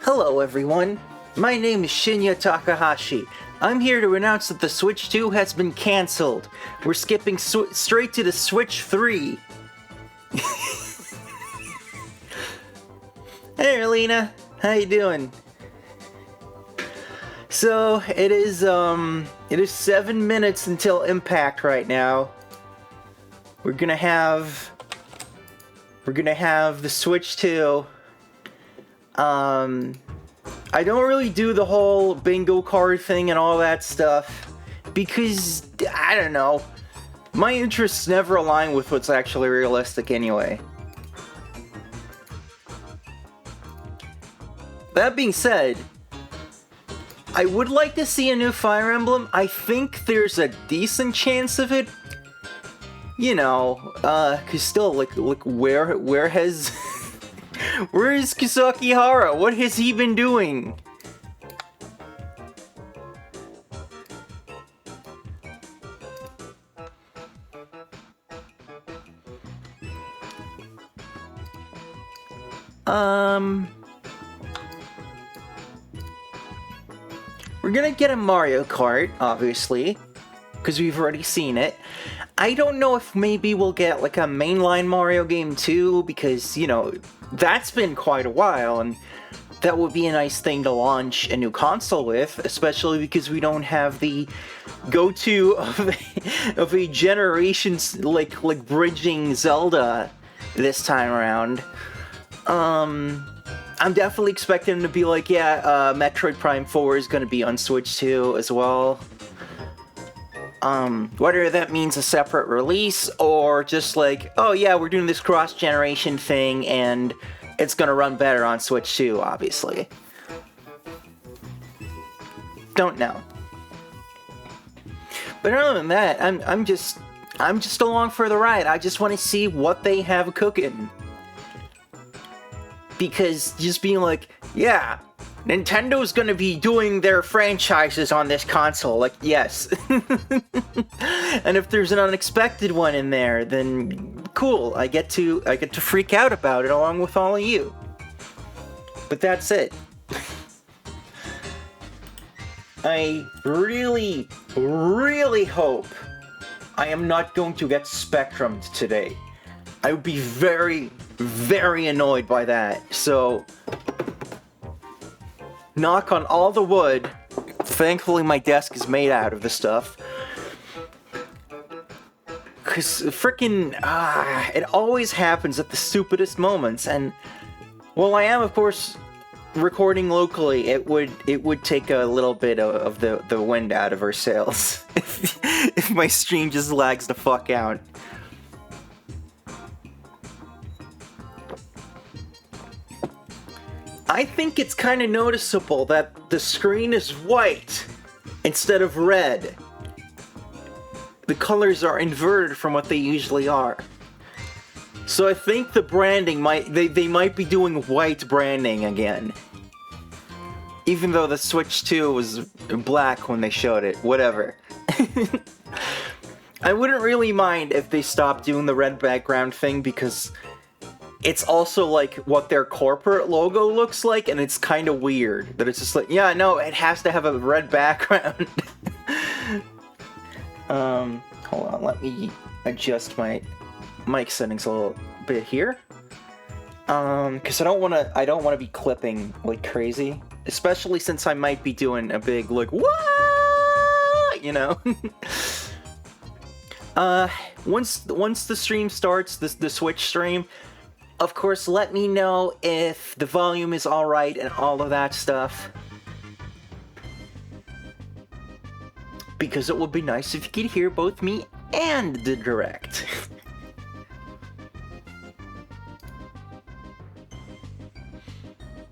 Hello everyone, my name is Shinya Takahashi. I'm here to announce that the Switch 2 has been cancelled. We're skipping straight to the Switch 3. Hey Erlina, how you doing? So, it is 7 minutes until Impact right now. We're gonna have the Switch 2. I don't really do the whole bingo card thing and all that stuff because, I don't know, my interests never align with what's actually realistic anyway. That being said, I would like to see a new Fire Emblem. I think there's a decent chance of it. You know, cause still, like where has... Where is Kisaki-hara? What has he been doing? We're gonna get a Mario Kart, obviously, because we've already seen it. I don't know if maybe we'll get like a mainline Mario game too, because, you know, that's been quite a while, and that would be a nice thing to launch a new console with, especially because we don't have the go-to of a generation's like bridging Zelda this time around. I'm definitely expecting to be like, yeah, Metroid Prime 4 is going to be on Switch 2 as well. Whether that means a separate release, or just like, oh yeah, we're doing this cross-generation thing, and it's gonna run better on Switch 2, obviously. Don't know. But other than that, I'm just along for the ride. I just want to see what they have cooking. Because just being like, yeah, Nintendo's gonna be doing their franchises on this console, like, yes. And if there's an unexpected one in there, then cool, I get to freak out about it along with all of you. But that's it. I really, really hope I am not going to get Spectrumed today. I would be very, very annoyed by that, so... Knock on all the wood. Thankfully, my desk is made out of this stuff. Cause frickin', it always happens at the stupidest moments, and while I am, of course, recording locally, it would take a little bit of the wind out of our sails if my stream just lags the fuck out. I think it's kind of noticeable that the screen is white instead of red. The colors are inverted from what they usually are. So I think the branding they might be doing white branding again. Even though the Switch 2 was black when they showed it, whatever. I wouldn't really mind if they stopped doing the red background thing, because it's also like what their corporate logo looks like, and it's kind of weird that it's just like, yeah, no, it has to have a red background. Hold on, let me adjust my mic settings a little bit here. Because I don't want to be clipping like crazy, especially since I might be doing a big like, what, you know. Once the stream starts, the Switch stream, of course, let me know if the volume is alright and all of that stuff. Because it would be nice if you could hear both me and the direct.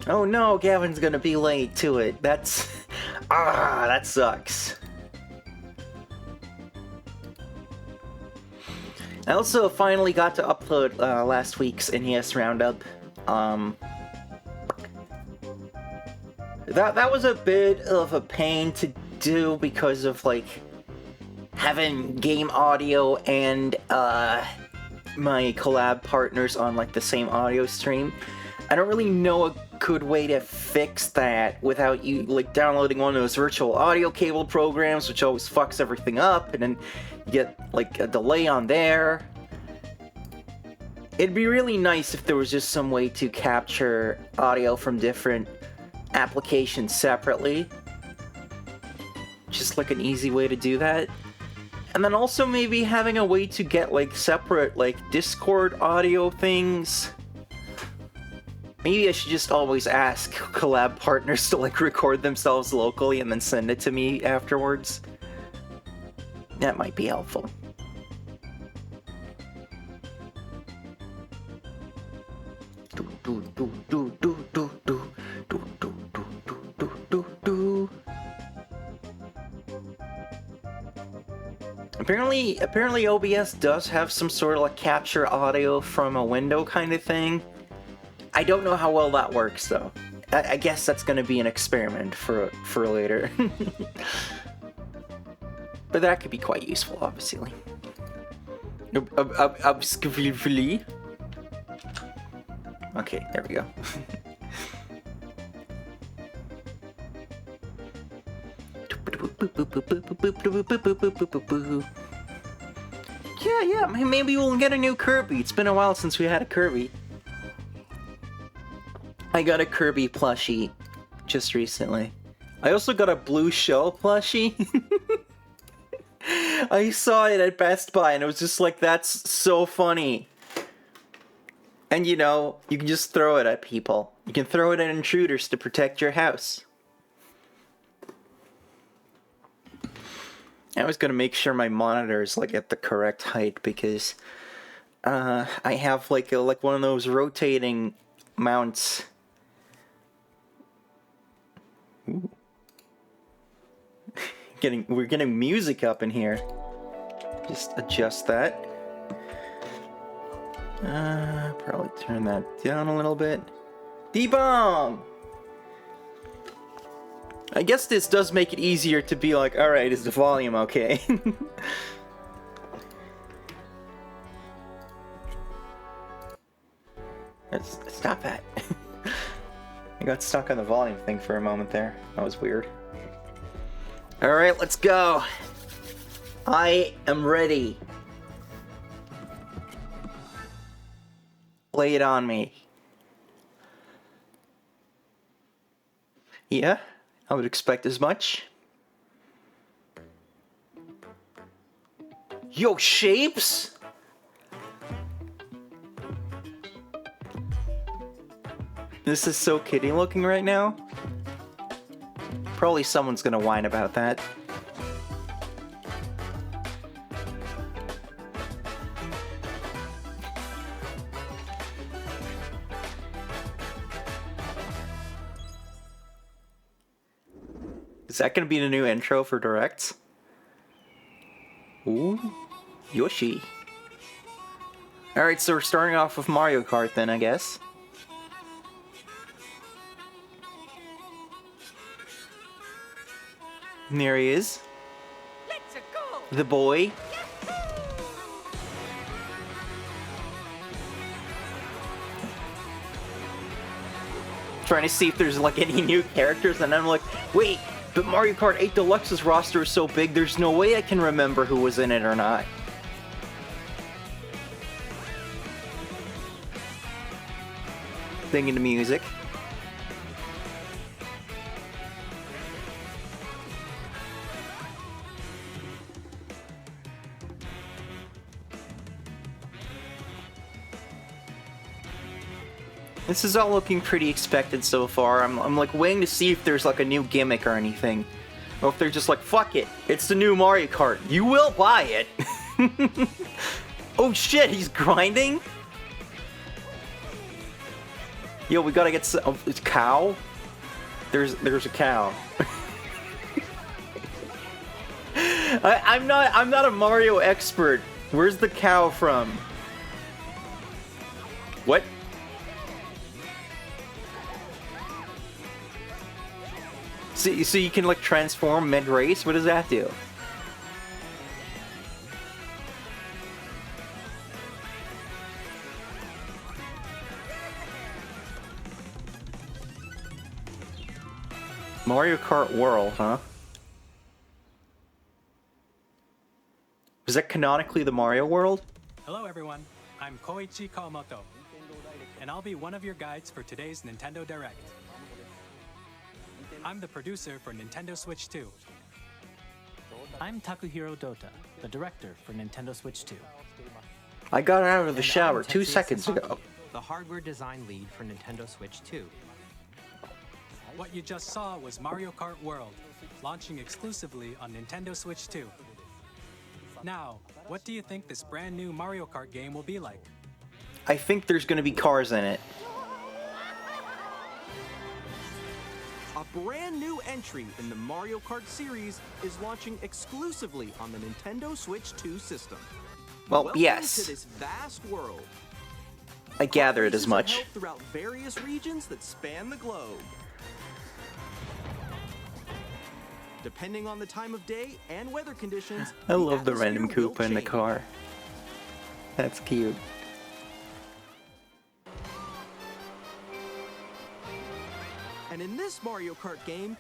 Oh no, Gavin's gonna be late to it. That sucks. I also finally got to upload last week's NES Roundup. That was a bit of a pain to do because of like having game audio and my collab partners on like the same audio stream. I don't really know a good way to fix that without you like downloading one of those virtual audio cable programs, which always fucks everything up, and then you get like a delay on there. It'd be really nice if there was just some way to capture audio from different applications separately. Just like an easy way to do that. And then also maybe having a way to get like separate like Discord audio things. Maybe I should just always ask collab partners to like record themselves locally and then send it to me afterwards. That might be helpful. Apparently OBS does have some sort of like capture audio from a window kind of thing. I don't know how well that works though. I guess that's going to be an experiment for later. But that could be quite useful, obviously. Okay, there we go. Yeah, maybe we'll get a new Kirby. It's been a while since we had a Kirby. I got a Kirby plushie just recently. I also got a blue shell plushie. I saw it at Best Buy and it was just like, that's so funny. And you know, you can just throw it at people. You can throw it at intruders to protect your house. I was gonna make sure my monitor is like at the correct height because I have like one of those rotating mounts. Ooh. We're getting music up in here. Just adjust that. Probably turn that down a little bit. D-bomb! I guess this does make it easier to be like, alright, is the volume okay? Stop that. I got stuck on the volume thing for a moment there. That was weird. Alright, let's go. I am ready. Lay it on me. Yeah, I would expect as much. Yo, shapes? This is so kiddie looking right now. Probably someone's gonna whine about that. Is that gonna be the new intro for Directs? Ooh, Yoshi. Alright, so we're starting off with Mario Kart then, I guess. And there he is. Let's go. The boy. Trying to see if there's like any new characters, and I'm like, wait, but Mario Kart 8 Deluxe's roster is so big, there's no way I can remember who was in it or not. Thinking the music. This is all looking pretty expected so far. I'm like waiting to see if there's like a new gimmick or anything. Or if they're just like, fuck it, it's the new Mario Kart. You will buy it. Oh shit, he's grinding? Yo, we gotta get some... Oh, it's cow? There's a cow. I'm not a Mario expert. Where's the cow from? What? So you can like transform mid-race? What does that do? Mario Kart World, huh? Is that canonically the Mario World? Hello everyone, I'm Koichi Kawamoto, and I'll be one of your guides for today's Nintendo Direct. I'm the producer for Nintendo Switch 2. I'm Takuhiro Dota, the director for Nintendo Switch 2. I got out of the And shower I'm 2 Tetsuya seconds Sasaki, ago. the hardware design lead for Nintendo Switch 2. What you just saw was Mario Kart World, launching exclusively on Nintendo Switch 2. Now, what do you think this brand new Mario Kart game will be like? I think there's gonna be cars in it. A brand new entry in the Mario Kart series is launching exclusively on the Nintendo Switch 2 system. Well, Welcome yes. to this vast world. I gathered as Races are much. held throughout various regions that span the globe. Depending on the time of day and weather conditions, I love the atmosphere random will Koopa in the change. car. That's cute. And in this Mario Kart game,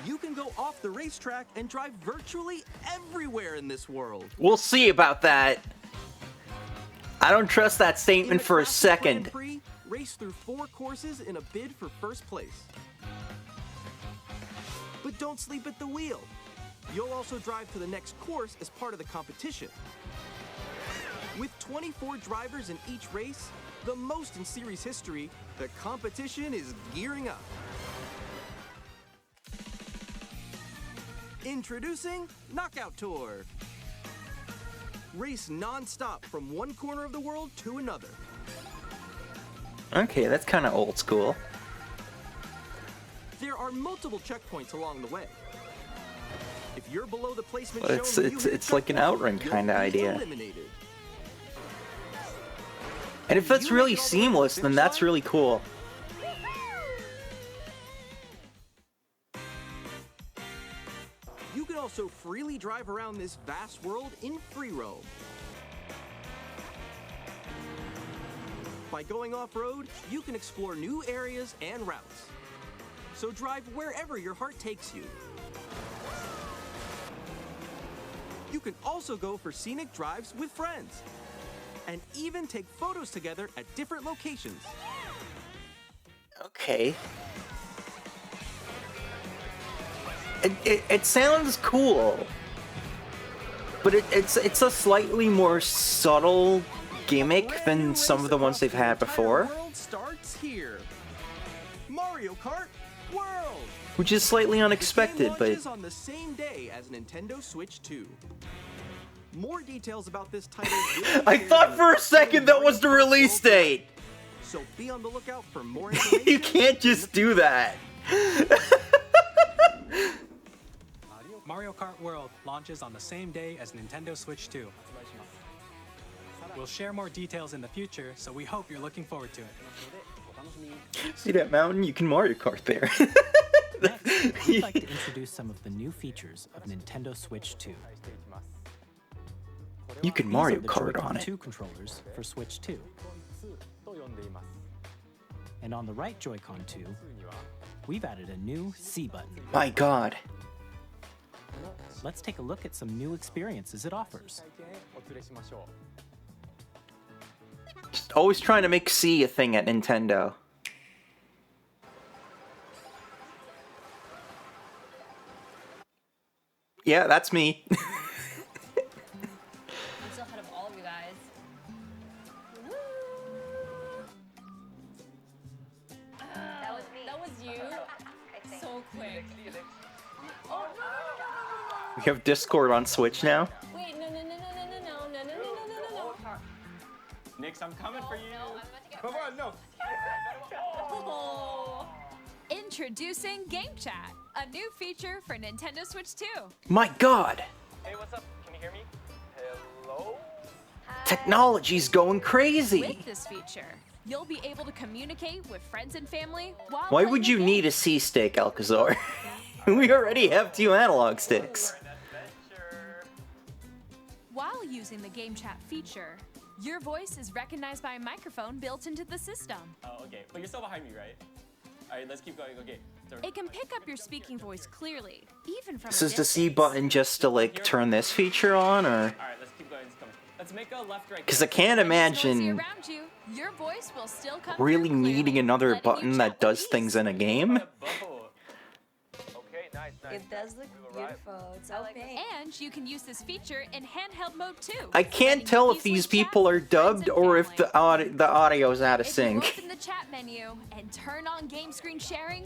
you can go off the racetrack and drive virtually everywhere in this world. We'll see about that. I don't trust that In statement the for a Classic second. Grand Prix, race through 4 courses in a bid for first place. But don't sleep at the wheel. You'll also drive to the next course as part of the competition. With 24 drivers in each race, the most in series history, the competition is gearing up. Introducing Knockout Tour. Race non-stop from one corner of the world to another. Okay, that's kind of old school. There are multiple checkpoints along the way. If you're below the placement Well, shown when you hit a it's like an checkpoint, Outrun you'll kinda be idea. eliminated. And if that's You really make it all the way to the seamless, then finish that's line? really cool. You can also freely drive around this vast world in free roam. By going off-road, you can explore new areas and routes. So drive wherever your heart takes you. You can also go for scenic drives with friends. And even take photos together at different locations. Okay. It sounds cool, but it's a slightly more subtle gimmick than some of the ones they've had before, World starts here. Mario Kart World. which is slightly unexpected, the game but launches on the same day as Nintendo Switch 2. More details about this title. will be I shared thought in for a the second that was the Mario Kart release World date. Guide. So be on the lookout for more information. You can't just do that. Mario Kart World launches on the same day as Nintendo Switch 2. We'll share more details in the future, so we hope you're looking forward to it. See that mountain? You can Mario Kart there. Next, we'd like to introduce some of the new features of Nintendo Switch 2. You can These Mario are the Kart Joy-Con on it. 2 controllers for Switch 2. And on the right Joy-Con 2, we've added a new C button. My God. Let's take a look at some new experiences it offers. Just always trying to make C a thing at Nintendo. Yeah, that's me. I'm still ahead of all of you guys. Woo! That was you. So quick. Oh no! We have Discord on Switch now. Wait, no! Nix, I'm coming for you. No, I'm about to get Come on, no. Oh. Introducing Game Chat, a new feature for Nintendo Switch 2. My God. Hey, what's up? Can you hear me? Hello? Technology's going crazy. With this feature, you'll be able to communicate with friends and family while Why playing would the you game. need a C stick, Alcazar? We already have 2 analog sticks. While using the Game Chat feature, your voice is recognized by a microphone built into the system. Oh, okay. But you're still behind me, right? Alright, let's keep going. Okay. So It can pick up your speaking voice clearly, even from So a is the C distance. button just to like turn this feature on, or? Alright, let's keep going. Let's make a left right. Because I can't When it's noisy imagine around you, your voice will still come really through needing clearly, another letting you button chat that with does ease. things in a game. Okay, nice. It does look beautiful. It's opaque. And you can use this feature in handheld mode too. I can't letting tell you if easily these chat people with are friends dubbed and or if family. the audio's out of If you sync. open the chat menu and turn on game screen sharing,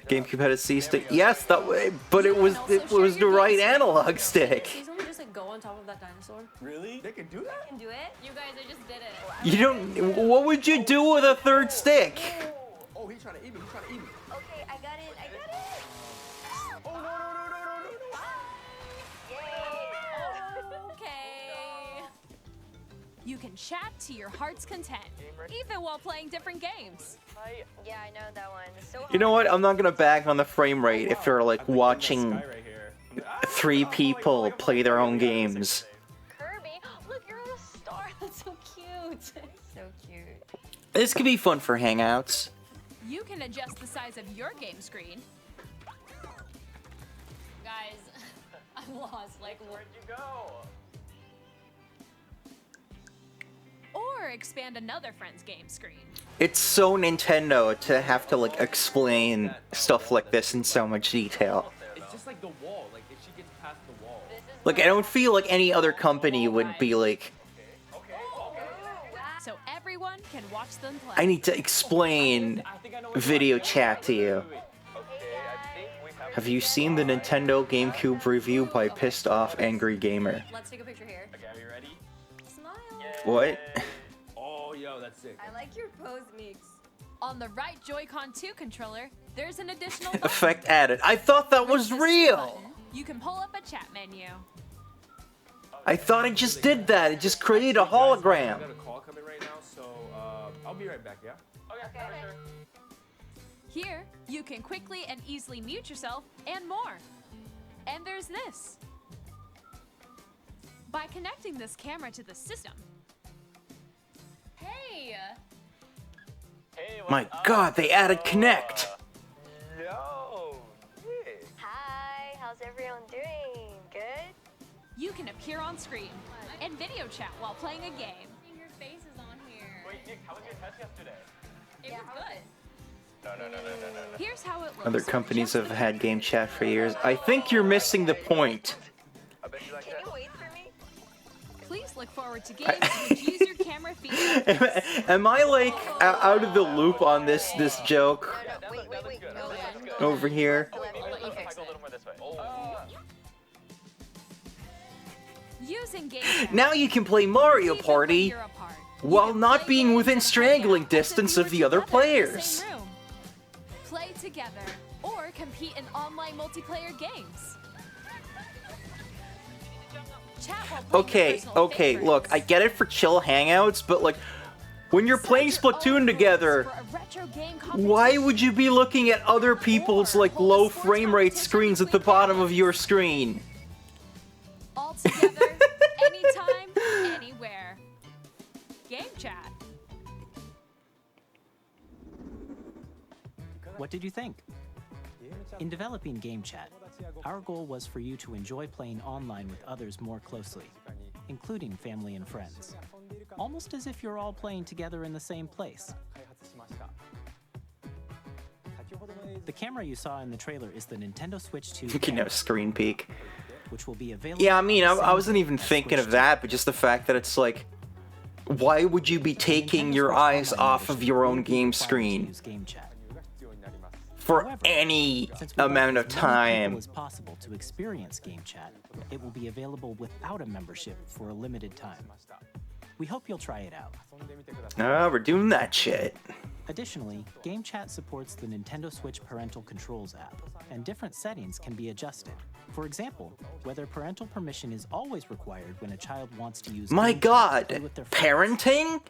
GameCube had a C stick. Yes, that way, but it was the right analog stick. See someone just like go on top of that dinosaur? Really? They can do that? Can do it? You guys, I just did it. You don't. What would you do with a third stick? Oh, he's trying to eat me. He's trying to eat me. Okay, I got it. I got it. Oh, no. okay. You can chat to your heart's content, even while playing different games. Yeah, I know that one. It's so You know what? I'm not gonna bag on the frame rate if you're like watching Guy right here. 3 people play their own games. Kirby, look, you're on a star. That's so cute. So cute. This could be fun for hangouts. You can adjust the size of your game screen, Guys, I'm lost. Like, Where'd you go? or expand another friend's game screen. It's so Nintendo to have to like explain stuff like this in so much detail. It's just like the wall. Like, if she gets past the wall. Like I don't feel like any other company would be like, So everyone can watch them play. I need to explain video chat to you. Have you seen the Nintendo GameCube review by Pissed Off Angry Gamer? let's take a picture here. Okay, are you ready? Smile. What? Oh, yo, that's sick. I like your pose, Meeks. On the right Joy-Con 2 controller, there's an additional button. Effect added. I thought that was With this real! button, you can pull up a chat menu. I thought it just did that. It just created a I hologram. got a call coming right now, so I'll be right back, yeah? Okay, sure. Here, you can quickly and easily mute yourself and more. And there's this. By connecting this camera to the system, Hey. Hey, My god, they added Connect! Yo. Hi, how's everyone doing? Good? you can appear on screen and video chat while playing a game. Your face is on here. Wait, Nick, how was your test yesterday? It was good. No. Here's how it looks. Other companies have had game chat for years. I think you're missing the point. I bet you like Can you wait for me? Please look forward to games which use your camera feature. Am I like out of the loop on this joke No, wait. No, man. over here? I'll let you fix a it. little more this way. Using game chat, Now you can play Mario even when Party you're apart, you while can not play being games within and strangling hang out as if distance you of were the other together in the players. same room. Play together or compete in online multiplayer games. Chat while playing your personal Okay, look, I favorites. get it for chill hangouts, but like, when you're playing Set your own Splatoon rules together, for a retro game why competition. would you be looking at other people's like low frame rate screens at the bottom of your screen? All together, anytime, anywhere. Game chat. What did you think? In developing Game Chat, our goal was for you to enjoy playing online with others more closely, including family and friends. Almost as if you're all playing together in the same place. The camera you saw in the trailer is the Nintendo Switch 2 You can have screen peek. which will be available. Yeah, I mean, on the I same wasn't day even as thinking Switch of 2. that, but just the fact that it's like, why would you be taking your eyes off of your own game screen Game Chat. for However, any since we want amount of as many people time? as possible to experience Game Chat, it will be available without a membership for a limited time. We hope you'll try it out. Ah, we're doing that shit. Additionally, Game Chat supports the Nintendo Switch Parental Controls app, and different settings can be adjusted. For example, whether parental permission is always required when a child wants to use My Game Chat to god, play with their friends. parenting?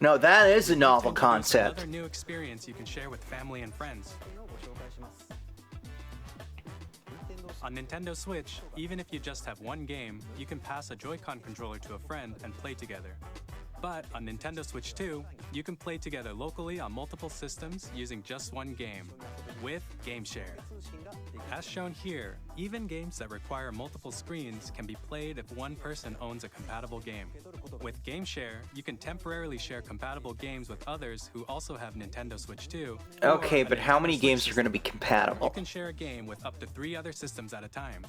No, that is a novel concept. Another new experience you can share with family and friends. On Nintendo Switch, even if you just have one game, you can pass a Joy-Con controller to a friend and play together. But on Nintendo Switch 2, you can play together locally on multiple systems using just one game, with GameShare. As shown here, even games that require multiple screens can be played if one person owns a compatible game. With GameShare, you can temporarily share compatible games with others who also have Nintendo Switch 2. Okay, or a but how Nintendo many Switch games are going to system. be You compatible? can share a game with up to 3 other systems at a time.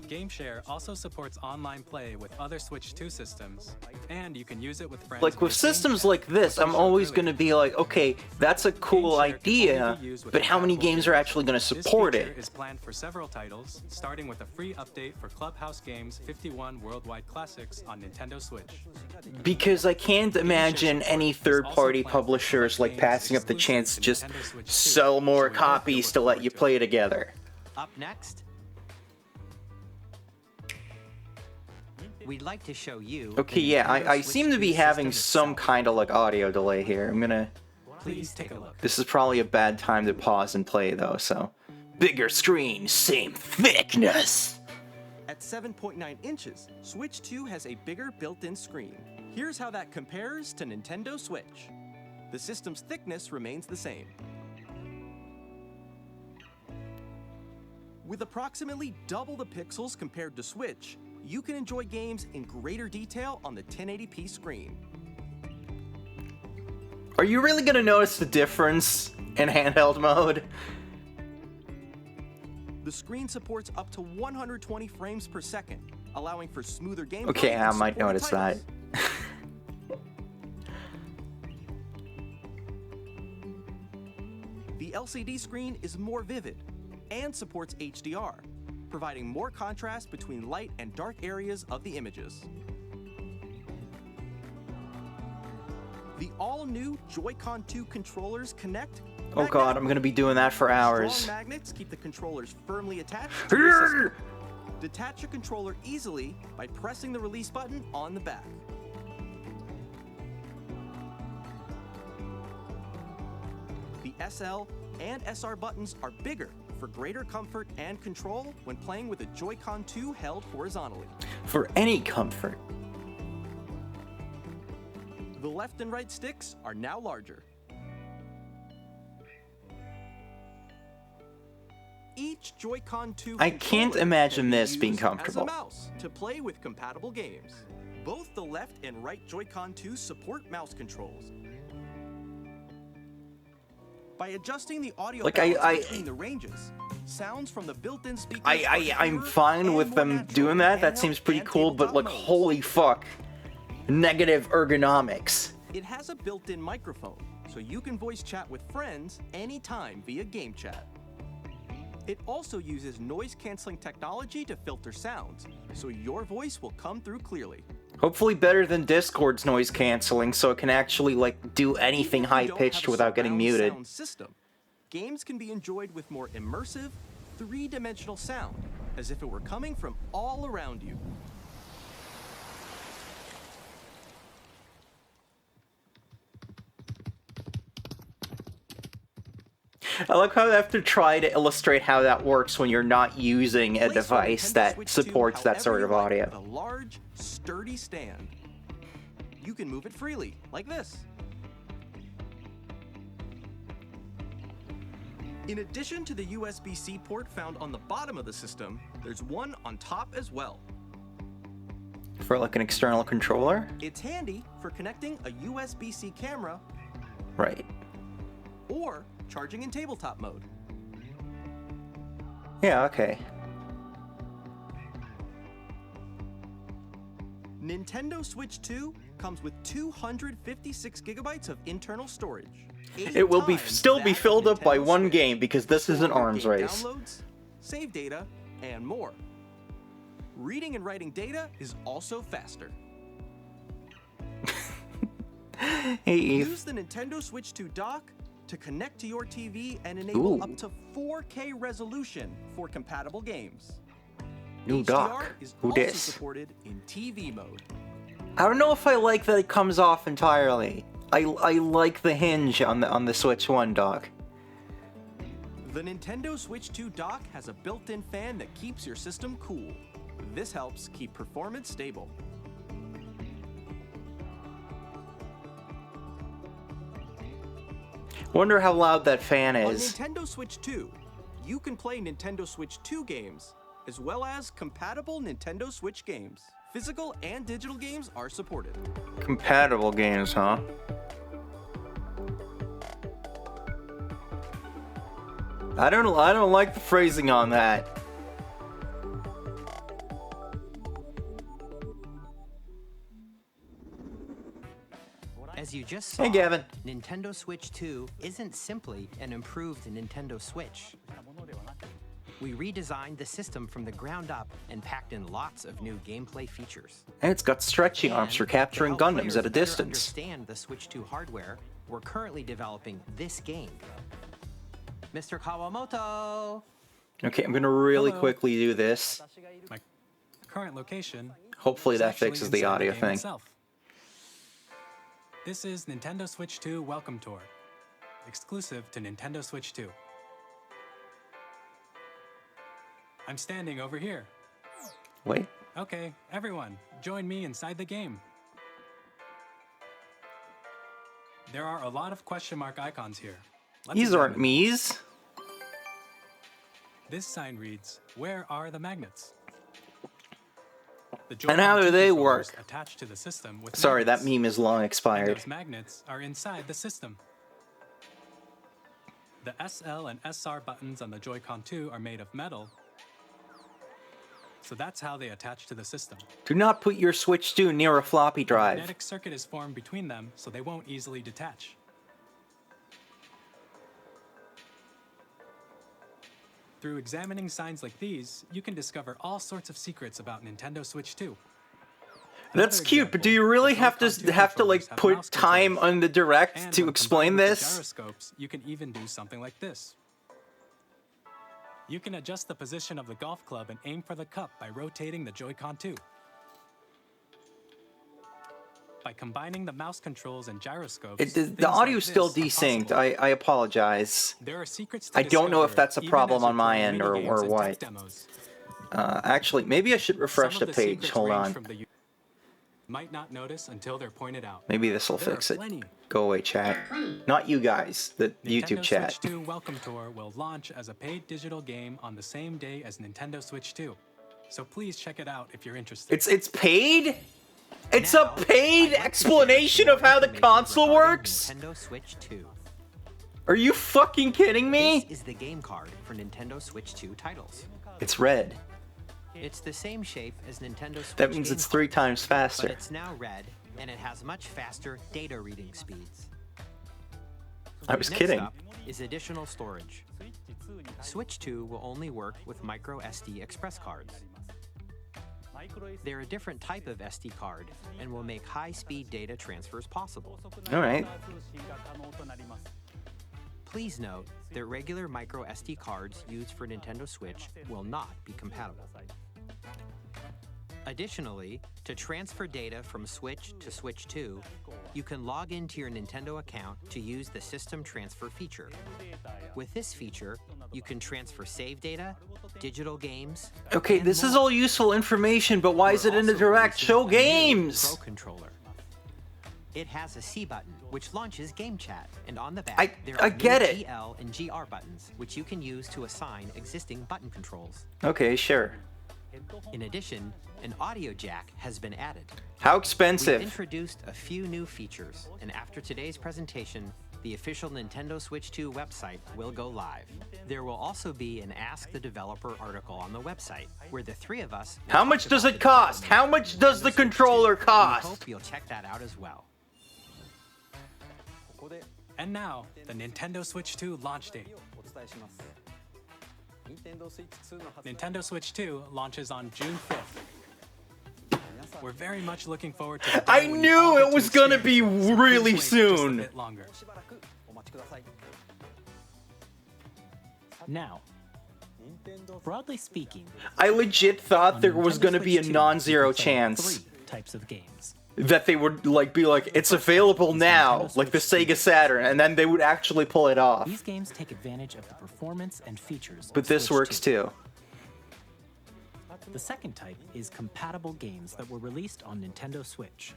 GameShare also supports online play with other Switch 2 systems, and you can use it with friends. Like with systems like this, I'm always going to be like, okay, that's a cool idea, but how many games are actually going to support This feature it? is planned for several titles, starting with a free update for Clubhouse Games 51 Worldwide Classics on Nintendo Switch. Because I can't imagine any third-party publishers like passing up the chance to just sell more copies to let you play together. Up next, we'd like to show you. Okay, the yeah, Nintendo I Switch seem to 2 be having system some itself. kind of like audio delay here. I'm gonna... Please take a look. This is probably a bad time to pause and play though, so... Bigger screen, same thickness! At 7.9 inches, Switch 2 has a bigger built-in screen. Here's how that compares to Nintendo Switch. The system's thickness remains the same. With approximately double the pixels compared to Switch, you can enjoy games in greater detail on the 1080p screen. Are you really gonna notice the difference in handheld mode? The screen supports up to 120 frames per second, allowing for smoother gameplay. Okay, I and might supported notice that. titles. The LCD screen is more vivid and supports HDR, providing more contrast between light and dark areas of the images. The all-new Joy-Con 2 controllers connect. Oh god, I'm gonna be doing that for hours. Strong magnets keep the controllers firmly attached to the system. Detach a controller easily by pressing the release button on the back. The SL and SR buttons are bigger for greater comfort and control when playing with a Joy-Con 2 held horizontally. For any comfort. The left and right sticks are now larger. Each Joy-Con 2 I can't controller imagine can be this being used comfortable. as a mouse to play with compatible games. Both the left and right Joy-Con 2 support mouse controls. By adjusting the audio Like, balance between the ranges, sounds from the built-in speakers are I'm clearer fine and with more them natural doing that. That handheld seems pretty and cool, but tabletop like, modes. holy fuck. Negative ergonomics. It has a built-in microphone, so you can voice chat with friends anytime via game chat. It also uses noise-canceling technology to filter sounds, so your voice will come through clearly. Hopefully better than Discord's noise canceling, so it can actually like do anything Even if you don't high-pitched have a without getting surround muted. sound system, games can be enjoyed with more immersive, three-dimensional sound, as if it were coming from all around you. I like how they have to try to illustrate how that works when you're not using a Place your device Nintendo that Switch 2 supports that sort of however you like, audio. with a large, sturdy stand. You can move it freely, like this. In addition to the USB-C port found on the bottom of the system, there's one on top as well. For like an external controller? It's handy for connecting a USB-C camera Right. or charging in tabletop mode. Yeah, okay. Nintendo Switch 2 comes with 256 gigabytes of internal storage. It will be still be filled up by one game because this is an arms race. Downloads, save data, and more. Reading and writing data is also faster. Hey, Eve. Use the Nintendo Switch 2 dock to connect to your TV and enable Ooh. up to 4K resolution for compatible games. New HDR dock. is Who also dis? supported in TV mode. I don't know if I like that it comes off entirely. I like the hinge on the Switch 1 dock. The Nintendo Switch 2 dock has a built-in fan that keeps your system cool. This helps keep performance stable. Wonder how loud that fan On is. Nintendo Switch 2, you can play Nintendo Switch 2 games, as well as compatible Nintendo Switch games. Physical and digital games are supported. Compatible games, huh? I don't like the phrasing on that. As you just saw, Hey, Gavin. Nintendo Switch 2 isn't simply an improved Nintendo Switch. We redesigned the system from the ground up and packed in lots of new gameplay features. And it's got stretchy arms for And capturing to help Gundams players at a better distance. Understand the Switch 2 hardware, we're currently developing this game. Mr. Kawamoto! Okay, I'm gonna really Hello. quickly do this. My current location. Hopefully is that actually fixes the inside audio game thing. itself. This is Nintendo Switch 2 Welcome Tour, exclusive to Nintendo Switch 2. I'm standing over here. Wait. Okay, everyone, join me inside the game. There are a lot of question mark icons here. Let's These aren't examine. me's. This sign reads, "Where are the magnets?" The And how Joy-Con do they controllers work? attached to the system with Sorry, that magnets. meme is long And expired. those magnets are inside the system. The SL and SR buttons on the Joy-Con 2 are made of metal, so that's how they attach to the system. Do not put your Switch 2 near a floppy A drive. magnetic circuit is formed between them, so they won't easily detach. Through examining signs like these, you can discover all sorts of secrets about Nintendo Switch 2. That's Another cute, but do you example, really the have Joy-Con 2 to like controllers have put mouse time controls. on the direct And to when explain combined with the this? gyroscopes, you can even do something like this. You can adjust the position of the golf club and aim for the cup by rotating the Joy-Con 2. By combining the mouse controls and gyroscopes, The things audio's like still this are desynced. possible. I apologize. There are secrets to I don't know if discover, that's a even problem as you on my play end or minigames and what. tech demos. Actually, maybe I should refresh Some the of page. secrets Hold range on. from the might not notice until they're pointed out. Maybe this will There fix are it. plenty. Go away, chat. Not you guys, the YouTube Nintendo chat. Switch 2 Welcome Tour will launch as a paid digital game on the same day as Nintendo Switch 2. So please check it out if you're interested. It's paid? It's Now, a paid I'd like to share explanation some of how the information console regarding works? Nintendo Switch 2. Are you fucking kidding me? This is the game card for Nintendo Switch 2 titles. It's red. It's the same shape as Nintendo Switch That means game it's 3 cards, times but faster. it's now red, and it has much faster data reading speeds. I was Next kidding. up is additional storage. Switch 2 will only work with micro SD express cards. They're a different type of SD card and will make high-speed data transfers possible. Alright. Please note that regular micro SD cards used for Nintendo Switch will not be compatible. Additionally, to transfer data from Switch to Switch 2, you can log into your Nintendo account to use the System Transfer feature. With this feature, you can transfer save data, digital games. Okay, and this is more. all useful information, but why is We're it in the also direct? releasing Show a new games! Pro controller. It has a C button, which launches Game Chat, and on the back there are I get new it. GL and GR buttons, which you can use to assign existing button controls. Okay, sure. In addition, an audio jack has been added. How We've expensive? introduced a few new features, and after today's presentation, the official Nintendo Switch 2 website will go live. There will also be an Ask the Developer article on the website, where the three of us will How talk much does about it the cost? development How of much does Nintendo the Switch 2. controller We cost? hope you'll check that out as well. And now, the Nintendo Switch 2 launch date. Nintendo Switch 2 launches on June 5th. We're very much looking forward to the day I when you knew all it get to was gonna be experience it, so really please wait just a soon. bit longer. Now, broadly speaking, I legit thought on there was Nintendo gonna be a Switch 2, non-zero you can play chance 3 types of games. that they would be like, it's available now, like the Sega Saturn, and then they would actually pull it off. These games take advantage of the performance and features But of this Switch works 2. too. The second type is compatible games that were released on Nintendo Switch.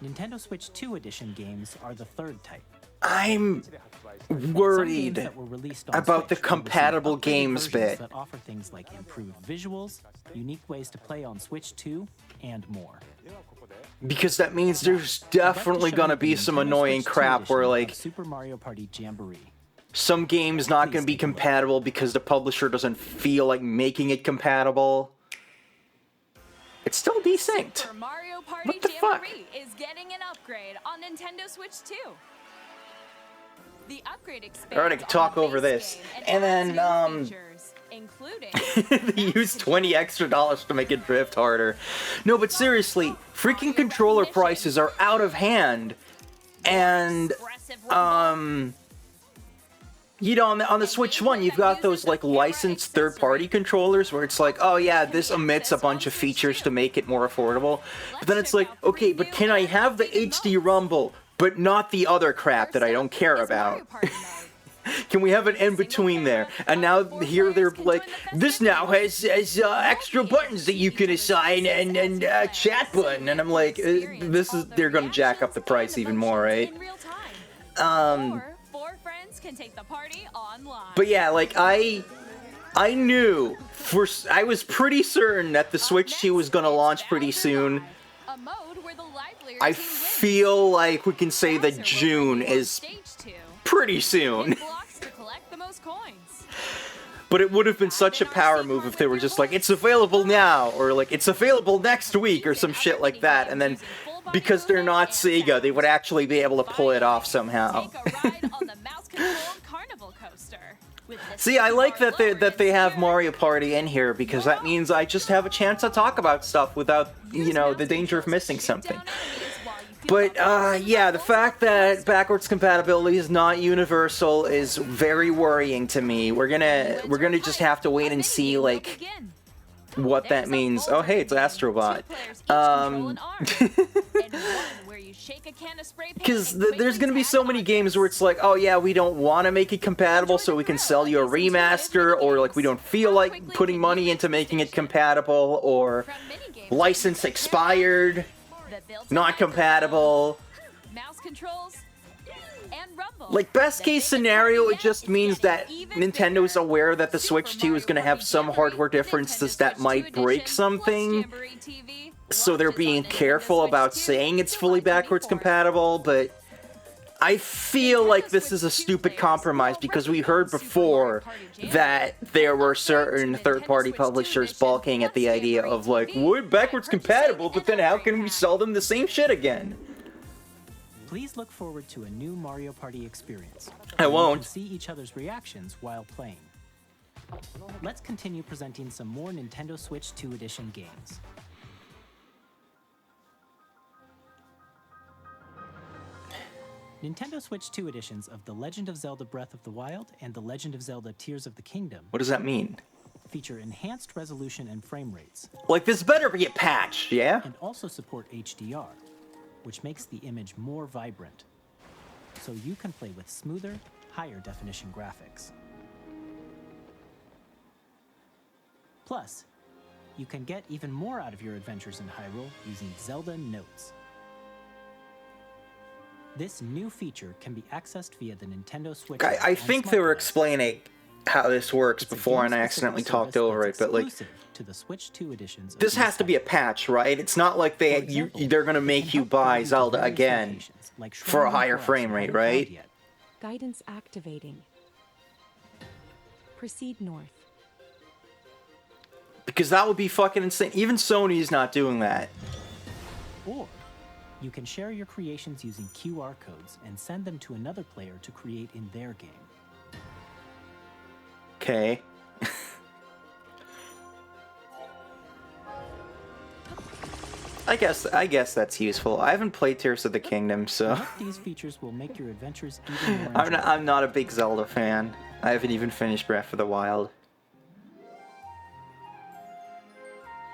Nintendo Switch 2 edition games are the third type. I'm Some games worried that were released on about the Switch will receive compatible upgraded games versions bit. that offer things like improved visuals, unique ways to play on Switch 2, and more. Because that means there's definitely gonna be some annoying crap where, like, Super Mario Party Jamboree. some games not gonna be compatible because the publisher doesn't feel like making it compatible. It's still desynced. Super Mario Party What the fuck? Jamboree is getting an upgrade on Nintendo Switch 2. The upgrade expands Alright, I can talk on the over base this. game And then, adds new features, including They used $20 extra to make it drift harder. No, but seriously, freaking controller prices are out of hand. And, you know, on the Switch 1, you've got those, like, licensed third-party controllers where it's like, oh yeah, this omits a bunch of features to make it more affordable. But then it's like, okay, but can I have the HD Rumble, but not the other crap that I don't care about? Can we have an in-between there? And now here they're like, this now has extra buttons that you can assign and a chat button. And I'm like, they're gonna jack up the price even more, right? Or 4 friends can take the party online. But yeah, like I knew I was pretty certain that the Switch 2 was gonna launch pretty soon. A mode where the livelier I team wins. feel like we can say that June is Stage 2. pretty soon. Blocks to collect the most coins. But it would have been such a power move if they were just like, it's available now, or like, it's available next week, or some shit like that, and then, because they're not Sega, they would actually be able to pull it off somehow. Take a ride on the mouse-controlled carnival coaster. With the See, I like that lower they have and Mario Party in here, because that means I just have a chance to talk about stuff without, you know, the danger of missing something. But, yeah, the fact that backwards compatibility is not universal is very worrying to me. We're gonna just have to wait and see, like, what that means. Oh, hey, it's Astrobot. Because there's gonna be so many games where it's like, oh yeah, we don't want to make it compatible, so we can sell you a remaster, or like we don't feel like putting money into making it compatible, or license expired, not compatible. Mouse controls and rumble. Like, best case scenario, it just means that Nintendo's aware that the Switch 2 is going to have some hardware differences that might break something, so they're being careful about saying it's fully backwards compatible, but I feel like this is a stupid compromise, because we heard before that there were certain third-party publishers balking at the idea of like, we're backwards compatible, but then how can we sell them the same shit again? Please look forward to a new Mario Party experience. I where you won't. can see each other's reactions while playing. Let's continue presenting some more Nintendo Switch 2 Edition games. Nintendo Switch 2 editions of The Legend of Zelda Breath of the Wild and The Legend of Zelda Tears of the Kingdom What does that mean? feature enhanced resolution and frame rates, Like, this better be a patch, yeah? and also support HDR, which makes the image more vibrant, so you can play with smoother, higher definition graphics. Plus, you can get even more out of your adventures in Hyrule using Zelda Notes. This new feature can be accessed via the Nintendo Switch. I and think smart they were device. explaining how this works It's a before, and I game-specific accidentally talked service over it, that's but like, exclusive to the Switch 2 editions of this these has to be a titles. patch, right? It's not like For they're example, gonna it make can you help buy guide you to Zelda various again locations, like for a Shrine of higher Forest frame you rate, haven't tried right? yet. Guidance activating. Proceed north. Because that would be fucking insane. Even Sony's not doing that. Or you can share your creations using QR codes and send them to another player to create in their game. Okay. I guess that's useful. I haven't played Tears of the Kingdom, so I hope these features will make your adventures even more I'm enjoyable. not a big Zelda fan. I haven't even finished Breath of the Wild.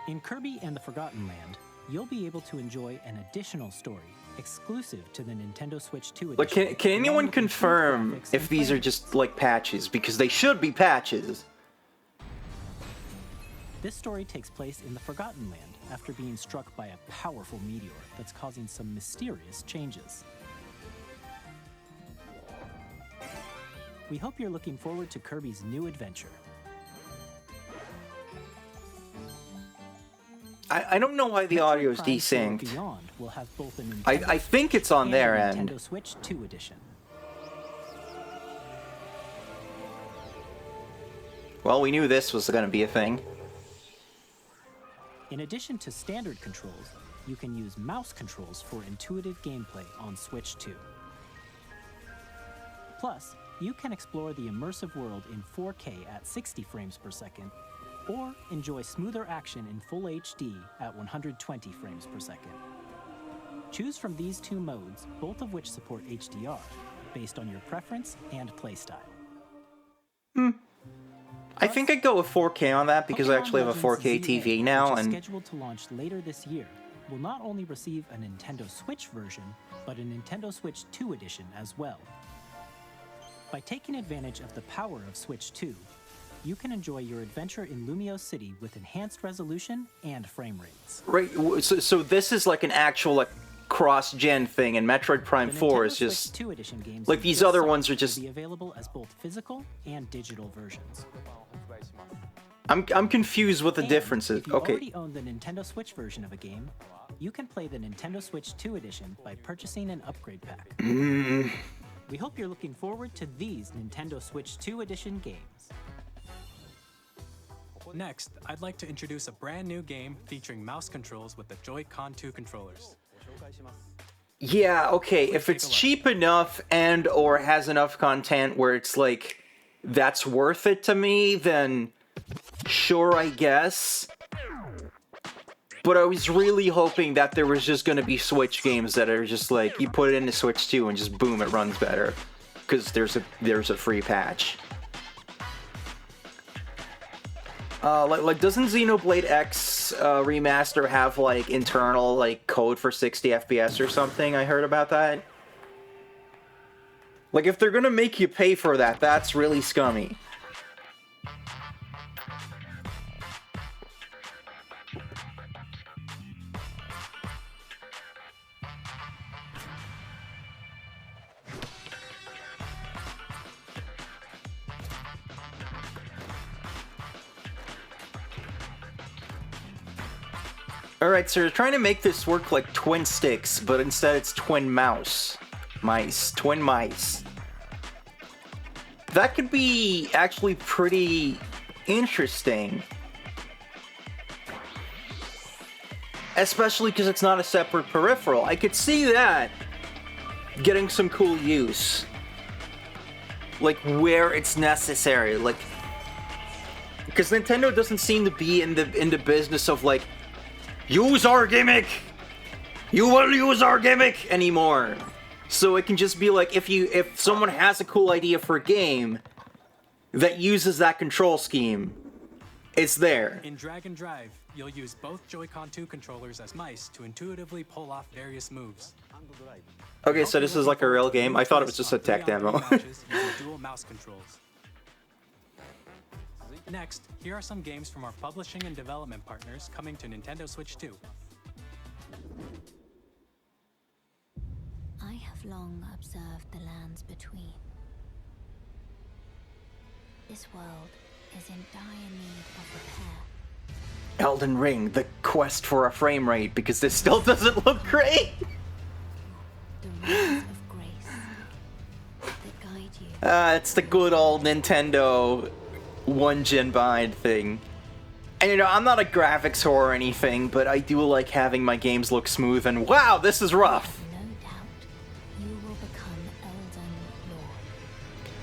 In Kirby and the Forgotten Land, you'll be able to enjoy an additional story exclusive to the Nintendo Switch 2 edition. Like, can along anyone with improved confirm graphics if and these are frame just like patches? Because they should be patches. This story takes place in the Forgotten Land after being struck by a powerful meteor that's causing some mysterious changes. We hope you're looking forward to Kirby's new adventure. I don't know why the audio is desynced. Beyond will have both an I think it's on their end. Nintendo Switch 2 edition. Well, we knew this was going to be a thing. In addition to standard controls, you can use mouse controls for intuitive gameplay on Switch 2. Plus, you can explore the immersive world in 4K at 60 frames per second, or enjoy smoother action in full HD at 120 frames per second. Choose from these two modes, both of which support HDR, based on your preference and playstyle. I think I'd go with 4K on that because I actually have a 4K TV now, which is and scheduled to launch later this year, will not only receive a Nintendo Switch version, but a Nintendo Switch 2 edition as well. By taking advantage of the power of Switch 2, you can enjoy your adventure in Lumio City with enhanced resolution and frame rates. right. So this is like an actual like cross-gen thing, and Metroid Prime The 4 is Nintendo Switch just 2 edition games like in these this other summer ones are will just. be available as both physical and digital versions. I'm confused with the And differences. If you Okay. already own the Nintendo Switch version of a game, you can play the Nintendo Switch 2 edition by purchasing an upgrade pack. We hope you're looking forward to these Nintendo Switch 2 edition games. Next, I'd like to introduce a brand new game featuring mouse controls with the Joy-Con 2 controllers. Yeah, okay, if it's cheap enough and or has enough content where it's like that's worth it to me, then sure, I guess. But I was really hoping that there was just gonna be Switch games that are just like you put it into Switch 2 and just boom, it runs better. Because there's a free patch. Like doesn't Xenoblade X remaster have like internal like code for 60 FPS or something? I heard about that. Like if they're gonna make you pay for that, that's really scummy. Alright, so they're trying to make this work like twin sticks, but instead it's twin twin mice. That could be actually pretty interesting. Especially because it's not a separate peripheral. I could see that getting some cool use. Like where it's necessary, like because Nintendo doesn't seem to be in the business of like use our gimmick! You will use our gimmick anymore. So it can just be like if someone has a cool idea for a game that uses that control scheme, it's there. In Drag and Drive, you'll use both Joy-Con 2 controllers as mice to intuitively pull off various moves. Okay, so this is like a real game? I thought it was just a tech demo. Dual mouse controls. Next, here are some games from our publishing and development partners coming to Nintendo Switch 2. I have long observed the lands between. This world is in dire need of repair. Elden Ring, the quest for a frame rate, because this still doesn't look great! The rays of grace that guide you. It's the good old Nintendo one gen behind thing. And you know, I'm not a graphics whore or anything, but I do like having my games look smooth and wow, this is rough! No doubt, you will become Elden Lord.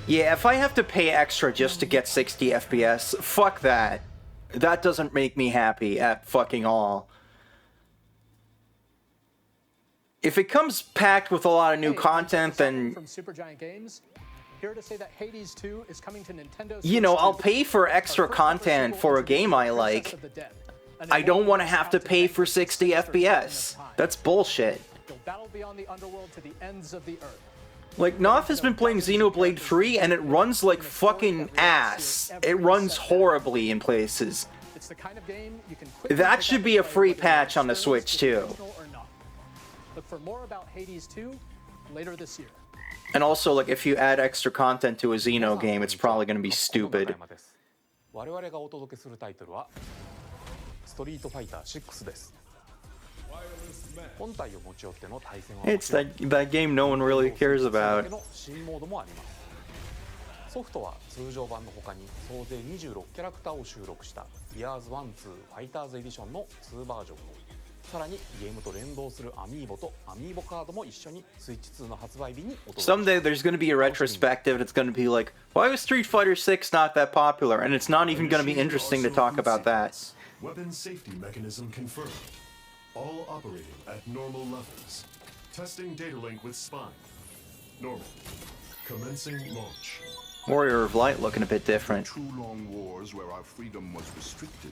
Yeah, if I have to pay extra just to get 60 FPS, fuck that. That doesn't make me happy at fucking all. If it comes packed with a lot of new content, then from Supergiant Games, here to say that Hades 2 is coming to Nintendo. You know, I'll pay for extra content for a game I like. I don't want to have to pay for 60 FPS. That's bullshit. You'll battle beyond the underworld to the ends of the earth. Like, Noth has been playing Xenoblade 3, and it runs like fucking ass. It runs horribly in places. It's the kind of game you can That should be a free patch on the Switch, too. Look for more about Hades 2 later this year. And also, like, if you add extra content to a Xeno game, it's probably going to be stupid. 我々がお届けするタイトルはストリートファイター6です。本体を持ち寄っての対戦は It's that game no one really cares about. 新モードもあります。ソフトは通常版の他に総勢26キャラクターを収録した Years 1-2 Fighters Edition の2バージョンを、さらにゲームと連動するアミーボとアミーボカードも一緒にスイッチ2の発売日にお届けします。 Someday there's going to be a retrospective. It's going to be like, why was Street Fighter 6 not that popular? And it's not even going to be interesting to talk about that. Weapon safety mechanism confirmed. All operating at normal levels. Testing data link with spine. Normal. Commencing launch. Warrior of Light looking a bit different. 2 long wars where our freedom was restricted.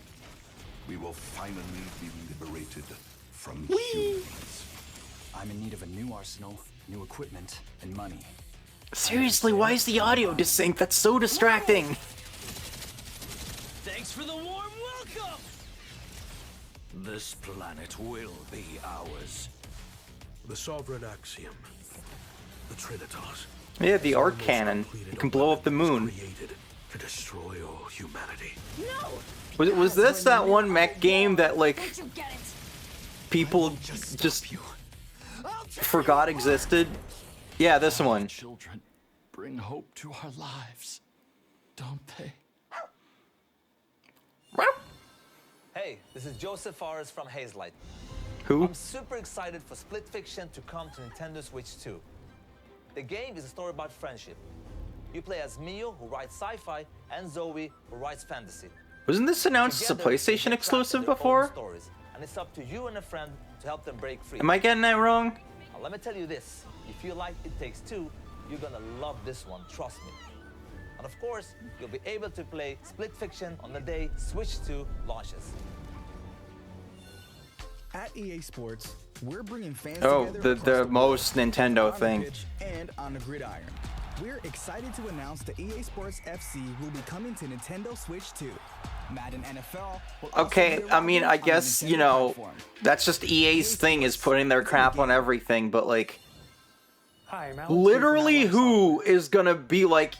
We will finally be liberated from humans. I'm in need of a new arsenal, new equipment, and money. Seriously, why is the audio desync? That's so distracting. Thanks for the warm welcome! This planet will be ours. The Sovereign Axiom. The Trinitas. Yeah, the arc cannon. You can blow up the moon. To destroy all humanity. No! Was this that one mech game that, like, people just forgot existed? Yeah, this one. Children bring hope to our lives, don't they? Hey, this is Joseph Forrest from Hazelight. Who? I'm super excited for Split Fiction to come to Nintendo Switch 2. The game is a story about friendship. You play as Mio, who writes sci-fi, and Zoe, who writes fantasy. Wasn't this announced as a PlayStation exclusive before? Stories, and it's up to you and a friend to help them break free. Am I getting that wrong? Now, let me tell you this. If you like It Takes Two, you're gonna love this one, trust me. And of course, you'll be able to play Split Fiction on the day Switch 2 launches. At EA Sports, we're bringing fans together the most Nintendo thing. And on the gridiron. We're excited to announce that EA Sports FC will be coming to Nintendo Switch 2. Madden NFL will Okay, I mean, I guess, you know, that's just EA's thing, is putting their crap on everything, but like, literally who is gonna be like,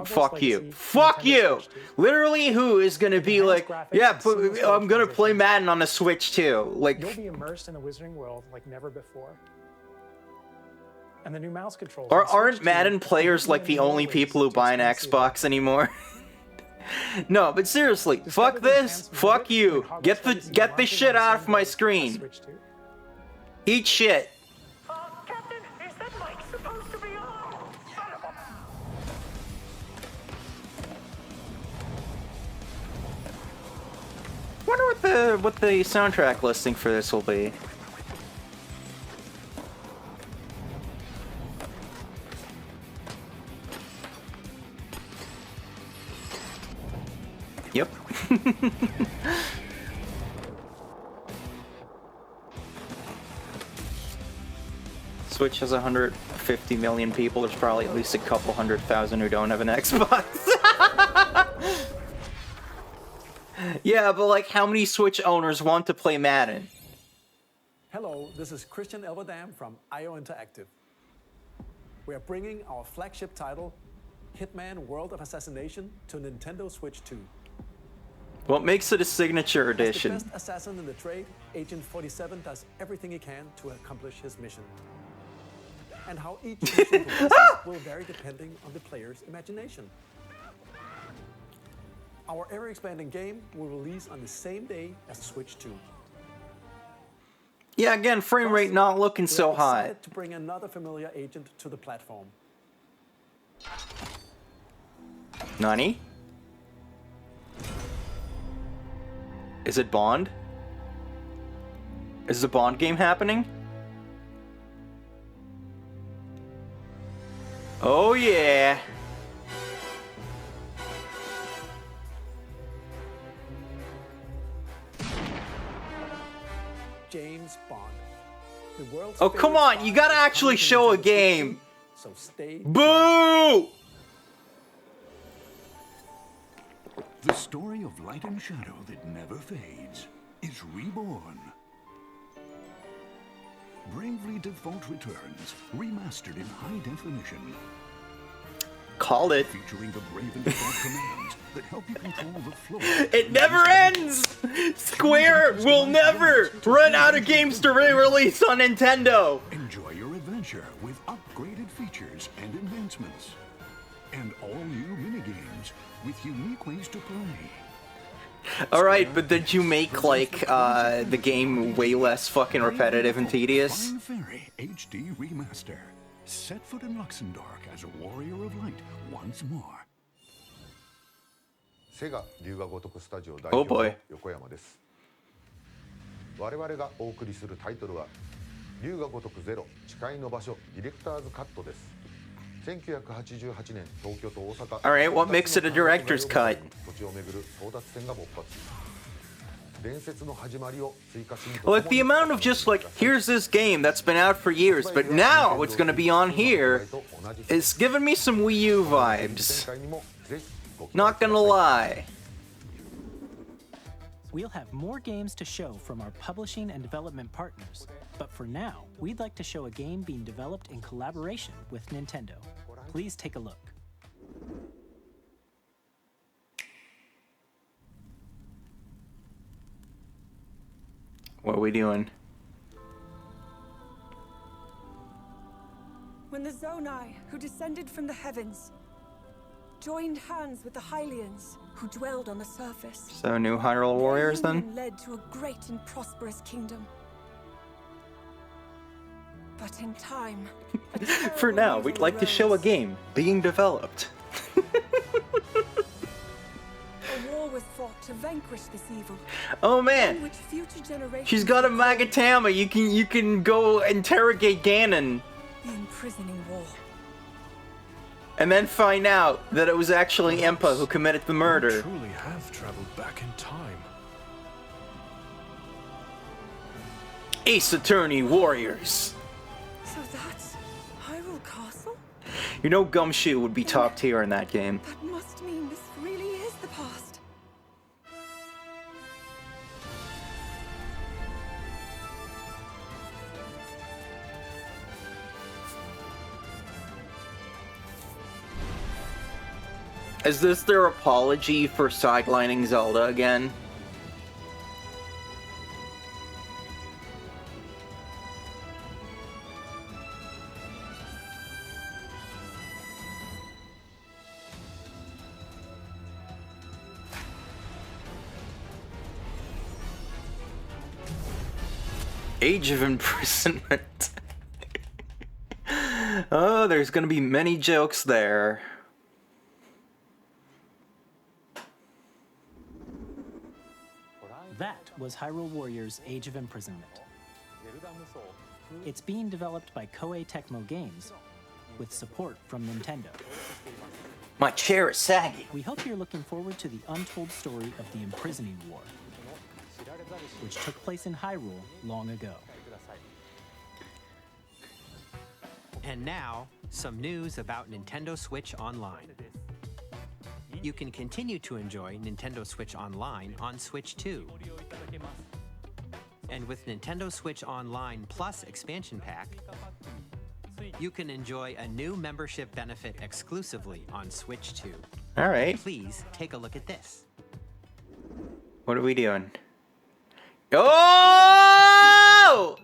fuck you, fuck you, literally who is gonna be like, yeah, I'm gonna play Madden on a Switch too, like, you'll be immersed in the Wizarding World like never before. And the new mouse controls. Aren't Madden players like the only people who buy an Xbox anymore? No, but seriously, fuck this, fuck you, get the shit out of my screen. Eat shit. Captain, is that mic supposed to be on? Wonder what the soundtrack listing for this will be. Yep. Switch has 150 million people. There's probably at least a couple 100,000 who don't have an Xbox. Yeah, but like, how many Switch owners want to play Madden? Hello, this is Christian Elverdam from IO Interactive. We are bringing our flagship title, Hitman World of Assassination, to Nintendo Switch 2. What makes it a signature edition? As the best assassin in the trade, Agent 47 does everything he can to accomplish his mission. And how each mission will vary depending on the player's imagination. Our ever-expanding game will release on the same day as Switch 2. Yeah, again, frame rate not looking so hot. To bring another familiar agent to the platform. Nani? Is it Bond? Is the Bond game happening? Oh yeah! James Bond. The world's Oh, come on, you gotta actually show a game! So stay. Boo! The story of light and shadow that never fades is reborn. Bring Bravely Default returns, remastered in high definition. Called it. Featuring the Bravely Default commands that help you control the flow. It never ends! Square will never run out of games to re-release on Nintendo! Enjoy your adventure with upgraded features and enhancements. And all new minigames with unique ways to play. Alright, but did you make, like, the game way less fucking repetitive and tedious? Fine Fairy HD Remaster. Set foot in Luxembourg as a warrior of light once more. Oh boy. 横山です。我々がお送りするタイトルは龍が如くゼロ誓いの場所ディレクターズカットです。1988年東京と大阪 Alright, what makes it a director's cut? 土地を巡る争奪戦が勃発。伝説の始まりを追加シーンと Like, the amount of just, like, here's this game that's been out for years, but now it's gonna be on here is giving me some Wii U vibes. Not gonna lie. We'll have more games to show from our publishing and development partners, but for now, we'd like to show a game being developed in collaboration with Nintendo. Please take a look. What are we doing? When the Zonai, who descended from the heavens, joined hands with the Hylians, who dwelled on the surface. So, new Hyrule Warriors then? Led to a great and prosperous kingdom. But in time, For now, we'd like to show a game being developed. a war was fought to vanquish this evil. Oh man, in which future generations she's got a Magatama. You can go interrogate Ganon, the imprisoning war. and then find out that it was actually Impa who committed the murder. You truly have traveled back in time. Ace Attorney Warriors. So that's Hyrule Castle? You know Gumshoe would be top tier in that game. That must mean this really is the past. Is this their apology for sidelining Zelda again? Age of Imprisonment. Oh, there's gonna be many jokes there. That was Hyrule Warriors Age of Imprisonment. It's being developed by Koei Tecmo Games with support from Nintendo. My chair is saggy. We hope you're looking forward to the untold story of the Imprisoning War, which took place in Hyrule long ago. And now, some news about Nintendo Switch Online. You can continue to enjoy Nintendo Switch Online on Switch 2. And with Nintendo Switch Online Plus Expansion Pack, you can enjoy a new membership benefit exclusively on Switch 2. All right. Please take a look at this. What are we doing? Oh!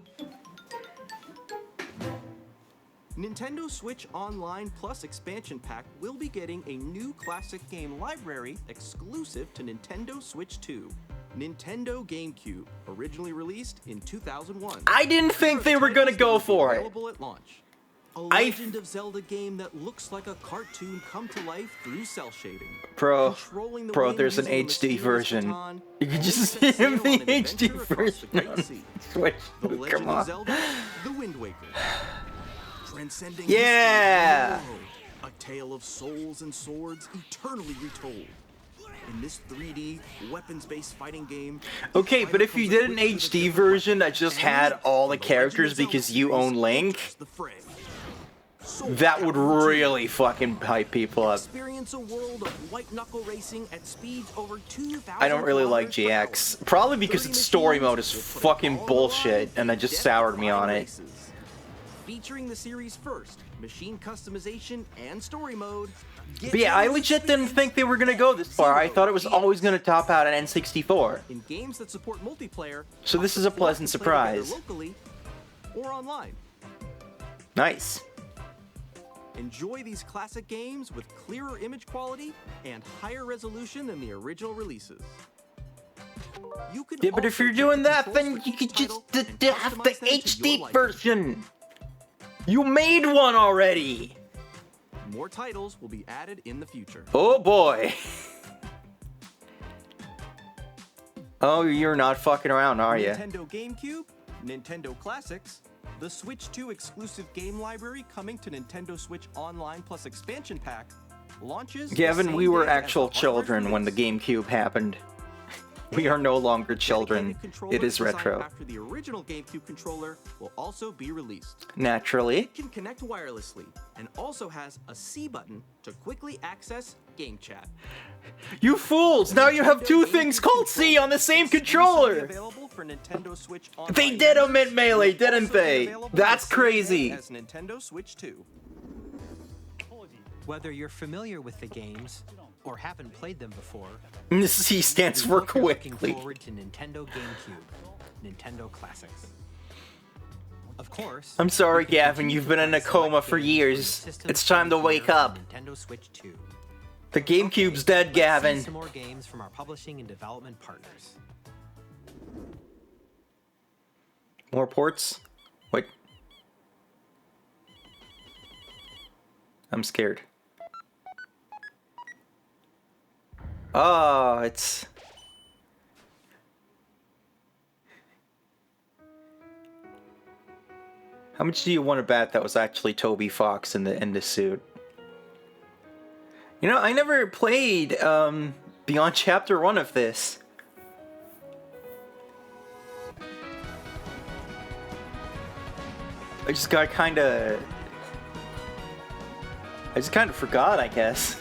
Nintendo Switch Online Plus Expansion Pack will be getting a new classic game library exclusive to Nintendo Switch 2. Nintendo GameCube, originally released in 2001. I didn't think they were gonna go for it. Available at launch. A Legend of Zelda game that looks like a cartoon come to life through cell shading. Bro, there's an HD version. You can just see him the HD version on Switch. Come on. Zelda, The Wind Waker. Transcending Yeah! history, a tale of souls and swords eternally retold. In this 3D, weapons-based fighting game... Okay, but if you did an HD version that just had all the characters because you own Link, that would really fucking hype people up. Experience a world of white-knuckle racing at speeds over 2,000 I don't really like GX. Probably because its story mode is fucking bullshit, and that just soured me on it. Featuring the series' first machine customization and story mode. But yeah, I legit didn't think they were gonna go this far. I thought it was always gonna top out at N64. In games that support multiplayer, So this is a pleasant surprise. locally or online. Nice. Enjoy these classic games with clearer image quality and higher resolution than the original releases. You can Yeah, but if you're doing that, then you could just have the HD version. You made one already. More titles will be added in the future. Oh boy. Oh, you're not fucking around, are you? Nintendo GameCube, Nintendo Classics, the Switch 2 exclusive game library coming to Nintendo Switch Online Plus expansion pack, launches. Gavin, we were actual children when the GameCube happened. We are no longer children. It is retro. After the original GameCube controller will also be released. Naturally. It can connect wirelessly and also has a C button to quickly access game chat. You fools! Now you have two things called C on the same controller! Available for Nintendo Switch They did omit Melee, didn't they? That's crazy. As Nintendo Switch 2. Whether you're familiar with the games or haven't played them before, C stands for looking quickly. forward to Nintendo GameCube, Nintendo Classics. Of course, I'm sorry, Gavin, you've been in a coma for years. It's time to wake up. Nintendo Switch 2. The GameCube's dead, Let's see Gavin. some more games from our publishing and development partners. More ports? Wait. I'm scared. Oh, it's... How much do you want to bet that was actually Toby Fox in the suit? You know, I never played beyond Chapter 1 of this. I just kind of forgot, I guess.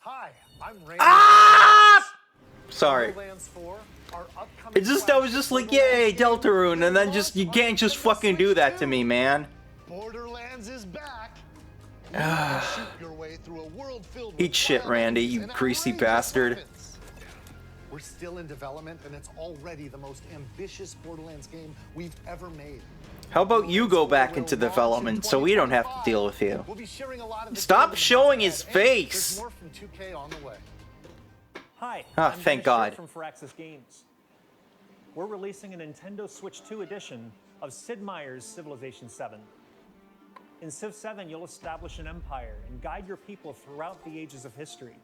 Hi, I'm Rain. Ah! Sorry. I was just like, yay, Deltarune, and then you can't just fucking do that to me, man. Borderlands is back. Eat shit, Randy, you greasy bastard. We're still in development, and it's already the most ambitious Borderlands game we've ever made. How about you go back into development so we don't have to deal with you? Stop showing his face! There's more from 2K on the way. Hi, Ah, I'm thank Pitchford God. from Firaxis Games. We're releasing a Nintendo Switch 2 edition of Sid Meier's Civilization 7. In Civ 7, you'll establish an empire and guide your people throughout the ages of history.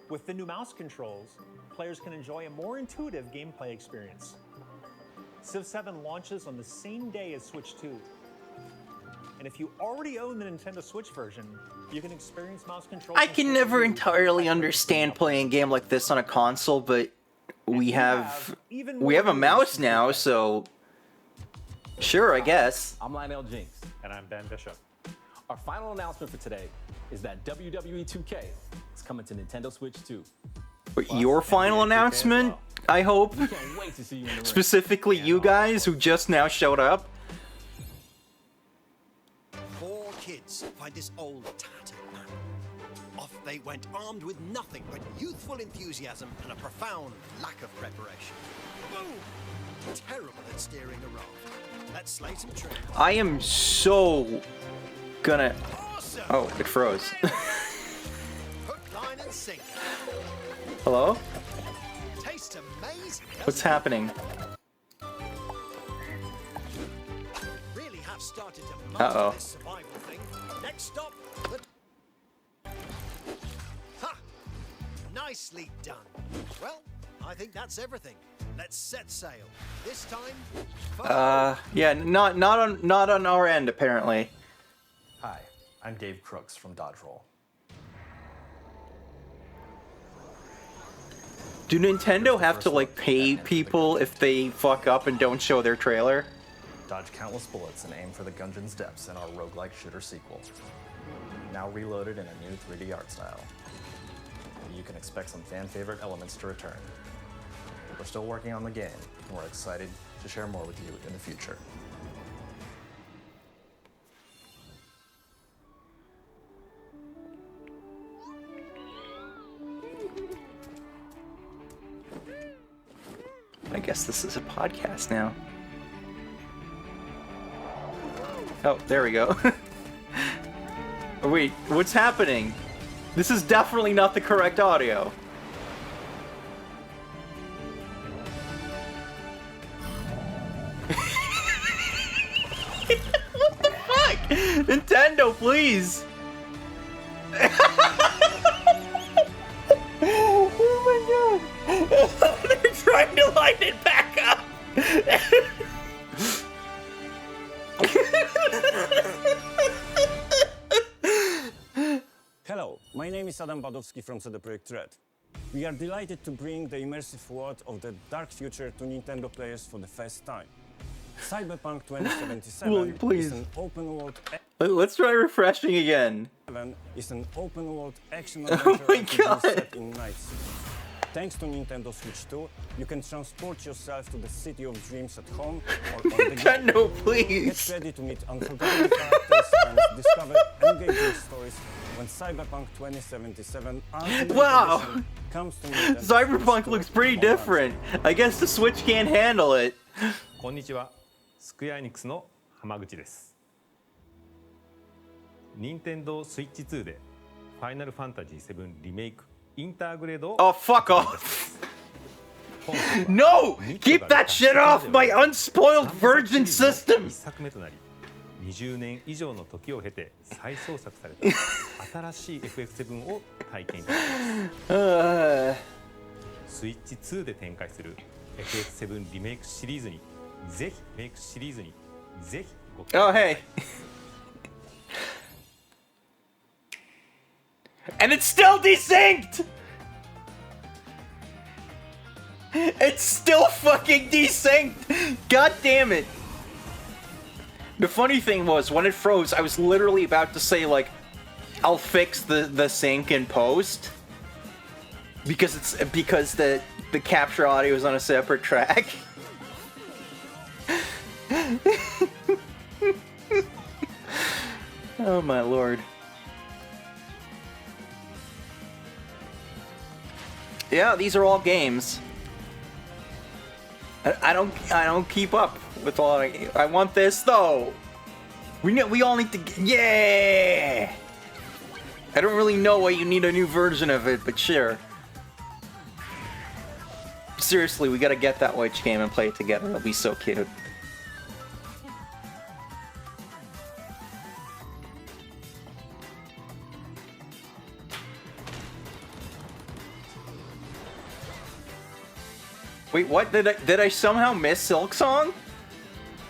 With the new mouse controls, players can enjoy a more intuitive gameplay experience. Civ 7 launches on the same day as Switch 2. And if you already own the Nintendo Switch version, you can experience mouse controls. I can never entirely understand playing a game like this on a console, but we have a mouse now, so sure, I guess. I'm Lionel Jinks. And I'm Ben Bishop. Our final announcement for today is that WWE 2K is coming to Nintendo Switch 2. But your final announcement, I hope. We can't wait to see you in the ring. Specifically you guys who just now showed up. Four kids find this old tattered man. Off they went armed with nothing but youthful enthusiasm and a profound lack of preparation. Boom! Terrible at steering a raft. Let's slay some trees. I am so gonna... Oh, it froze. Hook, line, and sinker. Hello? Tastes amazing. What's happening? Really have started to Uh-oh. master this survival thing. Next stop, the... Ha! Nicely done. Well, I think that's everything. Let's set sail. This time, Yeah, not on our end, apparently. Hi, I'm Dave Crooks from Dodge Roll. Do Nintendo have to like pay people if they fuck up and don't show their trailer? Dodge countless bullets and aim for the Gungeon's depths in our roguelike shooter sequel. Now reloaded in a new 3D art style. You can expect some fan favorite elements to return. We're still working on the game, and we're excited to share more with you in the future. I guess this is a podcast now. Oh, there we go. Wait, what's happening? This is definitely not the correct audio. What the fuck? Nintendo, please! Oh my god! They're trying to line it back up! Hello, my name is Adam Badowski from CD Projekt Red. We are delighted to bring the immersive world of the dark future to Nintendo players for the first time. Cyberpunk 2077 please. is an open world. Let's try refreshing again. Is an open world action Oh adventure my RPG god! set in Night City. Thanks to Nintendo Switch 2, you can transport yourself to the city of dreams at home or on the go. Nintendo, please! Get ready to meet unforgettable characters and discover engaging stories when Cyberpunk 2077 Wow! Edition comes to Nintendo Cyberpunk looks pretty different. I guess the Switch can't handle it. こんにちは、スクエアエニックスの浜口です。任天堂スイッチ2でファイナルファンタジー7リメイクインターグレードを Oh, fuck off! No! Keep that shit off my unspoiled virgin system! 1作目となり、20年以上の時を経て再創作された新しい FF7 を体験いただきます。スイッチ2で展開する FF7 リメイクシリーズにぜひメイクシリーズにぜひご期待ください。 Oh, hey. And it's still desynced! It's still fucking desynced! God damn it! The funny thing was, when it froze, I was literally about to say, like, I'll fix the sync in post. Because the capture audio is on a separate track. Oh my lord. Yeah, these are all games. I don't keep up with all. I want this though. We all need to. Yeah. I don't really know why you need a new version of it, but sure. Seriously, we gotta get that Witch game and play it together. It'll be so cute. Wait, what? Did I somehow miss Silk Song?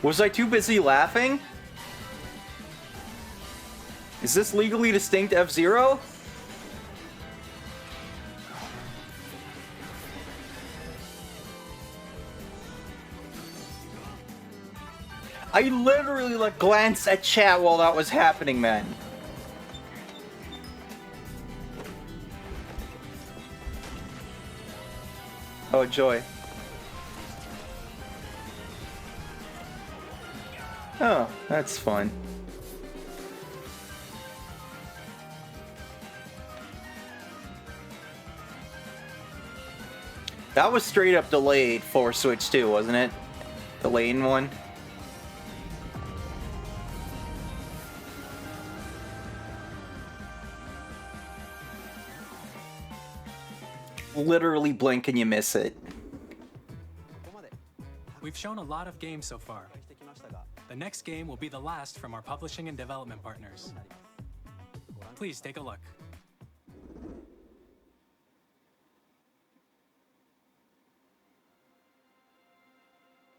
Was I too busy laughing? Is this legally distinct F-Zero? I literally like glanced at chat while that was happening, man. Oh, joy. Oh, that's fun. That was straight up delayed for Switch 2, wasn't it? The lane one? Literally blink and you miss it. We've shown a lot of games so far. The next game will be the last from our publishing and development partners. Please take a look.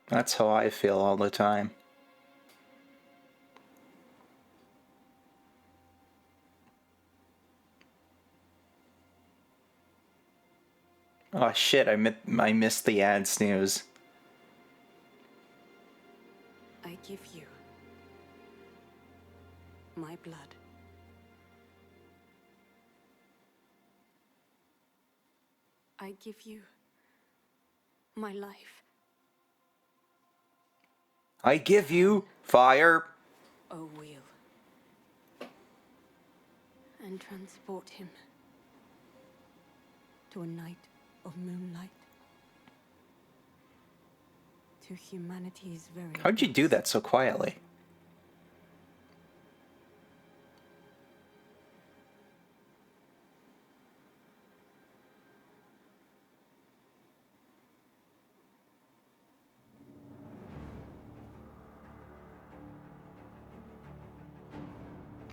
That's how I feel all the time. Oh, Oh shit, I missed the ad snooze. I give you my blood. I give you my life. I give you fire. O wheel. And transport him to a night of moonlight. To humanity's very... How'd you do that so quietly?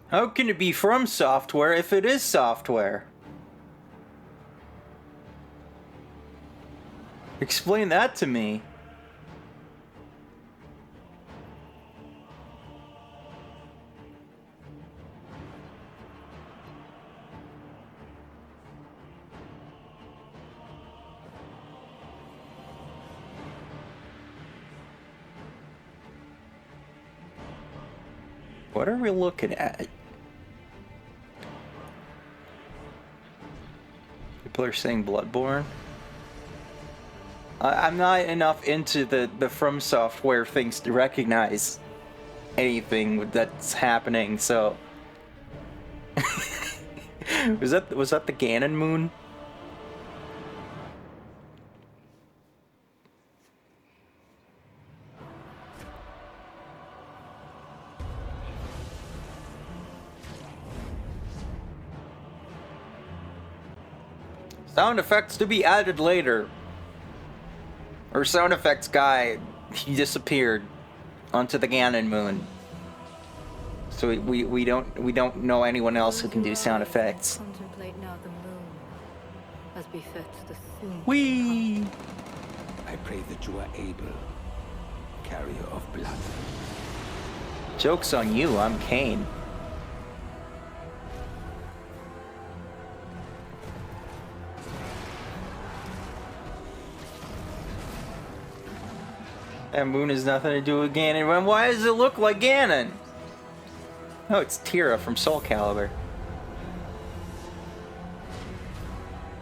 How can it be from software if it is software? Explain that to me. What are we looking at? People are saying Bloodborne. I'm not enough into the From Software things to recognize anything that's happening, so... was that the Ganon moon? Sound effects to be added later. Or sound effects guy, he disappeared onto the Ganon moon. So we don't know anyone else who can do sound effects. Contemplate now the moon, as befits the soon. Whee! I pray that you are able, carrier of blood. Joke's on you, I'm Cain. That moon has nothing to do with Ganon. Why does it look like Ganon? Oh, it's Tira from Soul Calibur.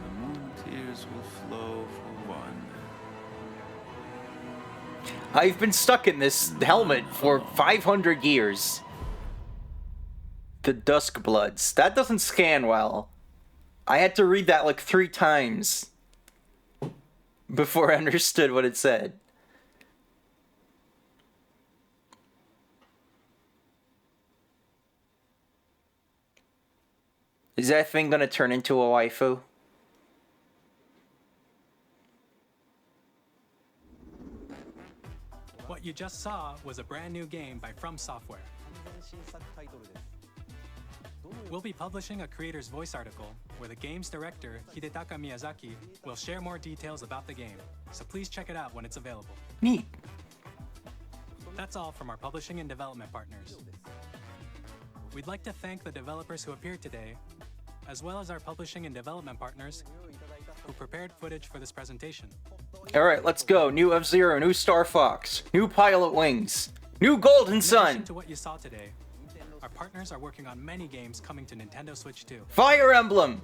The moon tears will flow for one. I've been stuck in this helmet for 500 years. The Duskbloods. That doesn't scan well. I had to read that like 3 times before I understood what it said. Is that thing gonna turn into a waifu? What you just saw was a brand new game by From Software. We'll be publishing a creator's voice article where the game's director, Hidetaka Miyazaki, will share more details about the game, so please check it out when it's available. Neat. That's all from our publishing and development partners. We'd like to thank the developers who appeared today, as well as our publishing and development partners who prepared footage for this presentation. Alright, let's go. New F-Zero, new Star Fox, new Pilot Wings, new Golden Sun! In addition to what you saw today, our partners are working on many games coming to Nintendo Switch 2. Fire Emblem!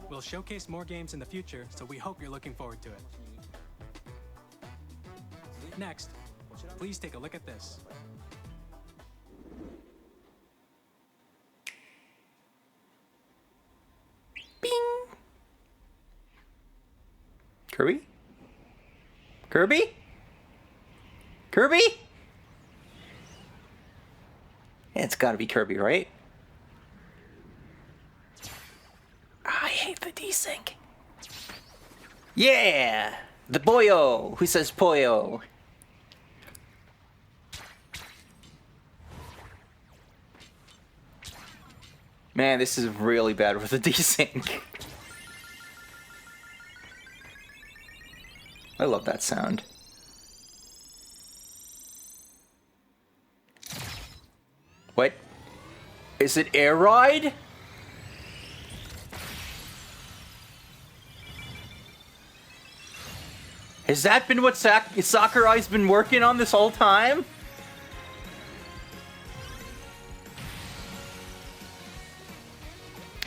We'll showcase more games in the future, so we hope you're looking forward to it. Next, please take a look at this. Bing! Kirby? Kirby? Kirby? Yeah, it's gotta be Kirby, right? I hate the desync. Yeah! The boyo! Who says poyo? Man, this is really bad with the desync. I love that sound. What? Is it Air Ride? Has that been what Sakurai's been working on this whole time?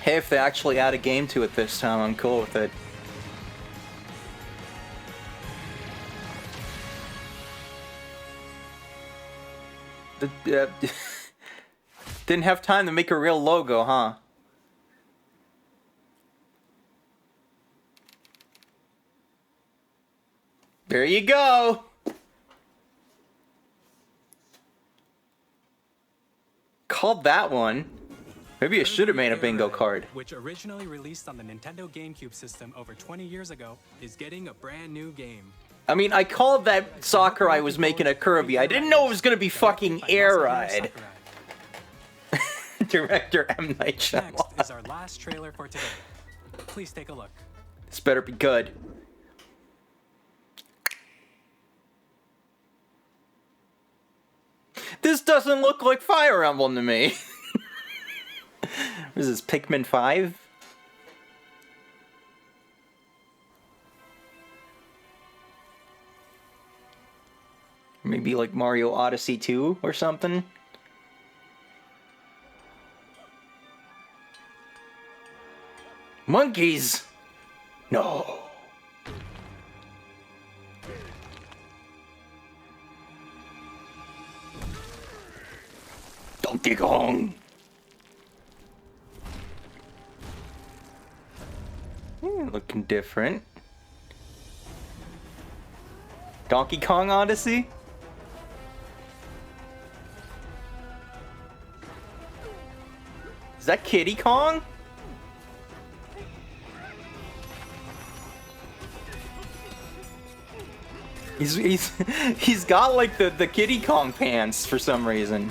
Hey, if they actually add a game to it this time, I'm cool with it. Didn't have time to make a real logo, huh? There you go! Called that one. Maybe I should have made a bingo card. Which originally released on the Nintendo GameCube system over 20 years ago, is getting a brand new game. I mean, I called that Sakurai was making a Kirby. I didn't know it was gonna be fucking Air Ride. Director M. Night Shyamalan. Next is our last trailer for today. Please take a look. This better be good. This doesn't look like Fire Emblem to me. What is this, Pikmin 5? Maybe like Mario Odyssey 2 or something? Monkeys! No. Donkey Kong! Looking different. Donkey Kong Odyssey? Is that Kiddy Kong? He's got like the Kiddy Kong pants for some reason.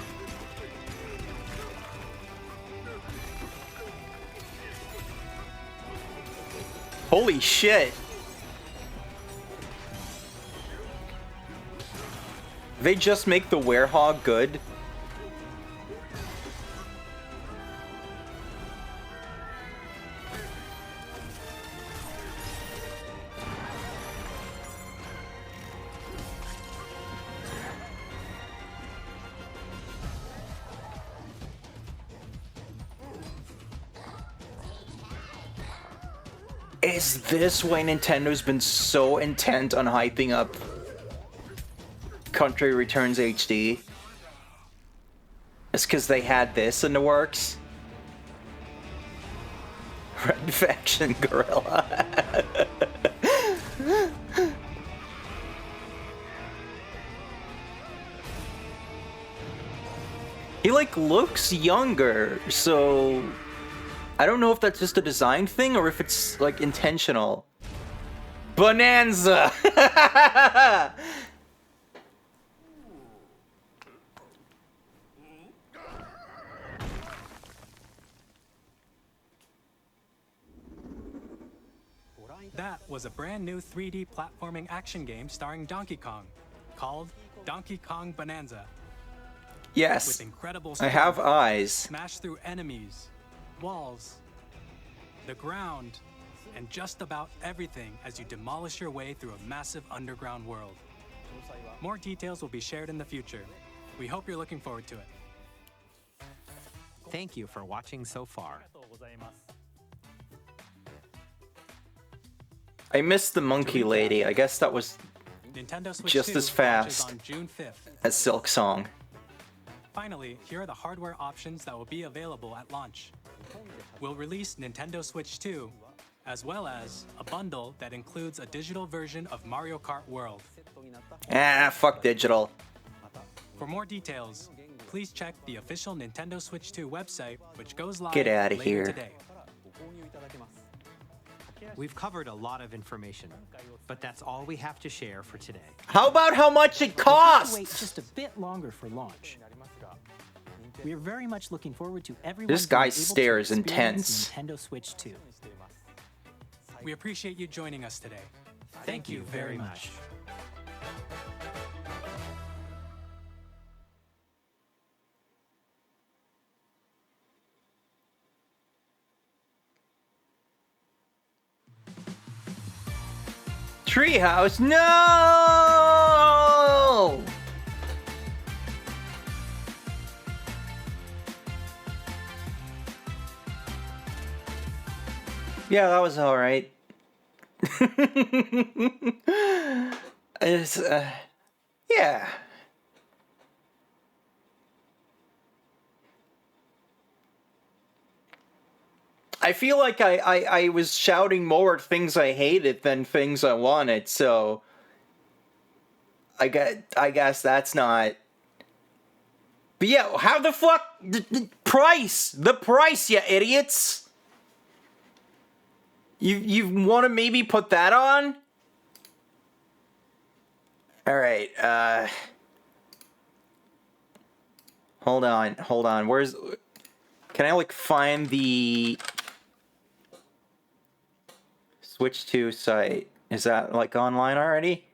Holy shit. They just make the werehog good? Is this why Nintendo's been so intent on hyping up Country Returns HD? It's because they had this in the works? Red Faction Gorilla. He like looks younger, so I don't know if that's just a design thing or if it's like intentional. Bananza! That was a brand new 3D platforming action game starring Donkey Kong, called Donkey Kong Bananza. Yes, With incredible I have speed, eyes. Smash through enemies, walls, the ground, and just about everything as you demolish your way through a massive underground world. More details will be shared in the future. We hope you're looking forward to it. Thank you for watching so far. I missed the monkey lady. I guess that was Nintendo Switch just 2 as launches fast on June 5th. as Silk Song. Finally, here are the hardware options that will be available at launch. We'll release Nintendo Switch 2, as well as a bundle that includes a digital version of Mario Kart World. Ah, fuck digital. For more details, please check the official Nintendo Switch 2 website, which goes live Get outta later here. today. We've covered a lot of information, but that's all we have to share for today. How about how much it We'll have to costs? wait just a bit longer for launch. We are very much looking forward to everyone This being guy's able to stare is experience intense. Nintendo Switch 2. We appreciate you joining us today. Thank you very much. Treehouse, no! Yeah, that was alright. It's, yeah. I feel like I was shouting more at things I hated than things I wanted, so I guess that's not. But yeah, how the fuck the price, you idiots! You want to maybe put that on? All right, hold on. Where's? Can I like find the Switch 2 site? Is that like online already?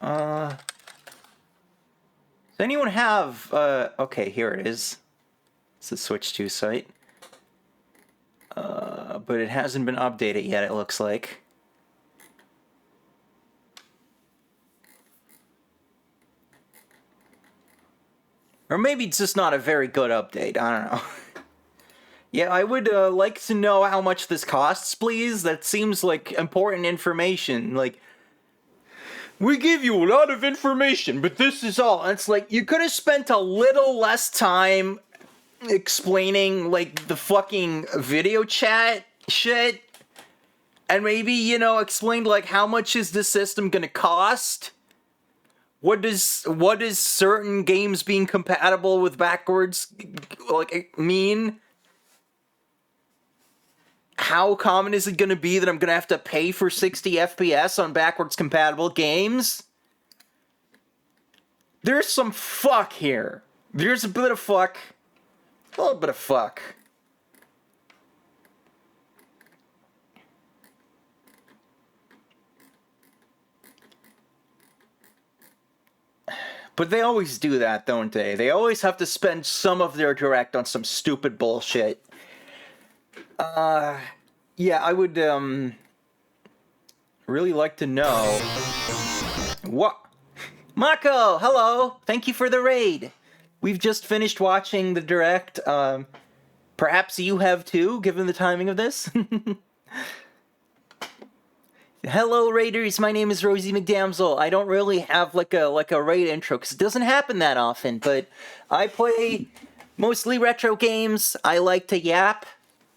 Does anyone have, okay, here it is. It's the Switch 2 site. But it hasn't been updated yet, it looks like. Or maybe it's just not a very good update, I don't know. Yeah, I would like to know how much this costs, please. That seems like important information. Like, we give you a lot of information, but this is all. And it's like, you could have spent a little less time explaining, like, the fucking video chat shit. And maybe, you know, explained, like, how much is this system gonna cost? What does certain games being compatible with backwards, like, mean? How common is it going to be that I'm going to have to pay for 60 FPS on backwards compatible games? There's some fuck here. There's a bit of fuck. A little bit of fuck. But they always do that, don't they? They always have to spend some of their direct on some stupid bullshit. Yeah, I would, really like to know. What? Mako, hello! Thank you for the raid! We've just finished watching the direct. Perhaps you have too, given the timing of this? Hello, Raiders. My name is Rosie McDamsel. I don't really have like a raid intro because it doesn't happen that often, but I play mostly retro games. I like to yap.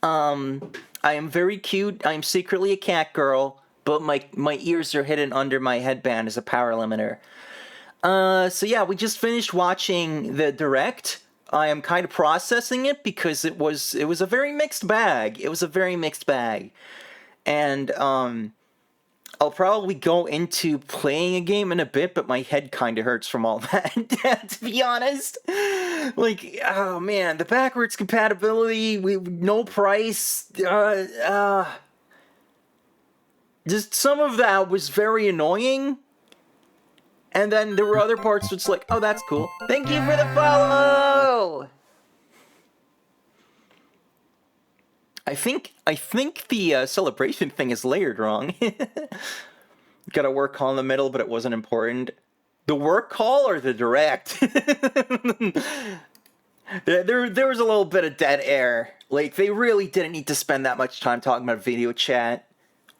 I am very cute. I'm secretly a cat girl, but my ears are hidden under my headband as a power limiter. So yeah, we just finished watching the direct. I am kind of processing it because it was a very mixed bag. It was a very mixed bag, and I'll probably go into playing a game in a bit, but my head kind of hurts from all that, to be honest. Like, oh man, the backwards compatibility, no price, just some of that was very annoying. And then there were other parts which like, oh, that's cool. Thank you for the follow! I think the celebration thing is layered wrong. Got a work call in the middle, but it wasn't important. The work call or the direct? there was a little bit of dead air. Like, they really didn't need to spend that much time talking about video chat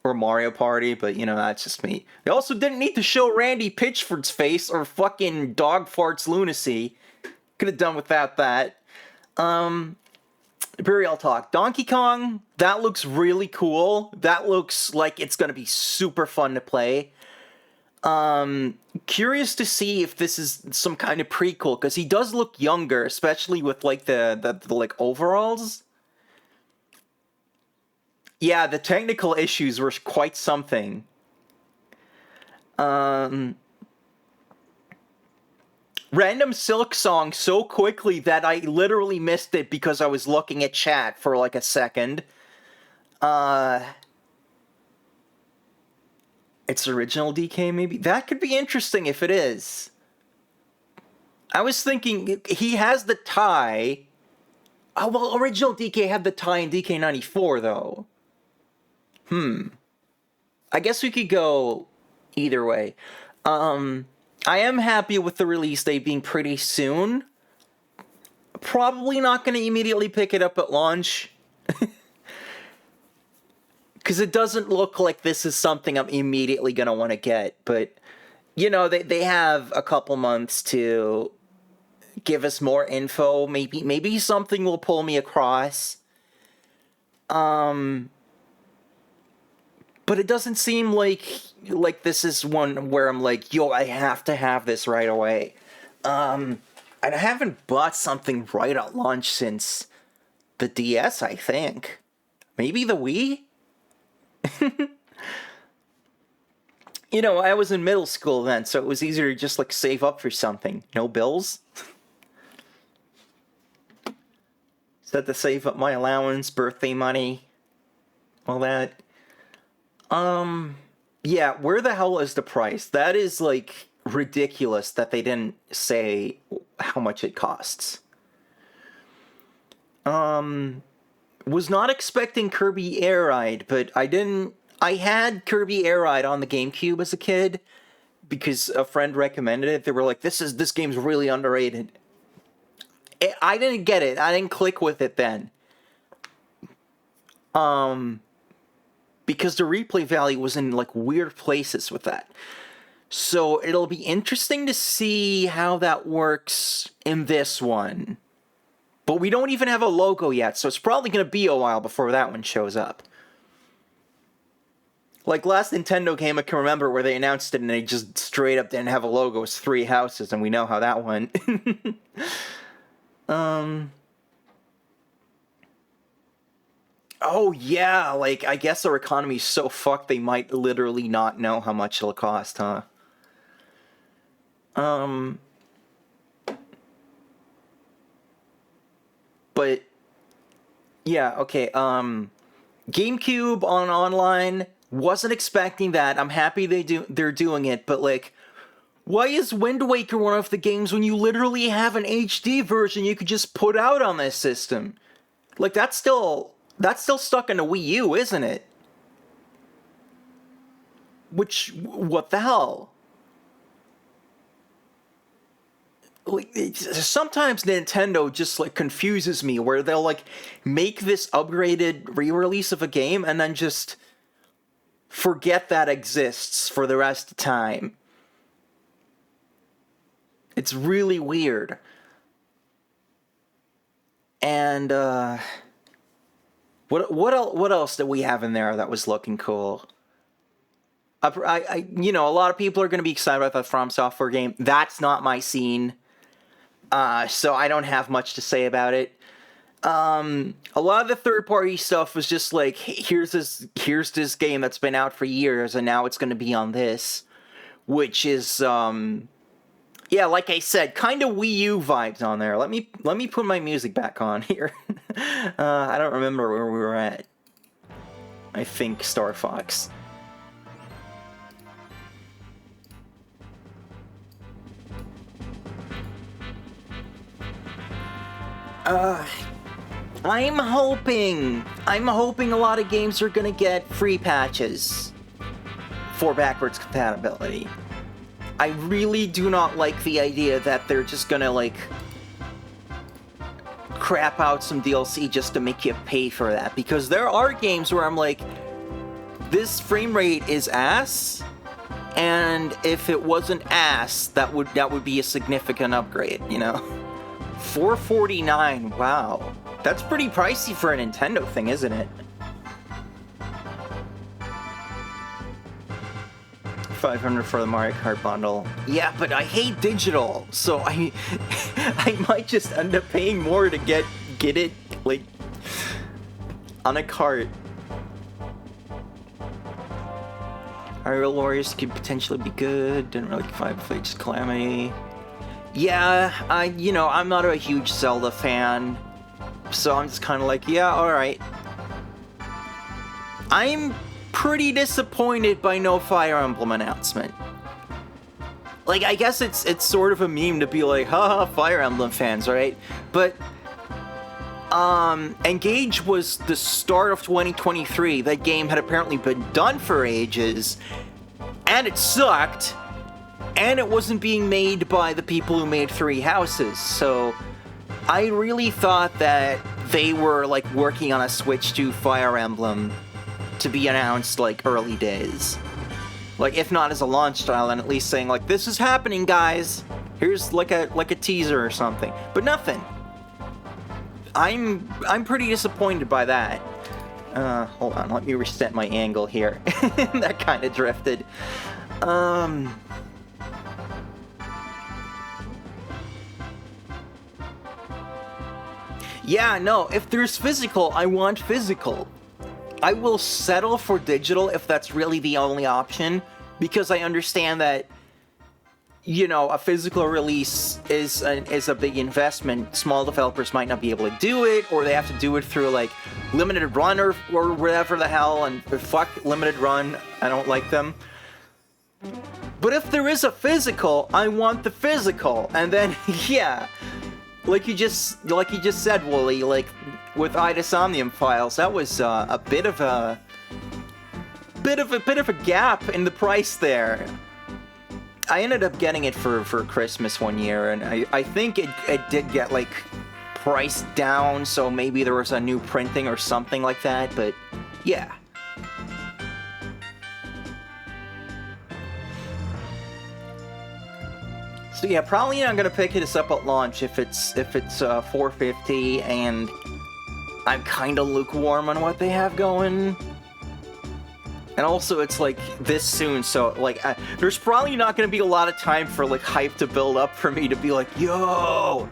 or Mario Party, but, you know, that's just me. They also didn't need to show Randy Pitchford's face or fucking Dog Farts Lunacy. Could have done without that. Imperial Talk. Donkey Kong, that looks really cool. That looks like it's going to be super fun to play. Curious to see if this is some kind of prequel, because he does look younger, especially with, like, the like, overalls. Yeah, the technical issues were quite something. Random Silk Song so quickly that I literally missed it because I was looking at chat for like a second. It's original DK maybe? That could be interesting if it is. I was thinking he has the tie. Oh, well, original DK had the tie in DK94, though. I guess we could go either way. I am happy with the release date being pretty soon. Probably not going to immediately pick it up at launch. Because it doesn't look like this is something I'm immediately going to want to get. But, you know, they have a couple months to give us more info. Maybe something will pull me across. But it doesn't seem like this is one where I'm like, yo, I have to have this right away. I haven't bought something right at launch since the DS, I think. Maybe the Wii? You know, I was in middle school then, so it was easier to just, like, save up for something. No bills? Set to save up my allowance, birthday money, all that. Yeah, where the hell is the price? That is, like, ridiculous that they didn't say how much it costs. Was not expecting Kirby Air Ride, but I had Kirby Air Ride on the GameCube as a kid because a friend recommended it. They were like, this game's really underrated. I didn't get it. I didn't click with it then. Because the replay value was in, like, weird places with that. So it'll be interesting to see how that works in this one. But we don't even have a logo yet, so it's probably going to be a while before that one shows up. Like, last Nintendo game I can remember where they announced it and they just straight up didn't have a logo. It was 3 houses, and we know how that went. Oh, yeah, like, I guess our economy's so fucked they might literally not know how much it'll cost, huh? But, yeah, okay, GameCube on online, wasn't expecting that. I'm happy they're doing it, but, like, why is Wind Waker one of the games when you literally have an HD version you could just put out on this system? Like, that's still stuck in a Wii U, isn't it? What the hell? Like, sometimes Nintendo just, like, confuses me, where they'll, like, make this upgraded re-release of a game and then just forget that exists for the rest of the time. It's really weird. And, what else did we have in there that was looking cool? You know, a lot of people are going to be excited about that From Software game. That's not my scene. So I don't have much to say about it. A lot of the third-party stuff was just like, here's this game that's been out for years, and now it's going to be on this. Which is, yeah, like I said, kind of Wii U vibes on there. Let me put my music back on here. I don't remember where we were at. I think Star Fox. I'm hoping a lot of games are gonna get free patches for backwards compatibility. I really do not like the idea that they're just gonna, like, crap out some DLC just to make you pay for that, because there are games where I'm like, this frame rate is ass, and if it wasn't ass, that would be a significant upgrade, you know? $449, wow. That's pretty pricey for a Nintendo thing, isn't it? $500 for the Mario Kart bundle. Yeah, but I hate digital, so I might just end up paying more to get it, like, on a cart. Hyrule Warriors could potentially be good. Didn't really fight just Calamity. Yeah, I'm not a huge Zelda fan, so I'm just kind of like, yeah, alright. I'm pretty disappointed by no Fire Emblem announcement. like, I guess it's sort of a meme to be like, haha, Fire Emblem fans, right? But, Engage was the start of 2023. That game had apparently been done for ages, and it sucked, and it wasn't being made by the people who made Three Houses, so I really thought that they were, like, working on a Switch 2 Fire Emblem to be announced, like, early days. Like, if not as a launch title, then at least saying, like, this is happening, guys! Here's, like a teaser or something. But nothing. I'm pretty disappointed by that. Hold on, let me reset my angle here. That kind of drifted. Yeah, no, if there's physical, I want physical. I will settle for digital if that's really the only option, because I understand that, you know, a physical release is a big investment. Small developers might not be able to do it, or they have to do it through, like, limited run or whatever the hell, and fuck limited run, I don't like them. But if there is a physical, I want the physical, and then, yeah, like you just said, Wooly, like, with Idis Omnium Files, that was a bit of a gap in the price there. I ended up getting it for Christmas one year, and I think it did get, like, priced down, so maybe there was a new printing or something like that, but yeah. So yeah, probably not gonna pick this up at launch if it's $450, and I'm kind of lukewarm on what they have going. And also, it's like this soon, so like there's probably not gonna be a lot of time for like hype to build up for me to be like, yo.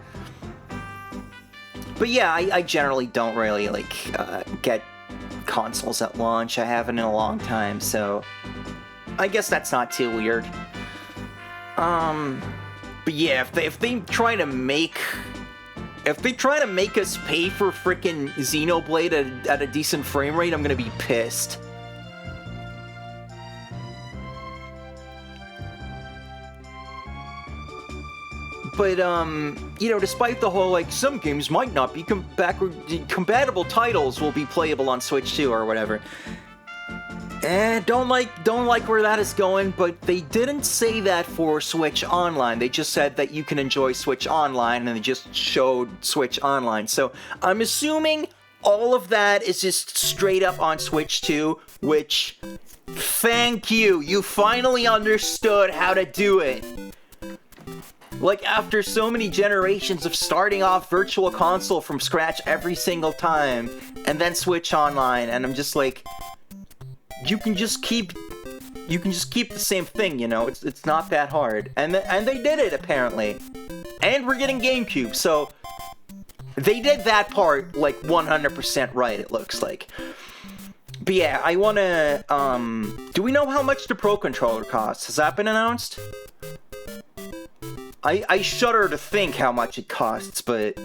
But yeah, I generally don't really like get consoles at launch. I haven't in a long time, so I guess that's not too weird. But yeah, if they try to make us pay for frickin' Xenoblade at a decent frame rate, I'm gonna be pissed. But, you know, despite the whole, like, some games might not be compatible titles will be playable on Switch 2 or whatever. Don't like where that is going, but they didn't say that for Switch Online. They just said that you can enjoy Switch Online, and they just showed Switch Online. So I'm assuming all of that is just straight up on Switch 2, which, thank you, you finally understood how to do it. Like, after so many generations of starting off Virtual Console from scratch every single time, and then Switch Online, and I'm just like, you can just keep the same thing, you know, it's not that hard. And they did it, apparently. And we're getting GameCube, so they did that part, like, 100% right, it looks like. But yeah, I wanna, do we know how much the Pro Controller costs? Has that been announced? I shudder to think how much it costs, but...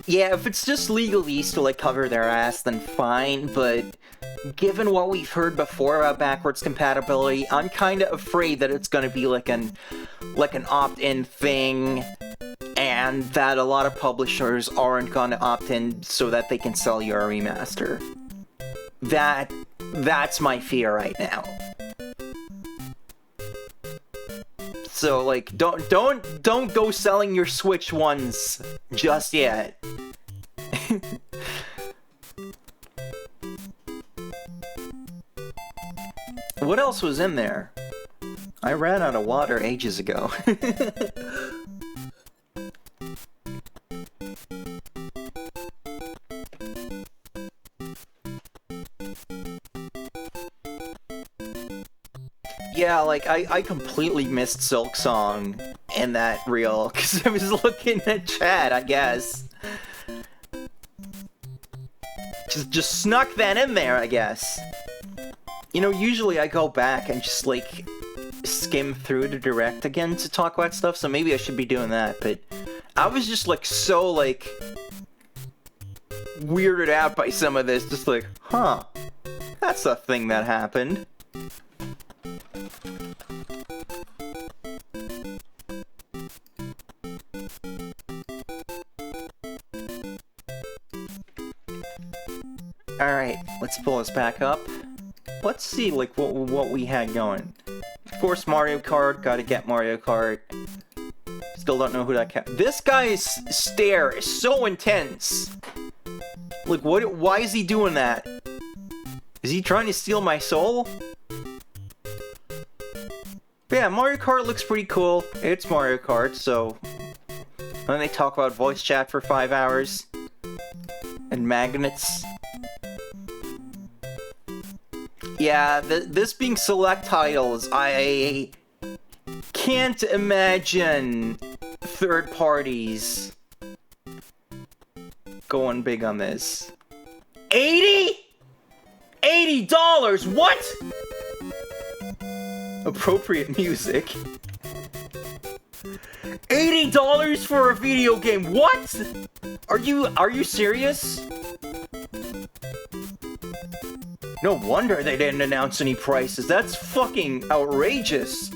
Yeah, if it's just legalese to, like, cover their ass, then fine, but given what we've heard before about backwards compatibility, I'm kind of afraid that it's gonna be like an opt-in thing, and that a lot of publishers aren't gonna opt in so that they can sell you a remaster. That's my fear right now. So, like, don't go selling your Switch ones just yet. What else was in there? I ran out of water ages ago. Yeah, like, I completely missed Silk Song in that reel, because I was looking at chat, I guess. Just snuck that in there, I guess. You know, usually I go back and just, like, skim through the direct again to talk about stuff, so maybe I should be doing that, but I was just, like, so, like, weirded out by some of this, just like, huh. That's a thing that happened. Alright, let's pull this back up. Let's see, like, what we had going. Of course, Mario Kart, gotta get Mario Kart. Still don't know who that cat. This guy's stare is so intense. Like, why is he doing that? Is he trying to steal my soul? But yeah, Mario Kart looks pretty cool. It's Mario Kart, so... When they talk about voice chat for 5 hours. And magnets. Yeah, this being select titles, I can't imagine third parties going big on this. $80? $80? What? Appropriate music. $80 for a video game? What? Are you serious? No wonder they didn't announce any prices. That's fucking outrageous.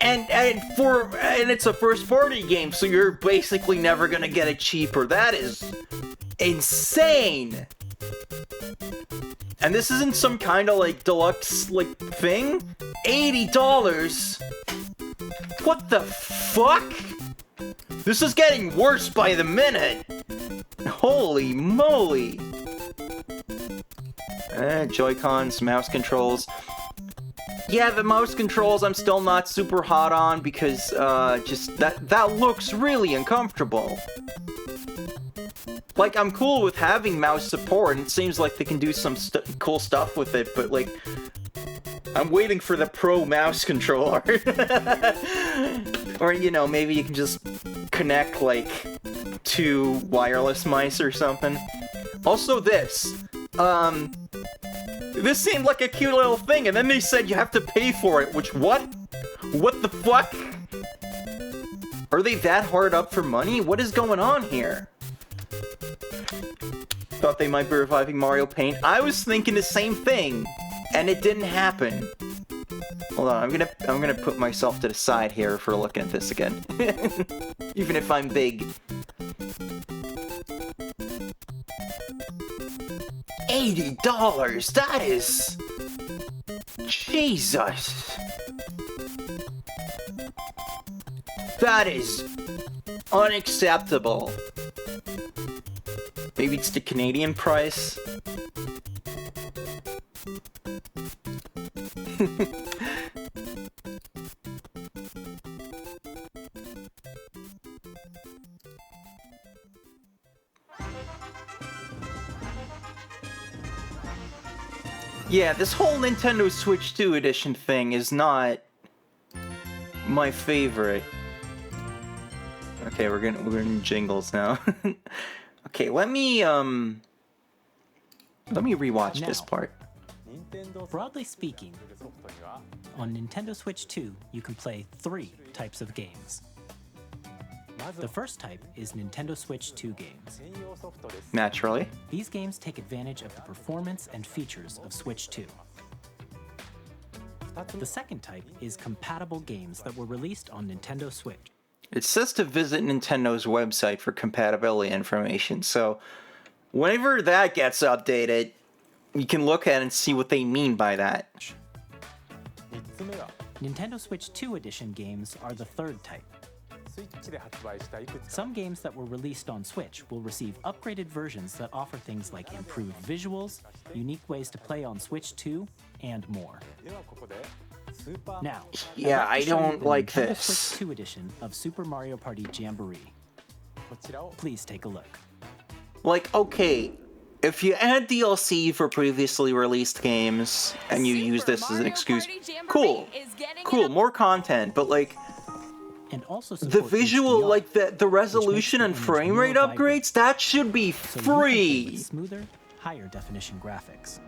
And it's a first party game, so you're basically never gonna get it cheaper. That is insane. And this isn't some kind of like deluxe like thing? $80? What the fuck? This is getting worse by the minute. Holy moly. Joy-Cons, mouse controls. Yeah, the mouse controls I'm still not super hot on because just that looks really uncomfortable. Like, I'm cool with having mouse support, and it seems like they can do some cool stuff with it, but like, I'm waiting for the pro mouse controller. Or, you know, maybe you can just connect like 2 wireless mice or something. Also this. This seemed like a cute little thing, and then they said you have to pay for it, which, what? What the fuck? Are they that hard up for money? What is going on here? Thought they might be reviving Mario Paint. I was thinking the same thing, and it didn't happen. Hold on, I'm gonna put myself to the side here for looking at this again. Even if I'm big. $80? That is... Jesus. That is unacceptable. Maybe it's the Canadian price. Yeah, this whole Nintendo Switch 2 edition thing is not my favorite. Okay, we're in jingles now. Okay, let me rewatch this part. Broadly speaking, on Nintendo Switch 2, you can play 3 types of games. The first type is Nintendo Switch 2 games. Naturally. These games take advantage of the performance and features of Switch 2. The second type is compatible games that were released on Nintendo Switch. It says to visit Nintendo's website for compatibility information, so whenever that gets updated, you can look at it and see what they mean by that. Nintendo Switch 2 edition games are the third type. Some games that were released on Switch will receive upgraded versions that offer things like improved visuals, unique ways to play on Switch 2, and more. Now, yeah, I don't like Nintendo this. Switch 2 edition of Super Mario Party Jamboree. Please take a look. Like, okay, if you add DLC for previously released games and you use this as an excuse, cool, more content, but like, and also the visual, like the resolution and frame rate upgrades, that should be free. Smoother, higher definition graphics.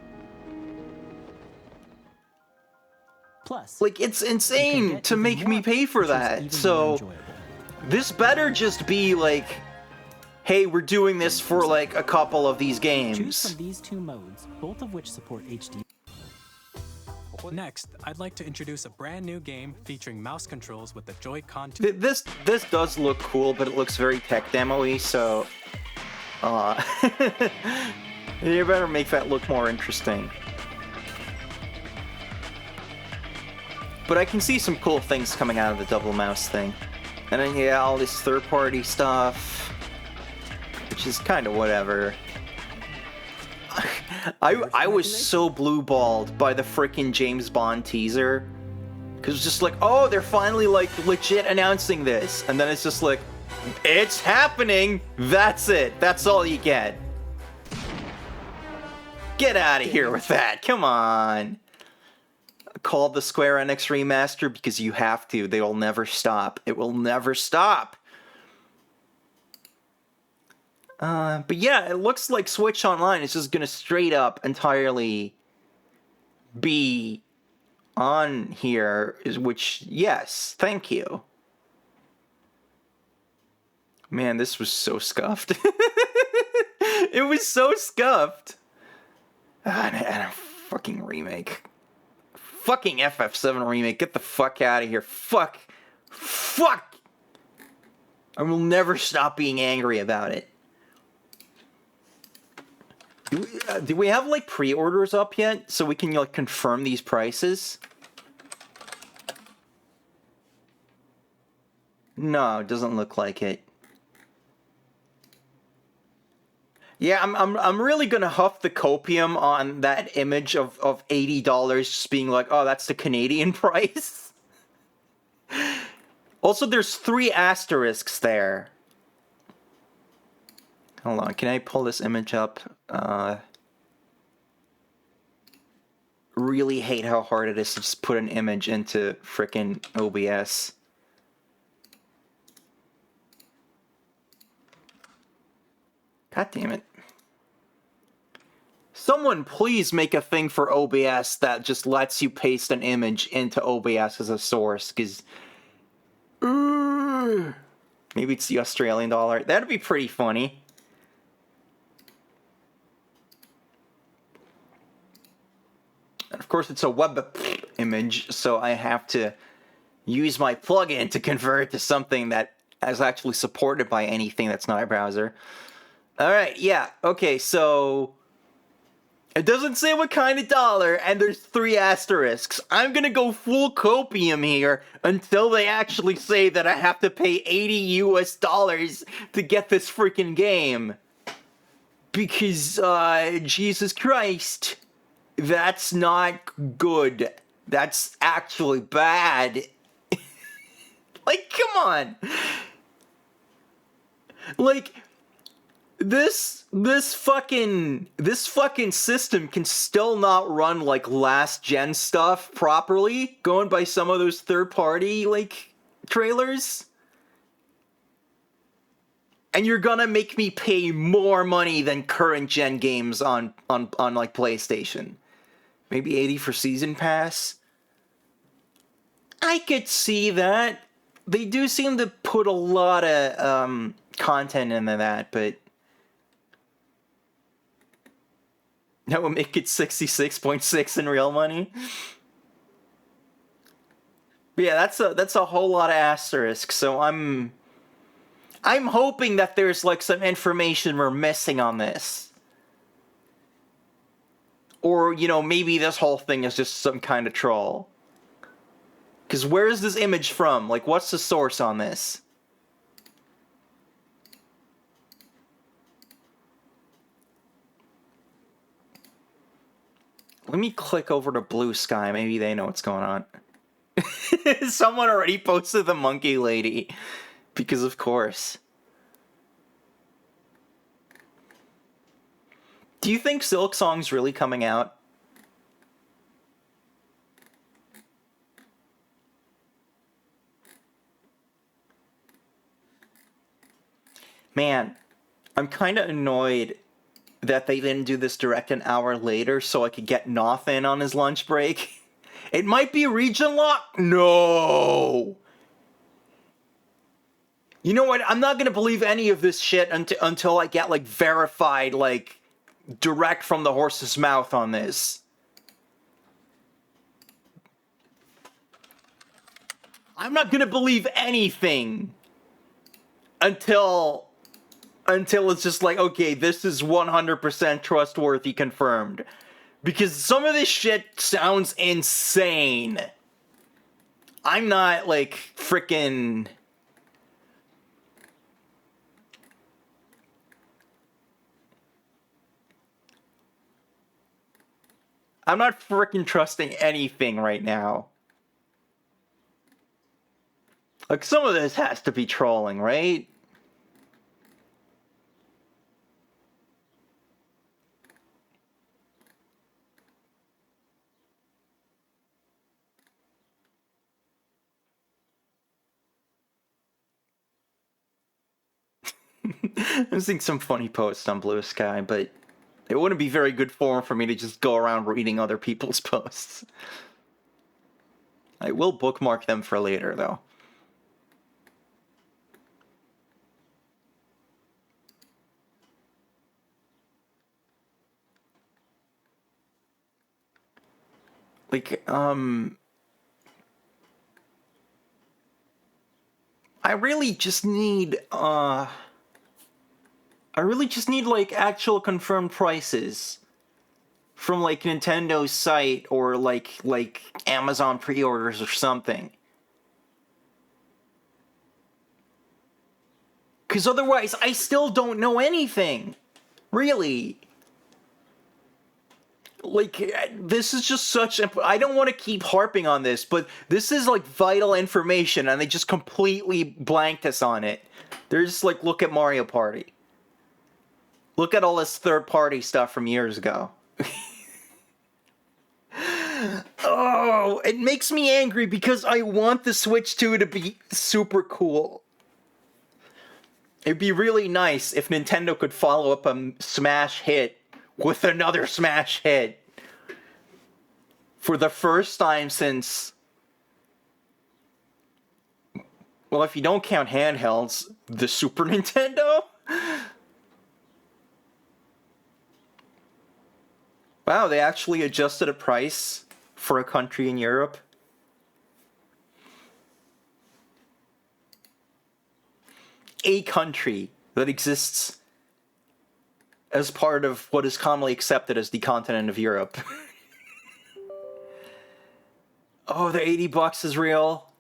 Plus, like, it's insane to make me pay for that. So this better just be like hey, we're doing this for like a couple of these games. Choose from these two modes, both of which support HD. Next, I'd like to introduce a brand new game featuring mouse controls with the Joy-Con. This does look cool, but it looks very tech demo-y, so you better make that look more interesting. But I can see some cool things coming out of the double mouse thing. And then yeah, all this third-party stuff, which is kind of whatever. I was so blue-balled by the freaking James Bond teaser. Cause it's just like, oh, they're finally like legit announcing this. And then it's just like, it's happening! That's it. That's all you get. Get out of here with that. Come on. Called the Square Enix remaster because you have to. They will never stop. It will never stop. But yeah, it looks like Switch Online is just gonna straight up entirely be on here, which, yes, thank you. Man, this was so scuffed. It was so scuffed. And a fucking remake. Fucking FF7 remake. Get the fuck out of here. Fuck. I will never stop being angry about it. Do we have like pre-orders up yet so we can like confirm these prices? No, it doesn't look like it. Yeah, I'm really gonna huff the copium on that image of $80 just being like, oh, that's the Canadian price. Also, there's 3 asterisks there. Hold on, can I pull this image up? Really hate how hard it is to just put an image into frickin' OBS. God damn it. Someone please make a thing for OBS that just lets you paste an image into OBS as a source, because... maybe it's the Australian dollar. That'd be pretty funny. And of course it's a web image, so I have to use my plugin to convert it to something that is actually supported by anything that's not a browser. Alright, yeah, okay, so... it doesn't say what kind of dollar, and there's 3 asterisks. I'm gonna go full copium here until they actually say that I have to pay $80 to get this freaking game. Because, Jesus Christ, that's not good. That's actually bad. Like, come on. Like... This fucking system can still not run like last gen stuff properly, going by some of those third-party like trailers. And you're gonna make me pay more money than current gen games on like PlayStation. Maybe $80 for Season Pass. I could see that. They do seem to put a lot of content into that, but that would make it 66.6 in real money. But yeah, that's a whole lot of asterisks. So I'm hoping that there's like some information we're missing on this. Or, you know, maybe this whole thing is just some kind of troll. Because where is this image from? Like, what's the source on this? Let me click over to Blue Sky. Maybe they know what's going on. Someone already posted the monkey lady. Because of course. Do you think Silk Song's really coming out? Man, I'm kind of annoyed that they didn't do this direct an hour later so I could get Noth in on his lunch break. It might be region lock? No! You know what? I'm not gonna believe any of this shit until I get, like, verified, like, direct from the horse's mouth on this. I'm not gonna believe anything until it's just like, okay, this is 100% trustworthy, confirmed. Because some of this shit sounds insane. I'm not, like, frickin'... I'm not frickin' trusting anything right now. Like, some of this has to be trolling, right? I'm seeing some funny posts on Blue Sky, but it wouldn't be very good form for me to just go around reading other people's posts. I will bookmark them for later, though. Like, I really just need, like, actual confirmed prices from, like, Nintendo's site or, like Amazon pre-orders or something. Because otherwise, I still don't know anything. Really. Like, this is just such... I don't want to keep harping on this, but this is, like, vital information, and they just completely blanked us on it. They're just like, look at Mario Party. Look at all this third-party stuff from years ago. Oh, it makes me angry because I want the Switch 2 to be super cool. It'd be really nice if Nintendo could follow up a Smash hit with another Smash hit. For the first time since... Well, if you don't count handhelds, the Super Nintendo? Wow, they actually adjusted a price for a country in Europe. A country that exists as part of what is commonly accepted as the continent of Europe. Oh, the $80 is real.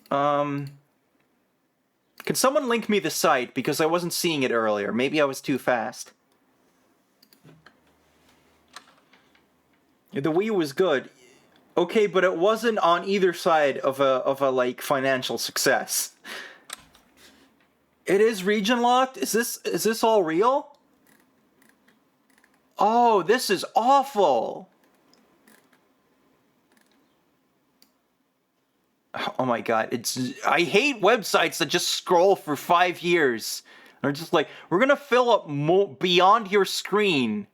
Can someone link me the site? Because I wasn't seeing it earlier. Maybe I was too fast. The Wii was good. Okay, but it wasn't on either side of a like financial success. It is region locked? Is this all real? Oh, this is awful. Oh my god, I hate websites that just scroll for 5 years. They're just like, we're gonna fill up beyond your screen.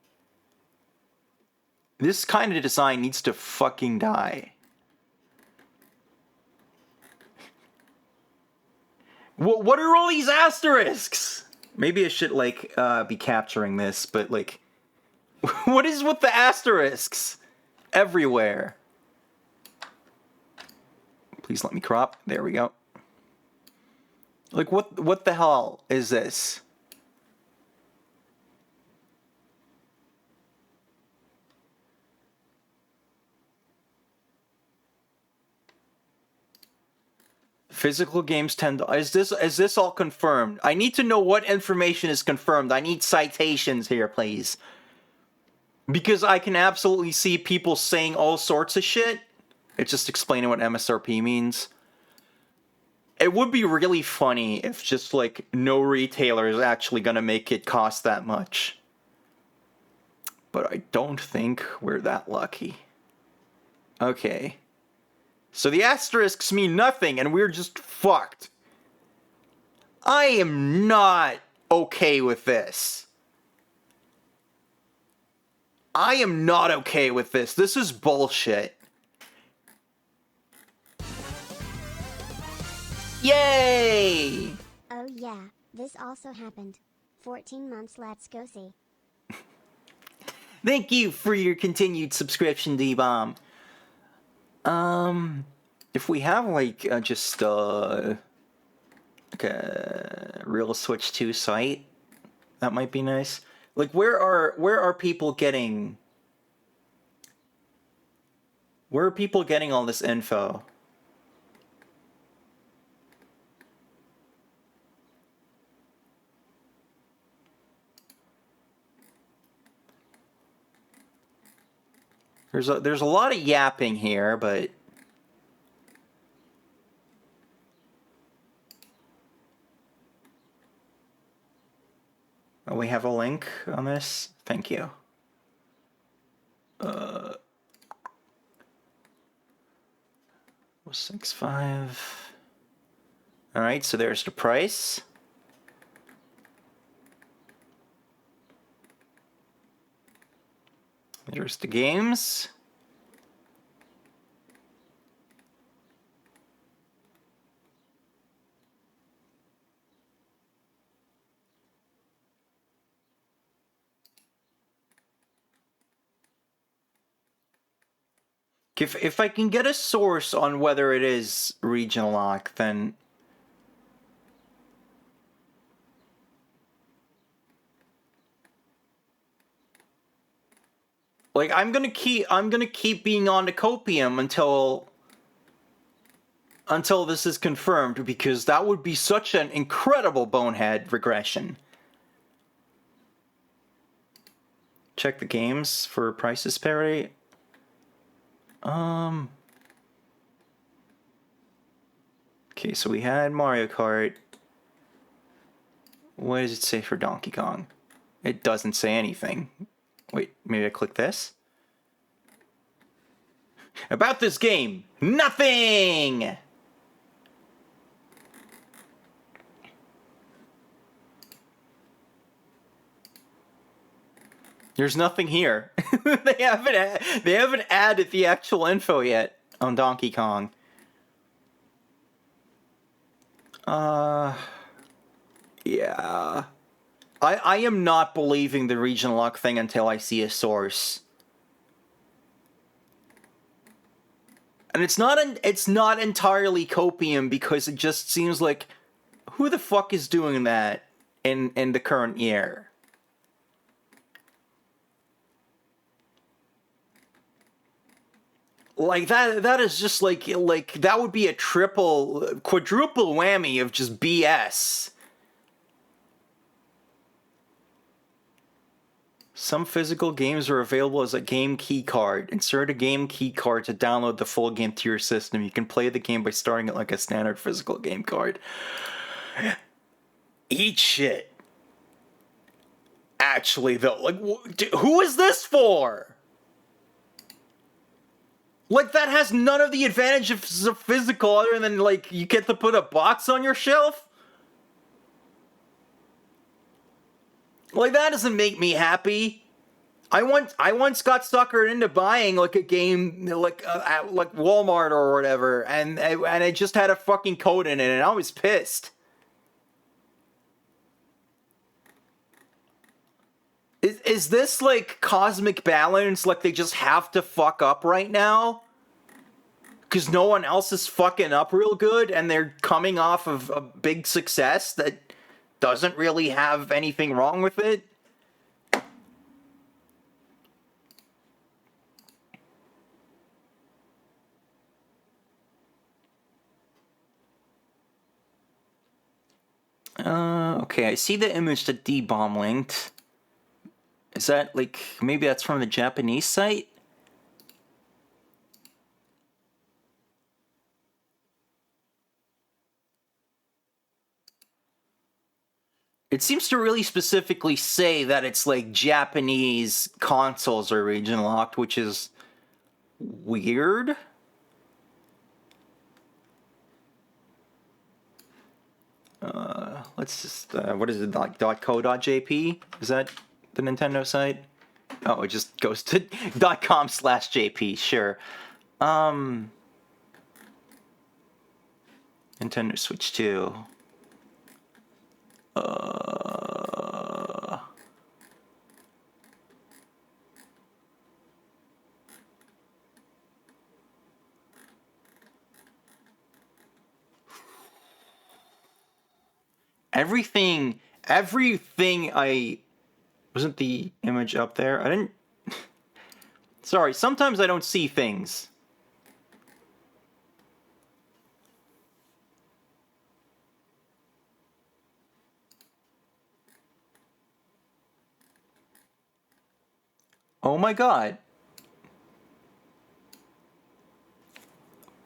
This kind of design needs to fucking die. What are all these asterisks? Maybe I should, like, be capturing this, but, like... What is with the asterisks? Everywhere. Please let me crop. There we go. Like, what the hell is this? Physical games tend to... Is this all confirmed? I need to know what information is confirmed. I need citations here, please. Because I can absolutely see people saying all sorts of shit. It's just explaining what MSRP means. It would be really funny if just, like, no retailer is actually gonna make it cost that much. But I don't think we're that lucky. Okay. So the asterisks mean nothing, and we're just fucked. I am not okay with this. I am not okay with this. This is bullshit. Yay! Oh yeah, this also happened. 14 months, let's go see. Thank you for your continued subscription, D-Bomb. If we have like just like a real Switch 2 site, that might be nice. Like where are people getting all this info? There's a lot of yapping here, but we have a link on this. Thank you. 065. All right, so there's the price. There's the games. If I can get a source on whether it is regional lock, then like I'm gonna keep being on the copium until this is confirmed, because that would be such an incredible bonehead regression. Check the games for price disparity. Okay, so we had Mario Kart. What does it say for Donkey Kong? It doesn't say anything. Wait, maybe I click this? About this game, nothing! There's nothing here. They haven't added the actual info yet on Donkey Kong. Yeah. I am not believing the regional lock thing until I see a source. And it's not entirely copium, because it just seems like, who the fuck is doing that in the current year? Like that is just like that would be a quadruple whammy of just BS. Some physical games are available as a game key card. Insert a game key card to download the full game to your system. You can play the game by starting it like a standard physical game card. Eat shit. Actually, though, like, who is this for? Like, that has none of the advantages of physical other than, like, you get to put a box on your shelf? Like, that doesn't make me happy. I once got suckered into buying, like, a game, like Walmart or whatever, and it just had a fucking code in it, and I was pissed. Is this, like, cosmic balance? Like, they just have to fuck up right now? Because no one else is fucking up real good, and they're coming off of a big success that doesn't really have anything wrong with it? Okay, I see the image that D-Bomb linked. Is that, like, maybe that's from the Japanese site? It seems to really specifically say that it's, like, Japanese consoles are region locked, which is weird. Let's just, what is it, like, .co.jp? Is that the Nintendo site? Oh, it just goes to .com/JP, sure. Nintendo Switch 2. Everything I... Wasn't the image up there? I didn't... Sorry, sometimes I don't see things. Oh my god.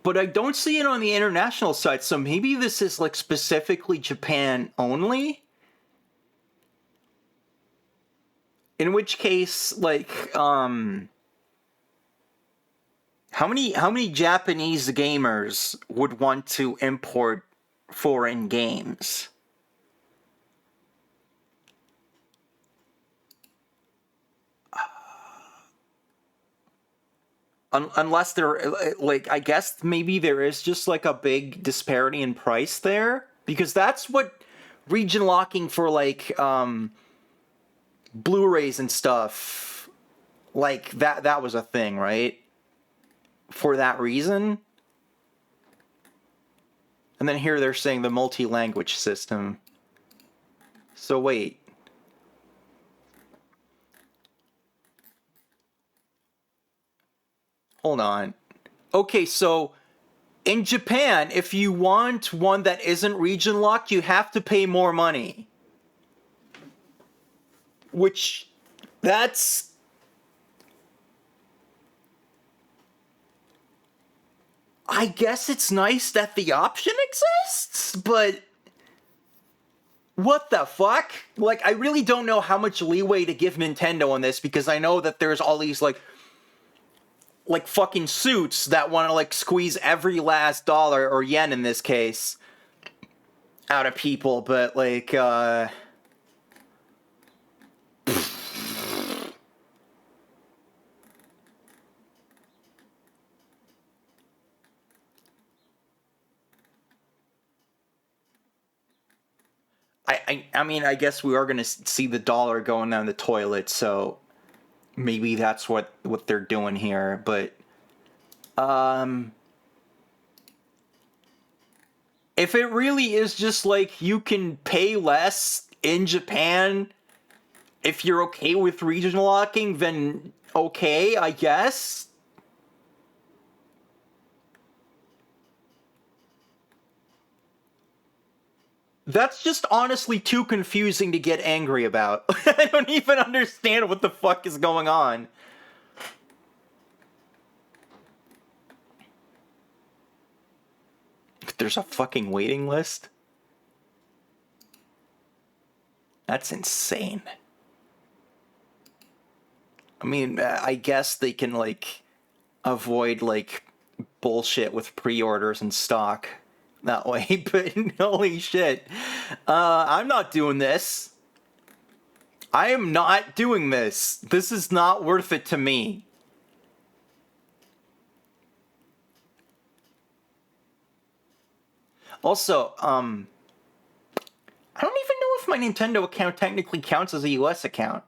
But I don't see it on the international site, so maybe this is like specifically Japan only? In which case, like, how many Japanese gamers would want to import foreign games? Unless there, like, I guess maybe there is just like a big disparity in price there, because that's what region locking for like Blu-rays and stuff, like that was a thing, right? For that reason. And then here they're saying the multi-language system. So wait. Hold on. Okay, so in Japan, if you want one that isn't region locked, you have to pay more money. Which, that's... I guess it's nice that the option exists, but... What the fuck? Like, I really don't know how much leeway to give Nintendo on this, because I know that there's all these, like fucking suits that want to, like, squeeze every last dollar, or yen in this case, out of people, but, like, I mean, I guess we are gonna see the dollar going down the toilet, so maybe that's what they're doing here, but if it really is just like you can pay less in Japan if you're okay with regional locking, then okay, I guess. That's just honestly too confusing to get angry about. I don't even understand what the fuck is going on. There's a fucking waiting list? That's insane. I mean, I guess they can, like, avoid, like, bullshit with pre-orders and stock that way, but holy shit. I'm not doing this. I am not doing this. This is not worth it to me. Also, I don't even know if my Nintendo account technically counts as a US account.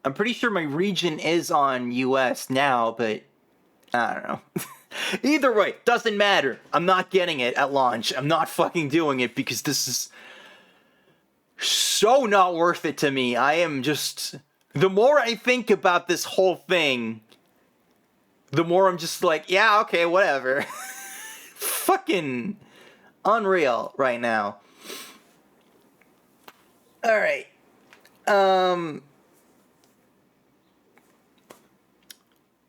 I'm pretty sure my region is on US now, but I don't know. Either way, doesn't matter. I'm not getting it at launch. I'm not fucking doing it because this is so not worth it to me. I am just... The more I think about this whole thing, the more I'm just like, yeah, okay, whatever. Fucking unreal right now. Alright.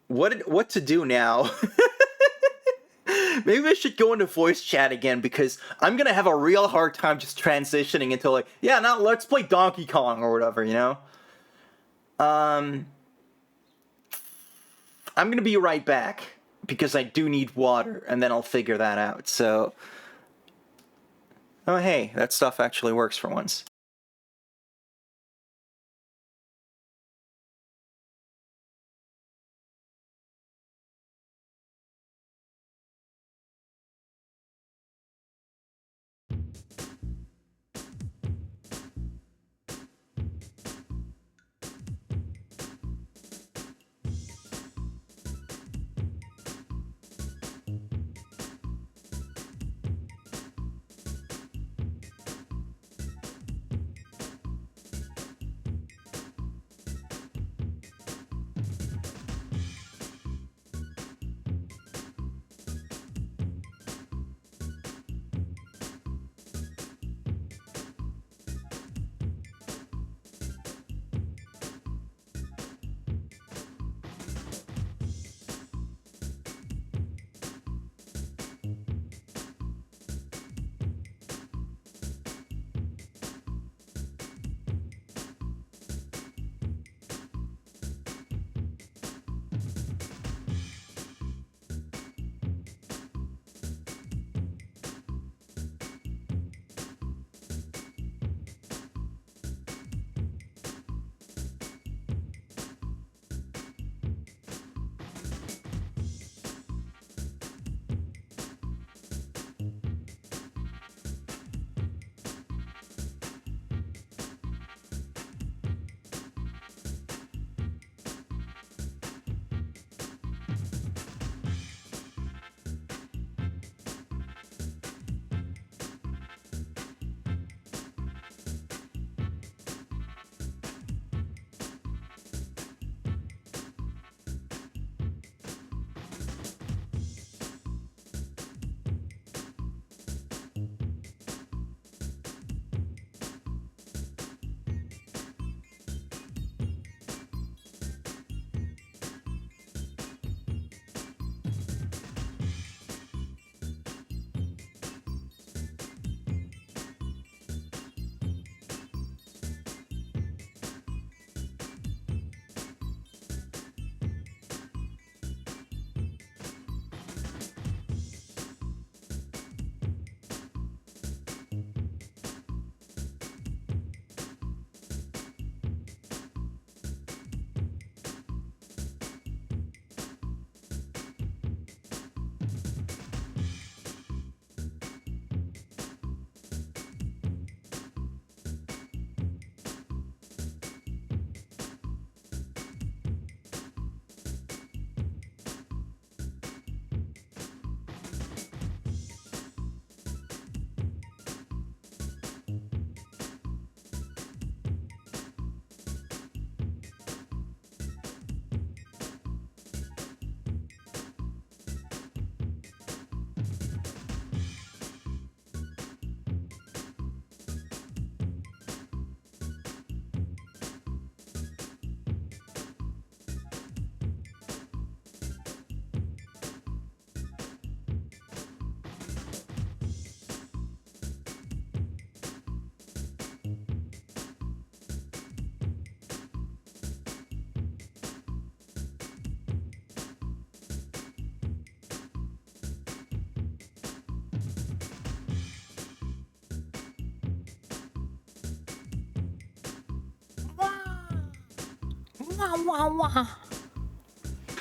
What to do now? Maybe I should go into voice chat again, because I'm gonna have a real hard time just transitioning into, like, yeah, now let's play Donkey Kong or whatever, you know? I'm gonna be right back, because I do need water, and then I'll figure that out, so... Oh, hey, that stuff actually works for once.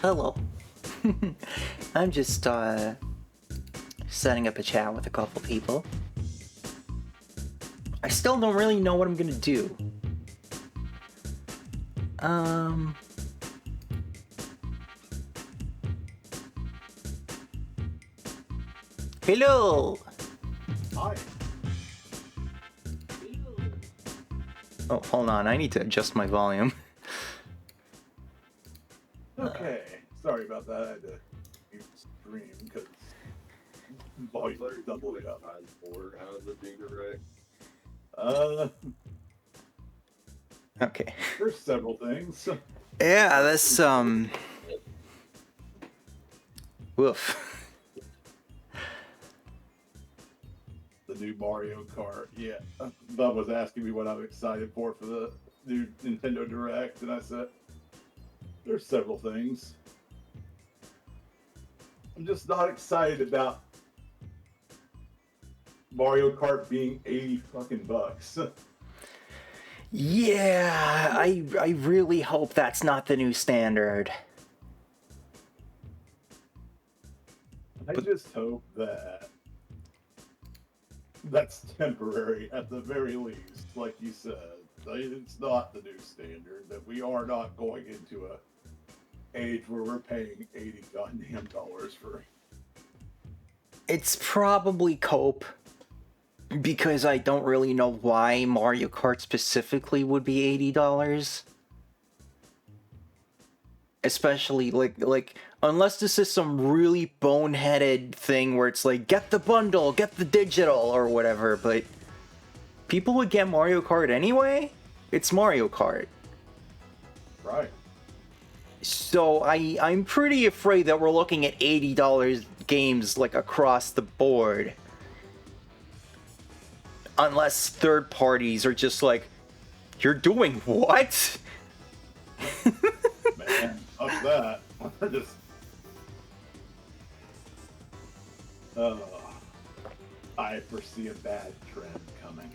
Hello. I'm just setting up a chat with a couple people. I still don't really know what I'm gonna do. Hello. Hi. Oh, hold on. I need to adjust my volume. Okay. Sorry about that. I had to mute the stream because volume is doubling up. How's it being direct? Okay. There's several things. Yeah, that's woof. The new Mario Kart. Yeah. Bob was asking me what I'm excited for the new Nintendo Direct, and I said there's several things. I'm just not excited about Mario Kart being 80 fucking bucks. Yeah, I really hope that's not the new standard. I just hope that that's temporary at the very least, like you said. It's not the new standard, that we are not going into a age where we're paying $80 goddamn dollars for. It's probably cope, because I don't really know why Mario Kart specifically would be $80. Especially like unless this is some really boneheaded thing where it's like get the bundle, get the digital or whatever, but people would get Mario Kart anyway. It's Mario Kart. Right. So I'm pretty afraid that we're looking at $80 games like across the board. Unless third parties are just like, you're doing what? Man, up that. Just. I foresee a bad trend coming.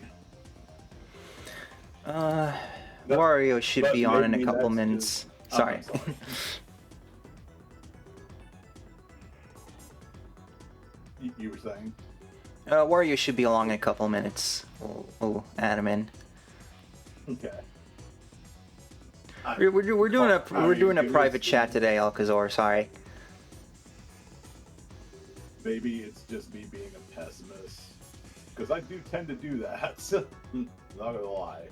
Wario should be on in a couple minutes. Sorry. You were saying? Wario should be along in a couple minutes. We'll add him in. Okay. We're doing a private chat today, Alcazar. Sorry. Maybe it's just me being a pessimist, because I do tend to do that. Not gonna lie,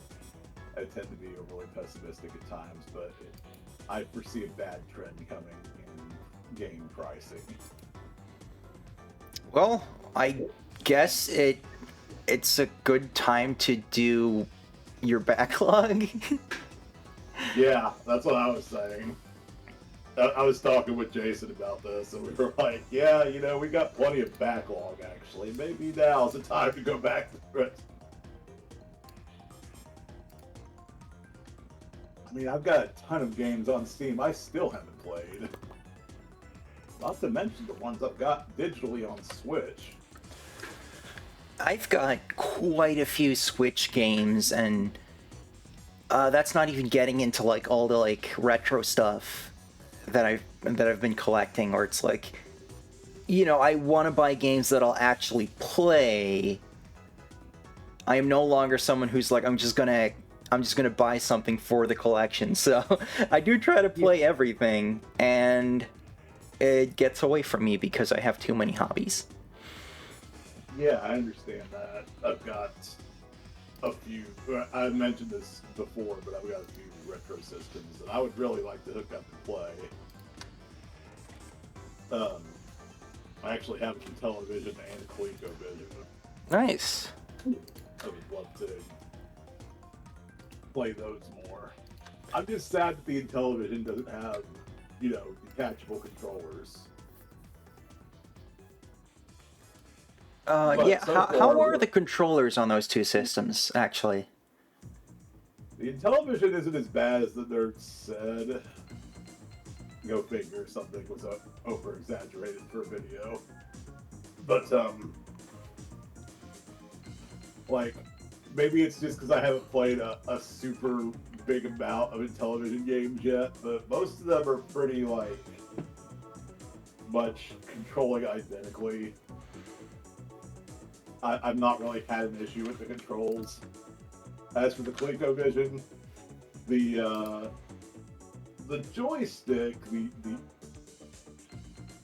I tend to be overly pessimistic at times, but I foresee a bad trend coming in game pricing. Well, I guess it's a good time to do your backlog. Yeah, that's what I was saying. I was talking with Jason about this, and we were like, yeah, we got plenty of backlog, actually. Maybe now's the time to go back through it. I mean, I've got a ton of games on Steam I still haven't played. Not to mention the ones I've got digitally on Switch. I've got quite a few Switch games, and that's not even getting into like all the like retro stuff that I've been collecting, or it's like, I want to buy games that I'll actually play. I am no longer someone who's like, I'm just gonna buy something for the collection. So I do try to play everything, and it gets away from me because I have too many hobbies. Yeah, I understand that. I've got a few. I mentioned this before, but I've got a few retro systems that I would really like to hook up and play. I actually have some television and a ColecoVision. Nice. I would love to play those more. I'm just sad that the Intellivision doesn't have, detachable controllers. Yeah, so how are the controllers on those two systems, actually? The Intellivision isn't as bad as the nerds said. Go figure, something was over-exaggerated for a video. But, maybe it's just because I haven't played a super big amount of Intellivision games yet, but most of them are pretty, like, much controlling identically. I've not really had an issue with the controls. As for the ColecoVision, the joystick,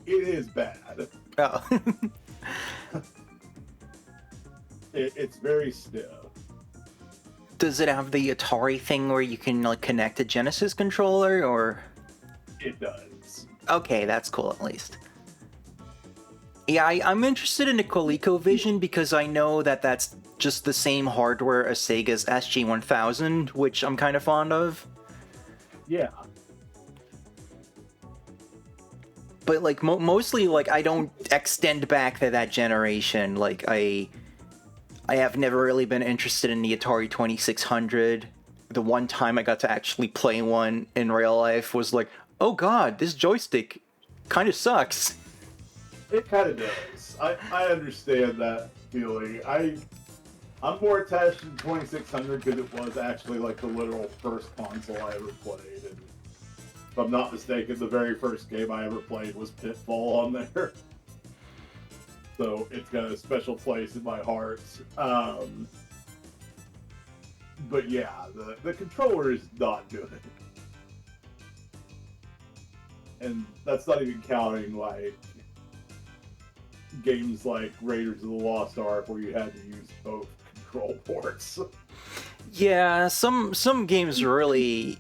it is bad. Oh. It's very stiff. Does it have the Atari thing where you can like connect a Genesis controller, or? It does. Okay, that's cool at least. Yeah, I'm interested in the ColecoVision because I know that that's just the same hardware as Sega's SG-1000, which I'm kind of fond of. Yeah. But like mostly, like I don't extend back to that generation. Like I have never really been interested in the Atari 2600. The one time I got to actually play one in real life was like, oh god, this joystick kind of sucks. It kind of does. I understand that feeling. I'm more attached to the 2600 because it was actually like the literal first console I ever played. And if I'm not mistaken, the very first game I ever played was Pitfall on there. So it's got a special place in my heart. But yeah, the controller is not good. And that's not even counting like games like Raiders of the Lost Ark where you had to use both control ports. Yeah, some games are really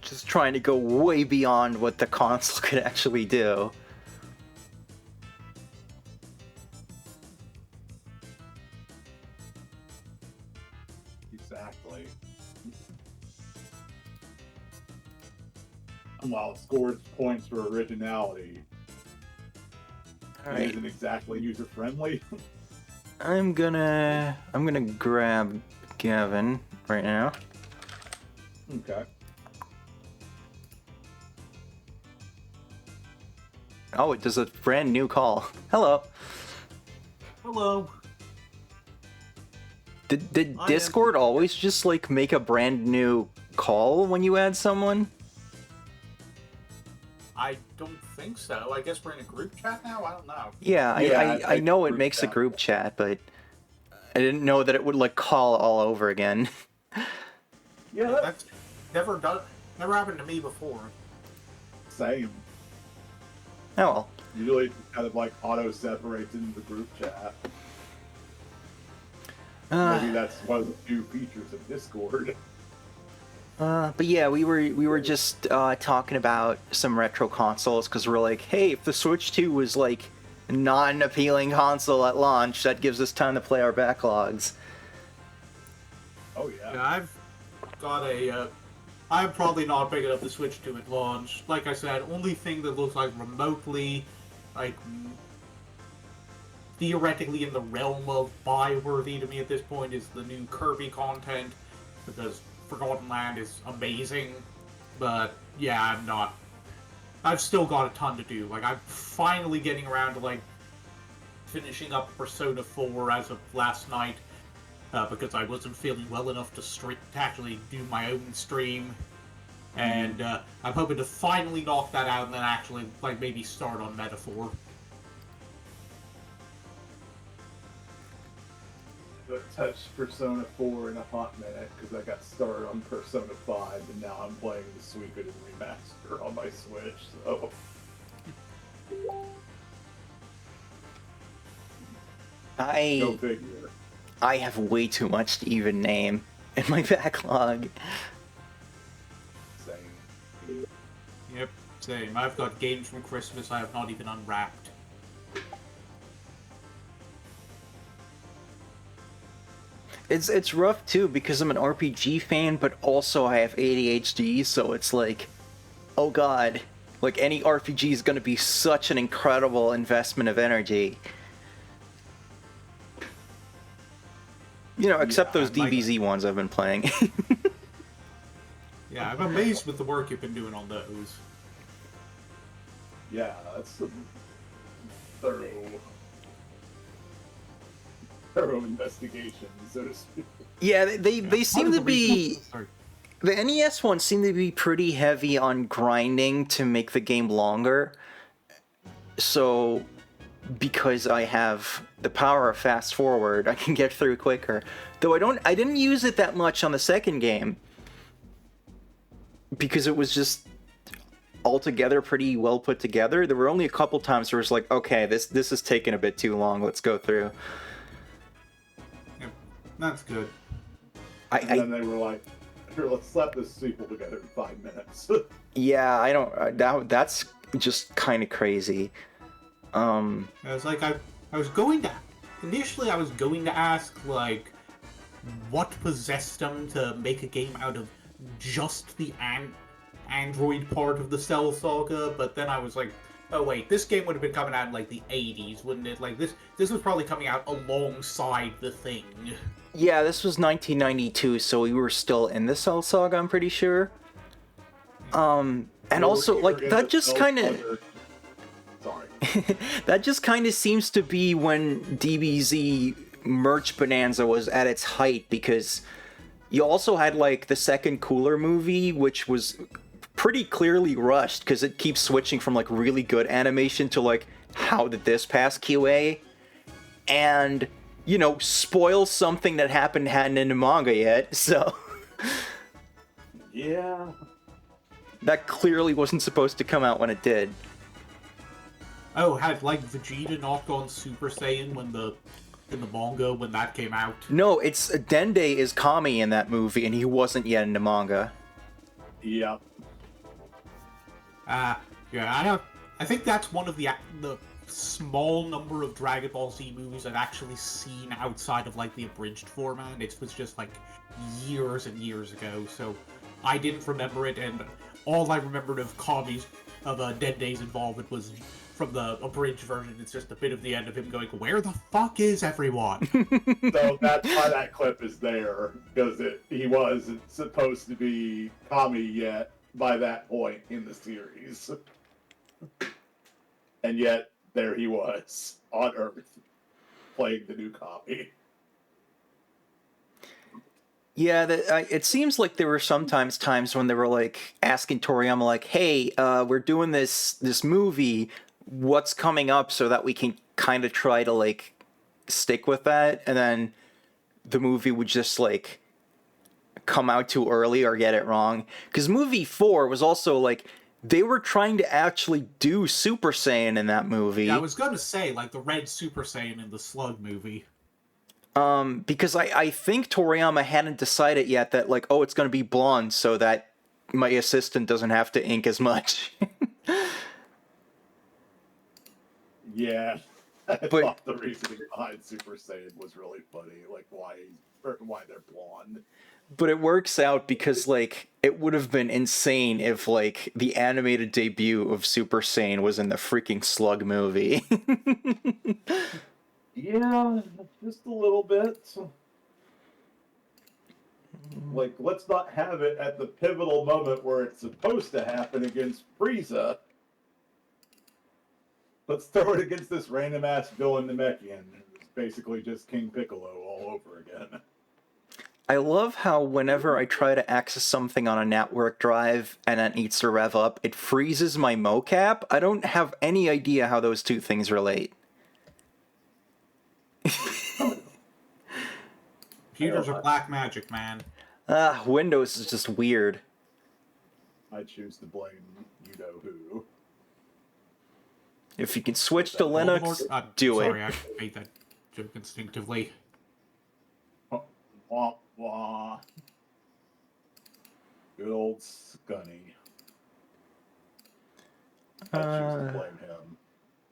just trying to go way beyond what the console could actually do. Exactly. And while it scores points for originality, it isn't exactly user-friendly. I'm gonna grab Gavin right now. Okay. Oh, it does a brand new call. Hello. Hello. Did Discord always just like make a brand new call when you add someone? I don't think so. I guess we're in a group chat now? I don't know. Yeah, I know it makes a group chat, but I didn't know that it would like call all over again. Yeah, that's never happened to me before. Same. Oh well. Usually it kind of like auto-separates into the group chat. Maybe that's one of the new features of Discord. But yeah, we were just talking about some retro consoles because we're like, hey, if the Switch 2 was like not an appealing console at launch, that gives us time to play our backlogs. Oh yeah. Yeah, I've got a. I'm probably not picking up the Switch 2 at launch. Like I said, only thing that looks like remotely, like theoretically in the realm of buy-worthy to me at this point is the new Kirby content, because Forgotten Land is amazing, but yeah, I've still got a ton to do. Like, I'm finally getting around to, like, finishing up Persona 4 as of last night, because I wasn't feeling well enough to actually do my own stream, and I'm hoping to finally knock that out and then actually, like, maybe start on Metaphor. Touched Persona 4 in a hot minute because I got started on Persona 5 and now I'm playing the Suikoden remaster on my Switch, so... Go figure. I have way too much to even name in my backlog. Same. Yep, same. I've got games from Christmas I have not even unwrapped. It's rough too because I'm an RPG fan, but also I have ADHD, so it's like, oh god, like any RPG is gonna be such an incredible investment of energy. You know, except those DBZ ones I've been playing. Yeah, I'm amazed with the work you've been doing on those. Yeah, that's some thorough investigation, so to speak. Yeah, they seem to be The NES one seemed to be pretty heavy on grinding to make the game longer. So, because I have the power of fast forward, I can get through quicker. Though I didn't use it that much on the second game. Because it was just altogether pretty well put together. There were only a couple times where it was like, okay, this is taking a bit too long, let's go through. Yeah, that's good. And then they were like, here, let's slap this sequel together in 5 minutes. Yeah, I don't... that's just kind of crazy. I was like, I was going to... Initially, I was going to ask, like, what possessed them to make a game out of just the Android part of the Cell Saga, but then I was like, oh wait, this game would have been coming out in, like, the 80s, wouldn't it? Like, this was probably coming out alongside the thing. Yeah, this was 1992, so we were still in the Cell Saga, I'm pretty sure. And also, like, that just kind of... Sorry. That just kind of seems to be when DBZ merch Bananza was at its height, because you also had, like, the second Cooler movie, which was pretty clearly rushed, because it keeps switching from, like, really good animation to, like, how did this pass QA? And... you know, spoil something that hadn't in the manga yet, so... Yeah. That clearly wasn't supposed to come out when it did. Oh, had, like, Vegeta not gone Super Saiyan in the manga when that came out? No, it's... Dende is Kami in that movie, and he wasn't yet in the manga. Yep. Yeah, I think that's one of the small number of Dragon Ball Z movies I've actually seen outside of, like, the abridged format. It was just, like, years and years ago, so I didn't remember it, and all I remembered of Dende's involvement was from the abridged version. It's just a bit of the end of him going, where the fuck is everyone? So that's why that clip is there, because he wasn't supposed to be Kami yet by that point in the series. And yet, there he was, on Earth, playing the new Kami. Yeah, it seems like there were sometimes times when they were, like, asking Toriyama, like, hey, we're doing this movie, what's coming up so that we can kind of try to, like, stick with that? And then the movie would just, like, come out too early or get it wrong. Because movie 4 was also, like... they were trying to actually do Super Saiyan in that movie. Yeah, I was gonna say, like, the red Super Saiyan in the Slug movie. Because I think Toriyama hadn't decided yet that, like, oh, it's gonna be blonde so that my assistant doesn't have to ink as much. Yeah. I thought the reasoning behind Super Saiyan was really funny. Like, why they're blonde. But it works out because, like, it would have been insane if, like, the animated debut of Super Saiyan was in the freaking Slug movie. Yeah, just a little bit. Like, let's not have it at the pivotal moment where it's supposed to happen against Frieza. Let's throw it against this random-ass villain Namekian. It's basically just King Piccolo all over again. I love how whenever I try to access something on a network drive and it needs to rev up, it freezes my mocap. I don't have any idea how those two things relate. Computers are black magic, man. Windows is just weird. I choose to blame you-know-who. If you can switch to Linux, do it. Sorry, I made that joke instinctively. Wah, wah. Good old Scunny. I choose to blame him.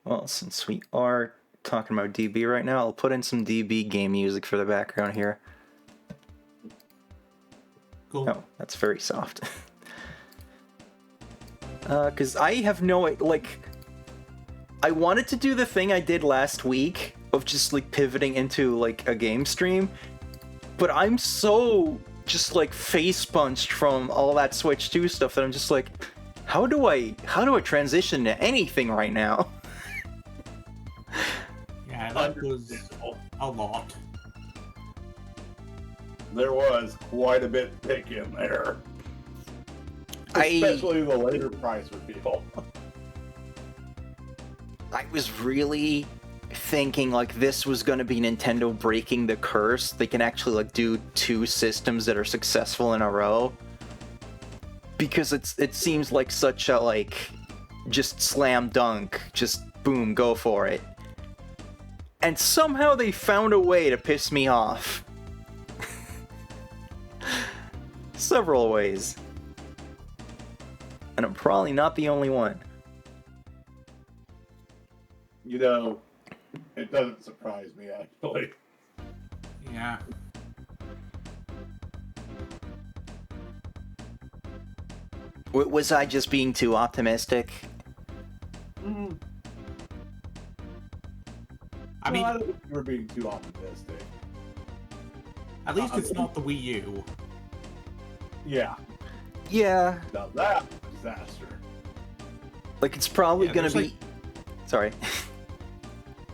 Well, since we are talking about DB right now, I'll put in some DB game music for the background here. Cool. Oh, that's very soft. Because I have no... like... I wanted to do the thing I did last week of just, like, pivoting into, like, a game stream, but I'm so just, like, face-punched from all that Switch 2 stuff that I'm just like, how do I transition to anything right now? Yeah, that was a lot. There was quite a bit thick in there. Especially the later price reveal. I was really thinking like this was going to be Nintendo breaking the curse. They can actually like do 2 systems that are successful in a row. Because it seems like such a like just slam dunk, just boom, go for it. And somehow they found a way to piss me off. Several ways. And I'm probably not the only one. You know, it doesn't surprise me, actually. Yeah. Was I just being too optimistic? I mean, I don't think you were being too optimistic. At least it's not the Wii U. Yeah. Yeah. Now that disaster. Like, it's probably Yeah, gonna there's, be... like- Sorry.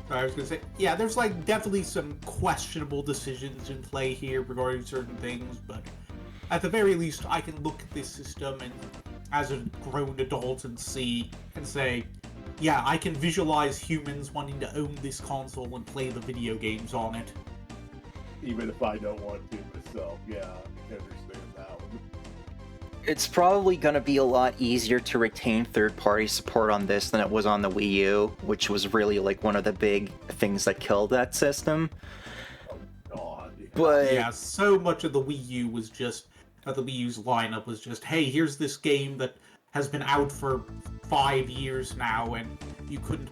I was gonna say, yeah, there's like definitely some questionable decisions in play here regarding certain things, but at the very least, I can look at this system and, as a grown adult, and see and say, yeah, I can visualize humans wanting to own this console and play the video games on it. Even if I don't want to myself, yeah, I can understand that one. It's probably gonna be a lot easier to retain third-party support on this than it was on the Wii U, which was really like one of the big things that killed that system. God. But yeah, so much of the Wii U was just, the Wii U's lineup was just, hey, here's this game that has been out for 5 years now, and you couldn't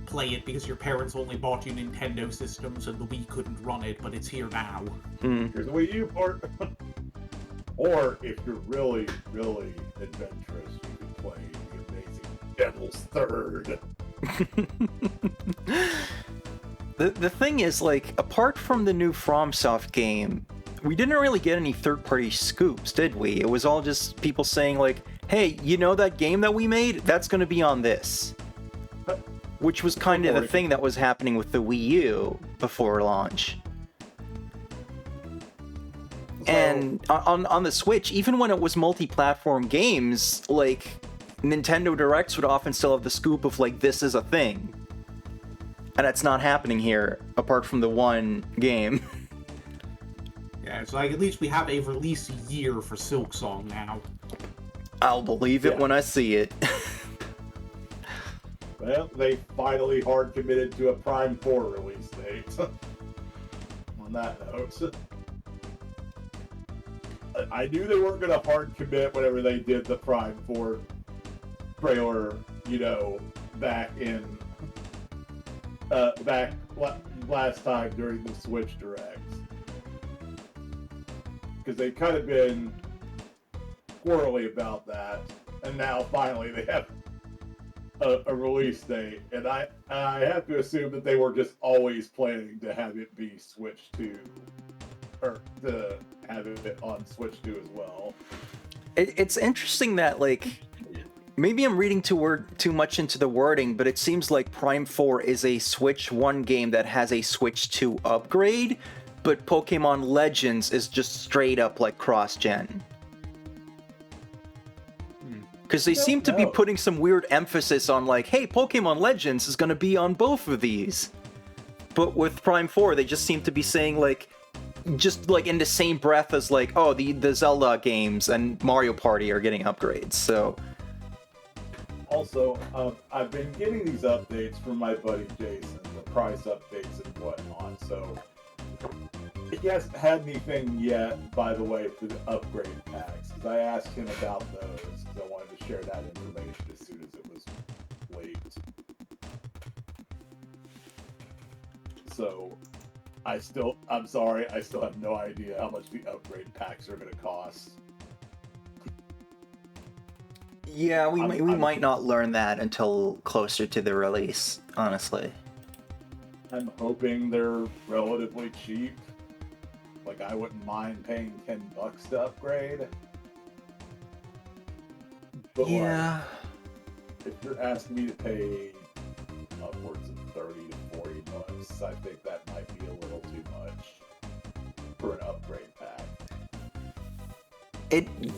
play it because your parents only bought you Nintendo systems and the Wii couldn't run it, but it's here now. Here's the Wii U port. Or if you're really, really adventurous, you could play the amazing Devil's Third. The thing is, like, apart from the new FromSoft game, we didn't really get any third-party scoops, did we? It was all just people saying, like, hey, you know that game that we made? That's going to be on this. Which was kind of the thing that was happening with the Wii U before launch. And on the Switch, even when it was multi-platform games, like, Nintendo Directs would often still have the scoop of, like, this is a thing. And it's not happening here, apart from the one game. Yeah, it's like, at least we have a release year for Silksong now. I'll believe it when I see it. Well, they finally hard committed to a Prime 4 release date. On that note. I knew they weren't going to hard commit whenever they did the Prime 4 trailer, you know, back last time during the Switch Direct. Because they've kind of been squirrely about that, and now finally they have a release date, and I have to assume that they were just always planning to have it be Switch 2, or to have it on Switch 2 as well. It's interesting that, like, maybe I'm reading too much into the wording, but it seems like Prime 4 is a Switch 1 game that has a Switch 2 upgrade, but Pokemon Legends is just straight up, like, cross-gen. Because they seem to be putting some weird emphasis on, like, hey, Pokemon Legends is going to be on both of these. But with Prime 4, they just seem to be saying, like, just, like, in the same breath as, like, oh, the Zelda games and Mario Party are getting upgrades, so... Also, I've been getting these updates from my buddy Jason, the price updates and whatnot, so... He hasn't had anything yet, by the way, for the upgrade packs, because I asked him about those, because I wanted to share that information as soon as it was leaked. So, I'm sorry, I still have no idea how much the upgrade packs are going to cost. Yeah, we might not learn that until closer to the release, honestly. I'm hoping they're relatively cheap. Like, I wouldn't mind paying $10 to upgrade. But yeah. Like, if you're asking me to pay upwards of 30 to 40 bucks, I think that might be a little too much for an upgrade pack.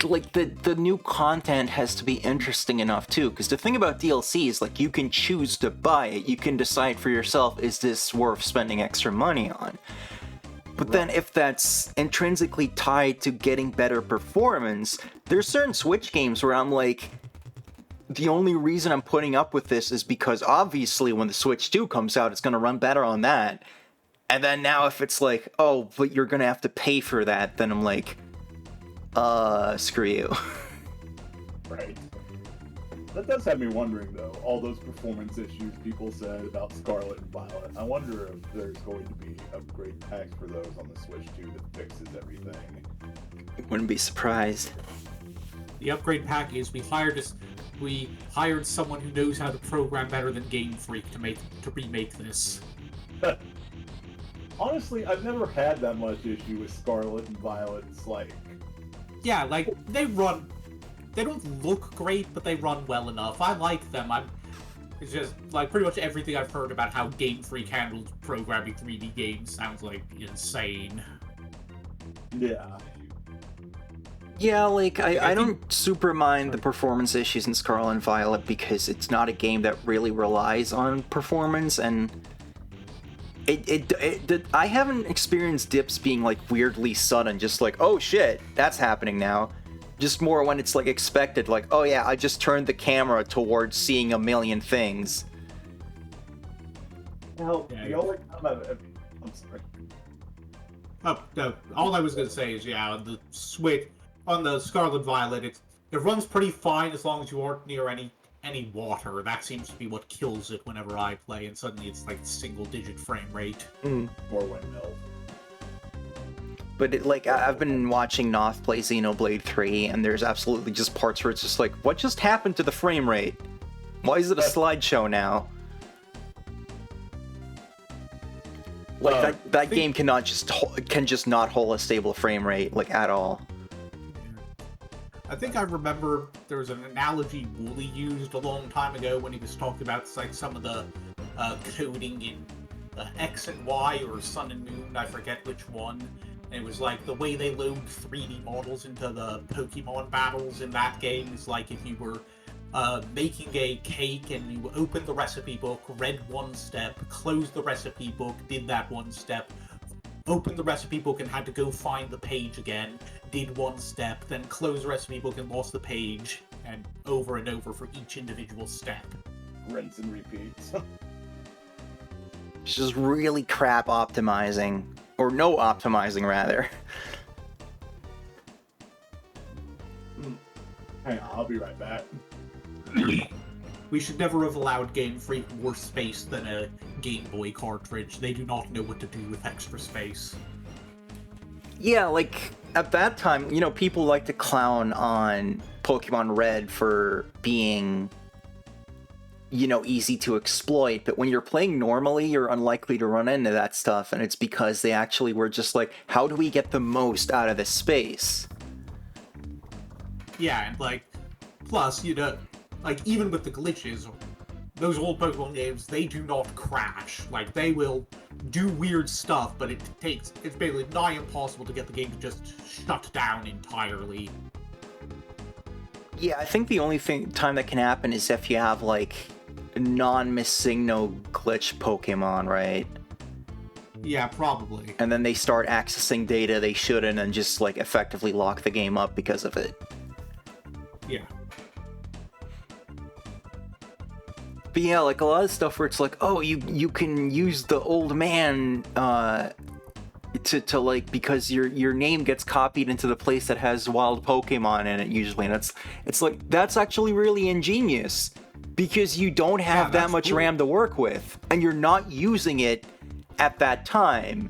like the new content has to be interesting enough too, because the thing about DLC is like you can choose to buy it, you can decide for yourself, is this worth spending extra money on? But then if that's intrinsically tied to getting better performance, there's certain Switch games where I'm like, the only reason I'm putting up with this is because obviously when the Switch 2 comes out, it's going to run better on that. And then now if it's like, oh, but you're going to have to pay for that, then I'm like, screw you. Right. That does have me wondering, though, all those performance issues people said about Scarlet and Violet. I wonder if there's going to be upgrade packs for those on the Switch 2 that fixes everything. Wouldn't be surprised. The upgrade pack is we hired someone who knows how to program better than Game Freak to remake this. Honestly, I've never had that much issue with Scarlet and Violet's, like... Yeah, like, they don't look great, but they run well enough. I like them. It's just, like, pretty much everything I've heard about how Game Freak handles programming 3D games sounds, like, insane. Yeah. Yeah, like, I don't super mind the performance issues in Scarlet and Violet because it's not a game that really relies on performance, and I haven't experienced dips being, like, weirdly sudden, just like, oh shit, that's happening now. Just more when it's, like, expected, like, oh yeah, I just turned the camera towards seeing a million things. Well, the only time I'm sorry. Oh, no, all I was going to say is, yeah, on the Switch, on the Scarlet Violet, it runs pretty fine as long as you aren't near any water. That seems to be what kills it whenever I play, and suddenly it's like single-digit frame rate. Or windmill. But I've been watching Noth play Xenoblade 3, and there's absolutely just parts where it's just like, what just happened to the frame rate? Why is it a slideshow now? Like that game can just not hold a stable frame rate, like, at all. I think I remember there was an analogy Wooly used a long time ago when he was talking about, like, some of the coding in X and Y or Sun and Moon, I forget which one. And it was like the way they load 3D models into the Pokemon battles in that game is like if you were making a cake and you opened the recipe book, read one step, closed the recipe book, did that one step, opened the recipe book and had to go find the page again, did one step, then closed the recipe book and lost the page, and over for each individual step. Rinse and repeat. It's just really crap optimizing. Or no optimizing, rather. Hang on, I'll be right back. We should never have allowed Game Freak more space than a Game Boy cartridge. They do not know what to do with extra space. Yeah, like, at that time, you know, people like to clown on Pokemon Red for being, you know, easy to exploit, but when you're playing normally, you're unlikely to run into that stuff, and it's because they actually were just like, how do we get the most out of this space? Yeah, and, like, plus, you know, like, even with the glitches, those old Pokemon games, they do not crash. Like, they will do weird stuff, but it's basically nigh impossible to get the game to just shut down entirely. Yeah, I think the only time that can happen is if you have, like, non-missing no glitch Pokemon, right? Yeah, probably. And then they start accessing data they shouldn't and just, like, effectively lock the game up because of it. Yeah. But yeah, like, a lot of stuff where it's like, oh, you can use the old man, to like, because your name gets copied into the place that has wild Pokemon in it usually, and it's like, that's actually really ingenious because you don't have that much RAM to work with and you're not using it at that time.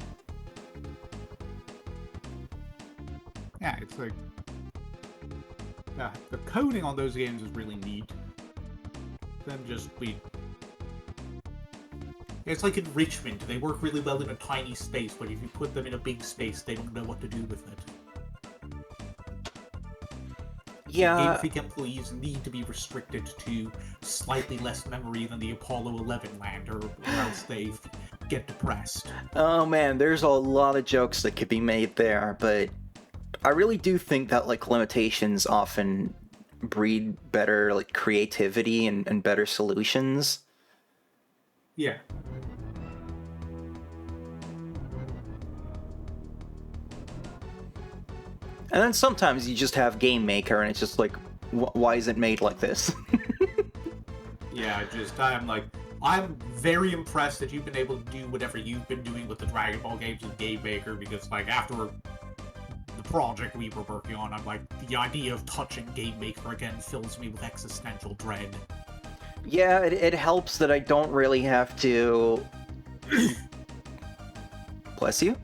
Yeah, it's like, the coding on those games is really neat. Then it's like enrichment. They work really well in a tiny space, but if you put them in a big space, they don't know what to do with it. Yeah. Game Freak employees need to be restricted to slightly less memory than the Apollo 11 lander, or else they get depressed. Oh man, there's a lot of jokes that could be made there, but I really do think that like limitations often breed better like creativity and better solutions. Yeah. And then sometimes you just have Game Maker and it's just like, why is it made like this? Yeah, I'm very impressed that you've been able to do whatever you've been doing with the Dragon Ball games in Game Maker, because like after the project we were working on, I'm like, the idea of touching Game Maker again fills me with existential dread. Yeah, it helps that I don't really have to... Bless you?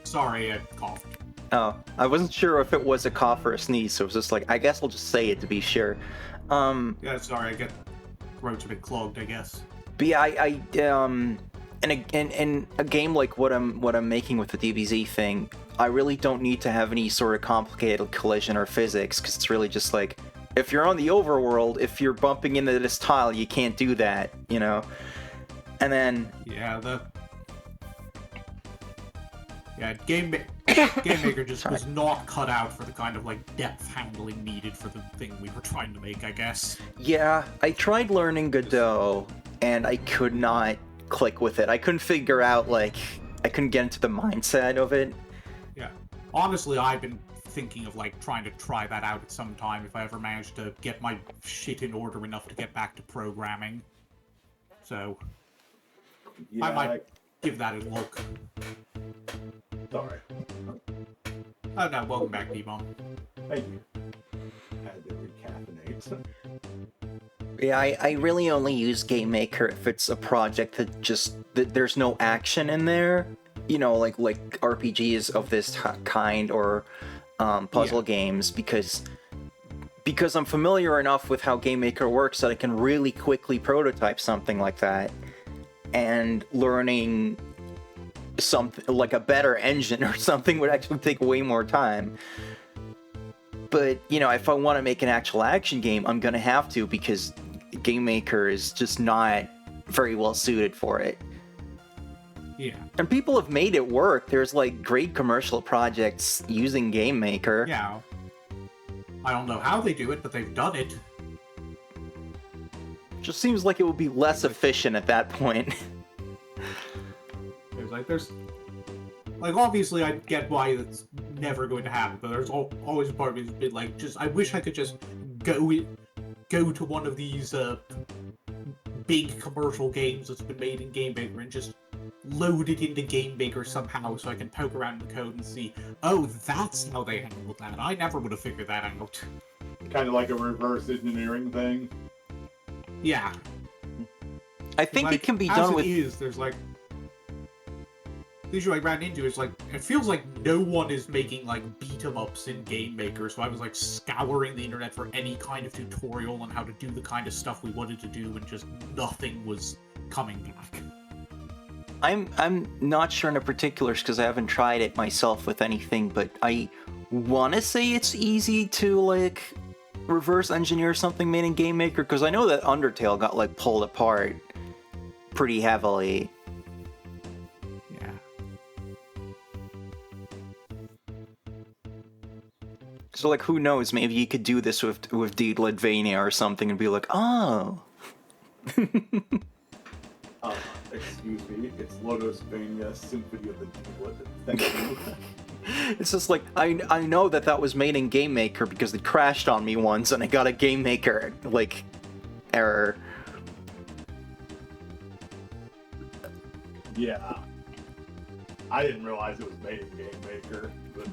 Sorry, I coughed. Oh, I wasn't sure if it was a cough or a sneeze, so it was just like, I guess I'll just say it to be sure. Yeah, sorry, I get throat's a bit clogged, I guess. But yeah, in a game like what I'm making with the DBZ thing, I really don't need to have any sort of complicated collision or physics, because it's really just like, if you're on the overworld, if you're bumping into this tile, you can't do that, you know? And then... Game Maker just was not cut out for the kind of like depth handling needed for the thing we were trying to make, I guess. Yeah, I tried learning Godot, and I could not click with it. I couldn't figure out, like, I couldn't get into the mindset of it. Yeah. Honestly, I've been thinking of like trying to try that out at some time if I ever manage to get my shit in order enough to get back to programming. So, yeah, I might give that a look. Sorry. Oh no, welcome back, D-Bomb. Thank you. Had to recaffeinate. Yeah, I really only use Game Maker if it's a project that there's no action in there. You know, like RPGs of this kind or puzzle games, because I'm familiar enough with how Game Maker works that I can really quickly prototype something like that, and learning something like a better engine or something would actually take way more time. But, you know, if I want to make an actual action game, I'm gonna have to, because Game Maker is just not very well suited for it. Yeah. And people have made it work. There's like great commercial projects using Game Maker. Yeah. I don't know how they do it, but they've done it. Just seems like it would be less efficient at that point. There's obviously I get why it's never going to happen, but there's always a part of me that's been like, I wish I could just go to one of these big commercial games that's been made in Game Maker and just load it into Game Maker somehow so I can poke around in the code and see, oh, that's how they handled that. I never would have figured that out. Kind of like a reverse engineering thing. Yeah. I think it can be done with... There's like... The issue I ran into is like, it feels like no one is making like beat-em-ups in Game Maker, so I was like scouring the internet for any kind of tutorial on how to do the kind of stuff we wanted to do, and just nothing was coming back. I'm not sure in the particulars because I haven't tried it myself with anything, but I want to say it's easy to like reverse engineer something made in Game Maker, because I know that Undertale got like pulled apart pretty heavily. So, like, who knows? Maybe you could do this with Deedledvania or something and be like, oh. Excuse me, it's Logosvania Symphony of the Deedlet. Thank you. It's just like, I know that was made in Game Maker because it crashed on me once and I got a Game Maker, like, error. Yeah. I didn't realize it was made in Game Maker, but...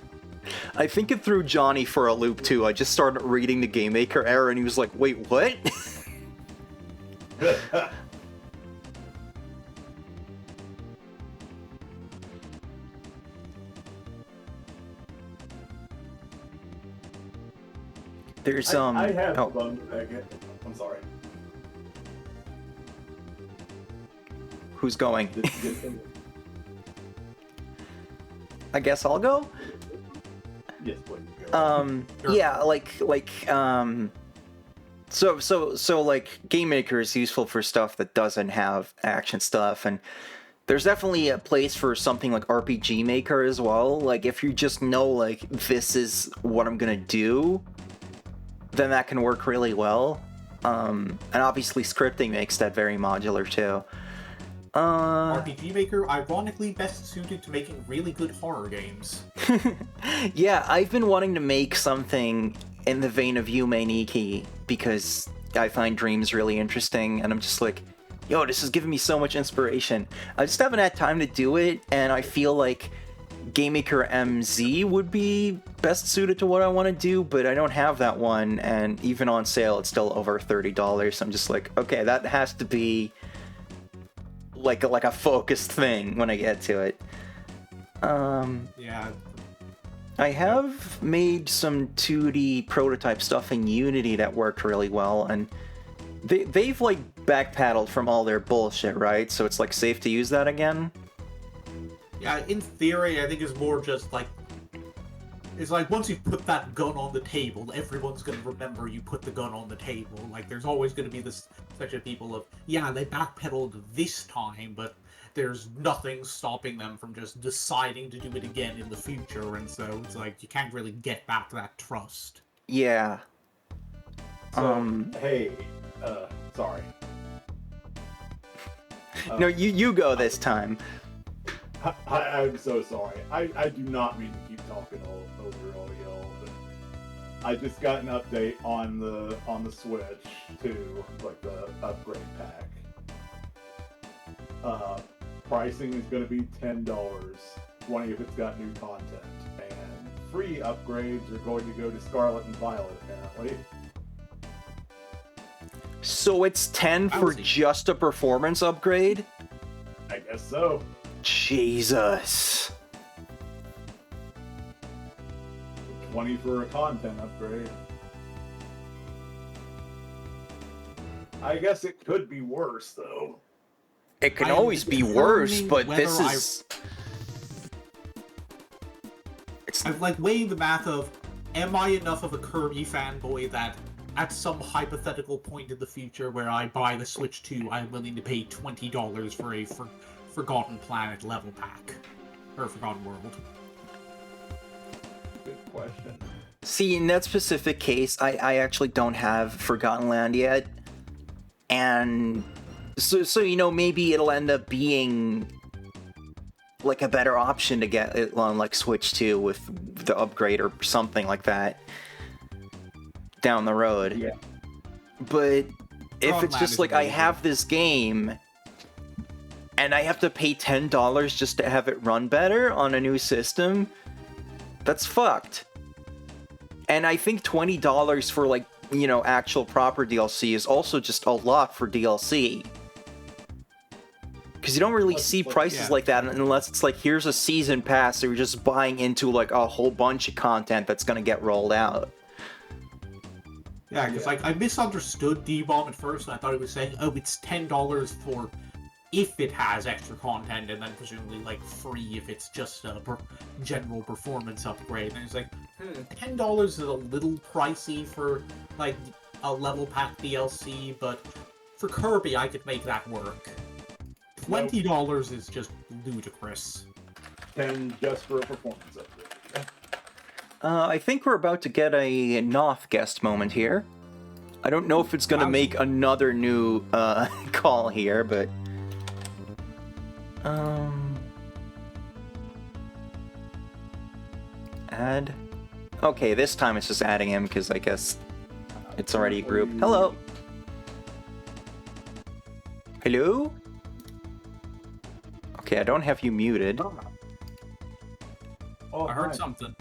I think it threw Johnny for a loop too. I just started reading the Game Maker error and he was like, wait, what? There's I have fun with that game. I'm sorry. Who's going? I guess I'll go? Yes, please go. Yeah, so like Game Maker is useful for stuff that doesn't have action stuff, and there's definitely a place for something like RPG Maker as well. Like, if you just know, like, this is what I'm gonna do, then that can work really well. And obviously scripting makes that very modular too. RPG Maker, ironically best suited to making really good horror games. Yeah, I've been wanting to make something in the vein of Yume Nikki because I find dreams really interesting, and I'm just like, yo, this is giving me so much inspiration. I just haven't had time to do it, and I feel like Game Maker MZ would be best suited to what I want to do, but I don't have that one, and even on sale it's still over $30. So I'm just like, okay, that has to be like a focused thing when I get to it. Yeah. I have made some 2D prototype stuff in Unity that worked really well, and they've like backpedaled from all their bullshit, right? So it's like safe to use that again. Yeah, in theory, I think it's more just like, it's like once you put that gun on the table, everyone's going to remember you put the gun on the table. Like, there's always going to be this section of people of, yeah, they backpedaled this time, but there's nothing stopping them from just deciding to do it again in the future, and so it's like, you can't really get back that trust. Yeah. So, hey, sorry. No, you go this time. I'm so sorry. I do not mean to keep talking over all y'all, but I just got an update on the Switch to like the upgrade pack. Pricing is going to be $10, $20 if it's got new content, and free upgrades are going to go to Scarlet and Violet apparently. So it's 10 for just a performance upgrade? I guess so. Jesus. 20 for a content upgrade. I guess it could be worse though. It can always be worse, but this is... I'm like weighing the math of, am I enough of a Kirby fanboy that at some hypothetical point in the future where I buy the Switch 2, I'm willing to pay $20 for a Forgotten Planet level pack? Or Forgotten World? Good question. See, in that specific case, I actually don't have Forgotten Land yet. And so you know, maybe it'll end up being like a better option to get it on like Switch 2 with the upgrade or something like that down the road. Yeah. But if Forgotten it's Land just is like I amazing. have this game and I have to pay $10 just to have it run better on a new system, that's fucked. And I think $20 for like, you know, actual proper DLC is also just a lot for DLC. Because you don't really see prices like that unless it's like, here's a season pass, so you're just buying into like a whole bunch of content that's gonna get rolled out. Yeah, because like I misunderstood D-Bomb at first, and I thought it was saying, oh, it's $10 for if it has extra content, and then presumably like free if it's just a general performance upgrade. And it's like, $10 is a little pricey for like a level pack DLC, but for Kirby I could make that work. $20 is just ludicrous. 10 just for a performance upgrade. I think we're about to get a Noth guest moment here. I don't know if it's gonna make another new call here, but add. Okay, this time it's just adding him because I guess it's already a group. Hello. Hello? Okay, I don't have you muted. Oh, I heard something.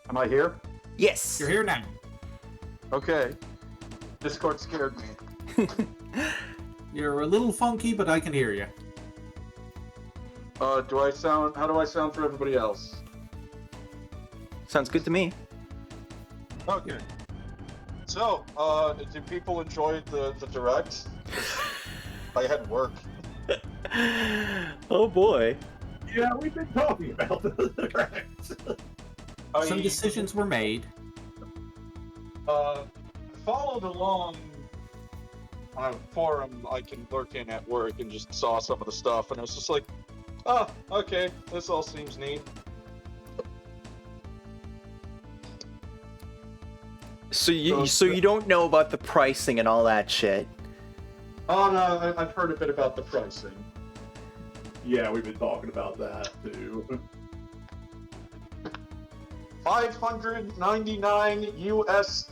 Am I here? Yes. You're here now. Okay. Discord scared me. You're a little funky, but I can hear you. How do I sound for everybody else? Sounds good to me. Okay. So, do people enjoy the direct? I had work. Oh boy. Yeah, we've been talking about the direct. Some decisions were made. Followed along on a forum I can lurk in at work and just saw some of the stuff, and I was just like, oh, okay, this all seems neat. So you don't know about the pricing and all that shit? Oh no, I've heard a bit about the pricing. Yeah, we've been talking about that too. $599 US.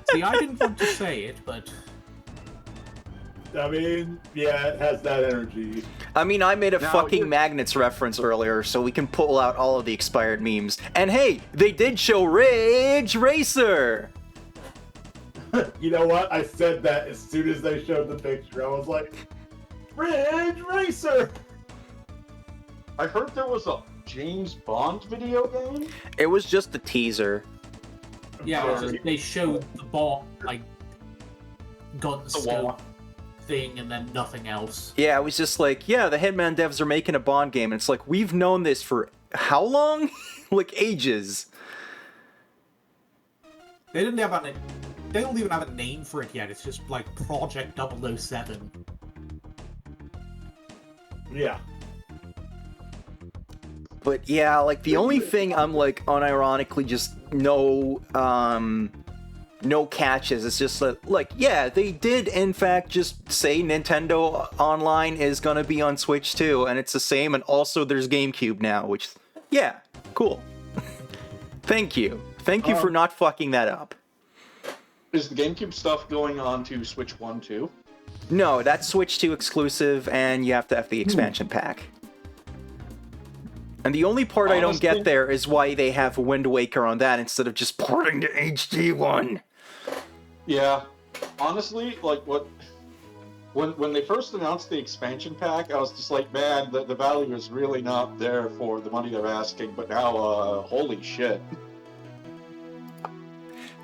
See, I didn't want to say it, but I mean, yeah, it has that energy. I mean, I made a fucking Magnets reference earlier, so we can pull out all of the expired memes. And hey, they did show Ridge Racer! You know what? I said that as soon as they showed the picture. I was like, Ridge Racer! I heard there was a James Bond video game? It was just a teaser. yeah, it was just, they showed the ball, like, gun scope thing and then nothing else. Yeah, it was just like, yeah, the Hitman devs are making a Bond game. And it's like, we've known this for how long? Like, ages. They don't even have a name for it yet. It's just like Project 007. Yeah. But yeah, like the only thing I'm like unironically just no catches. It's just like yeah, they did in fact just say Nintendo Online is gonna be on Switch too, and it's the same. And also there's GameCube now, which yeah, cool. Thank you for not fucking that up. Is the GameCube stuff going on to Switch 1 too? No, that's Switch 2 exclusive, and you have to have the expansion pack. And the only part I don't get there is why they have Wind Waker on that instead of just porting the HD one. Yeah, honestly, like when they first announced the expansion pack, I was just like, man, the value is really not there for the money they're asking. But now, holy shit!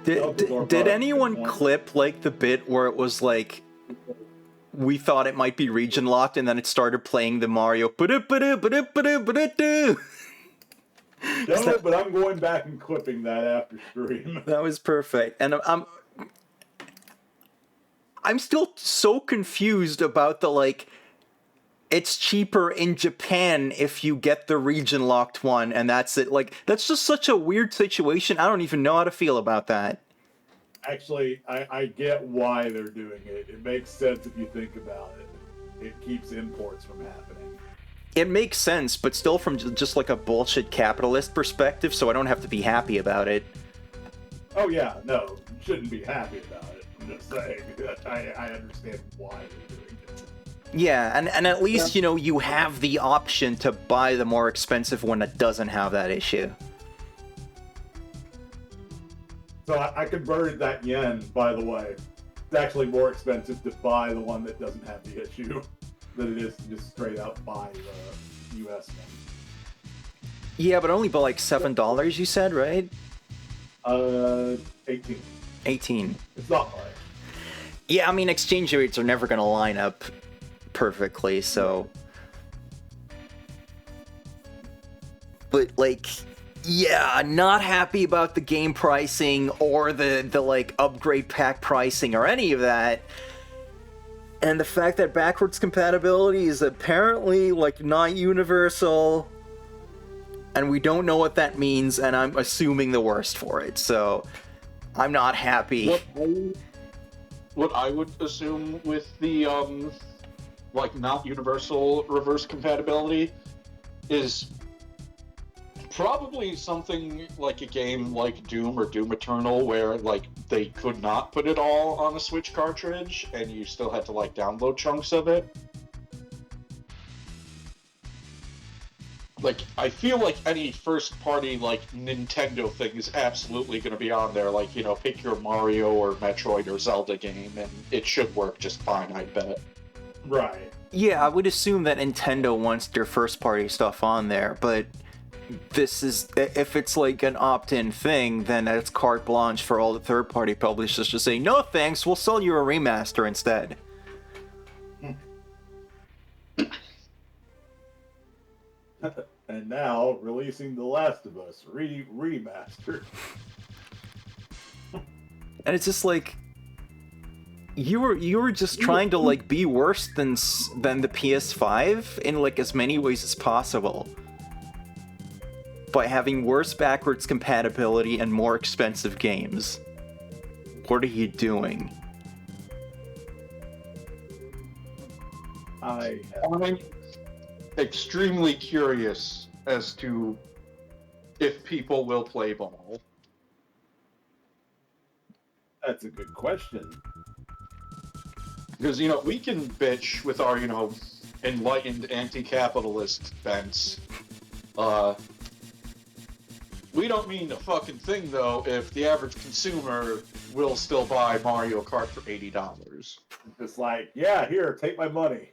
Did anyone clip like the bit where it was like we thought it might be region locked and then it started playing the Mario? No, but I'm going back and clipping that after stream. That was perfect. And I'm still so confused about the like it's cheaper in Japan if you get the region locked one and that's it. Like that's just such a weird situation. I don't even know how to feel about that. Actually, I get why they're doing it. It makes sense if you think about it. It keeps imports from happening. It makes sense, but still from just like a bullshit capitalist perspective, so I don't have to be happy about it. Oh yeah, no, you shouldn't be happy about it. I'm just saying, I understand why they're doing it. Yeah, and at least, you know, you have the option to buy the more expensive one that doesn't have that issue. So I converted that yen, by the way. It's actually more expensive to buy the one that doesn't have the issue than it is to just straight up buy the US one. Yeah, but only by like $7, you said, right? 18. 18. It's not much. Yeah, I mean, exchange rates are never going to line up perfectly, so... But, like... Yeah, not happy about the game pricing or the like upgrade pack pricing or any of that. And the fact that backwards compatibility is apparently like not universal and we don't know what that means and I'm assuming the worst for it. So I'm not happy. What I would assume with the like not universal reverse compatibility is probably something like a game like Doom or Doom Eternal where like they could not put it all on a Switch cartridge and you still had to like download chunks of it. Like, I feel like any first party like Nintendo thing is absolutely going to be on there, like, you know, pick your Mario or Metroid or Zelda game and it should work just fine, I bet. Right. Yeah, I would assume that Nintendo wants their first party stuff on there, but this is, if it's like an opt-in thing, then it's carte blanche for all the third-party publishers to say, no thanks, we'll sell you a remaster instead. And now, releasing The Last of Us remastered. And it's just like, You were just trying to like be worse than the PS5 in like as many ways as possible. By having worse backwards compatibility and more expensive games. What are you doing? I'm extremely curious as to if people will play ball. That's a good question. Because, we can bitch with our, enlightened anti-capitalist bents. We don't mean a fucking thing, though, if the average consumer will still buy Mario Kart for $80. It's like, yeah, here, take my money.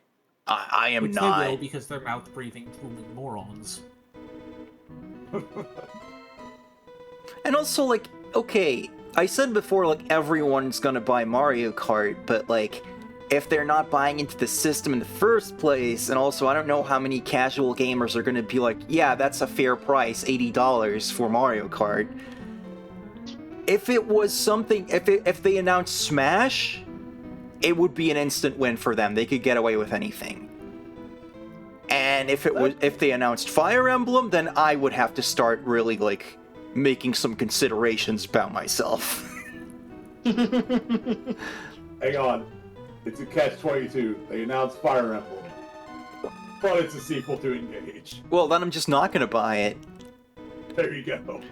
I am Which not. they will because they're mouth-breathing, drooling morons. And also, like, okay, I said before, like, everyone's gonna buy Mario Kart, but, like, if they're not buying into the system in the first place, and also I don't know how many casual gamers are gonna be like, yeah, that's a fair price, $80 for Mario Kart. If it was something, if they announced Smash, it would be an instant win for them. They could get away with anything. And if they announced Fire Emblem, then I would have to start really, like, making some considerations about myself. Hang on. It's a catch-22. They announced Fire Emblem. But it's a sequel to Engage. Well, then I'm just not gonna buy it. There you go.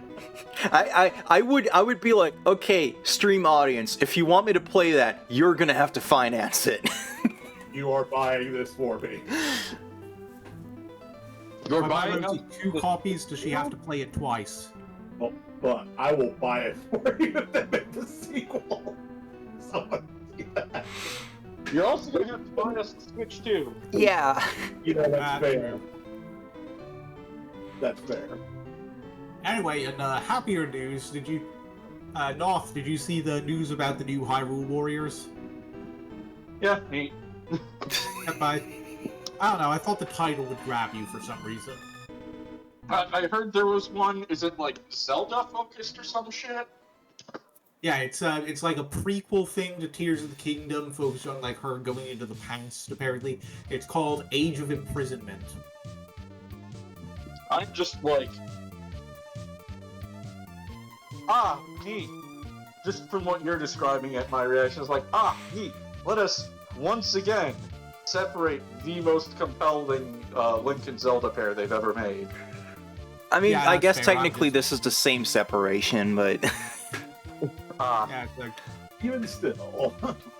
I would be like, okay, stream audience, if you want me to play that, you're gonna have to finance it. You are buying this for me. You're buying buying 2 copies, does she have to play it twice? Well, but I will buy it for you if they make the sequel. Someone see that. You're also going to have to buy us the Switch, too. Yeah. That's fair. That's fair. Anyway, in happier news, did you see the news about the new Hyrule Warriors? Yeah, neat. I don't know, I thought the title would grab you for some reason. I heard there was one, is it like Zelda focused or some shit? Yeah, it's like a prequel thing to Tears of the Kingdom, focused on like her going into the past, apparently. It's called Age of Imprisonment. I'm just like, neat. Just from what you're describing it, my reaction is like, neat. Let us, once again, separate the most compelling Link and Zelda pair they've ever made. I mean, Yeah, I guess fair. technically this is the same separation, but... Yeah, it's like... Even still.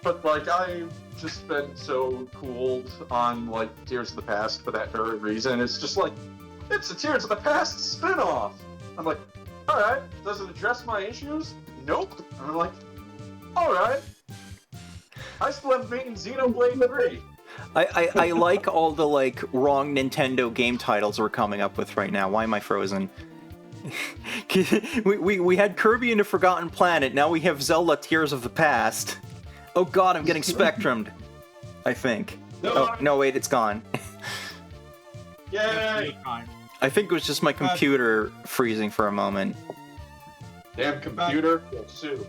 But, like, I've just been so cooled on, like, Tears of the Past for that very reason. It's just like, it's a Tears of the Past spin-off! I'm like, alright, does it address my issues? Nope. And I'm like, alright. I still haven't beaten Xenoblade 3. I like all the, like, wrong Nintendo game titles we're coming up with right now. Why am I frozen? we had Kirby and the Forgotten Planet, now we have Zelda Tears of the Past. Oh god, I'm getting spectrumed. I think. Oh, no, wait, it's gone. Yay! I think it was just my computer freezing for a moment. Damn computer, will sue.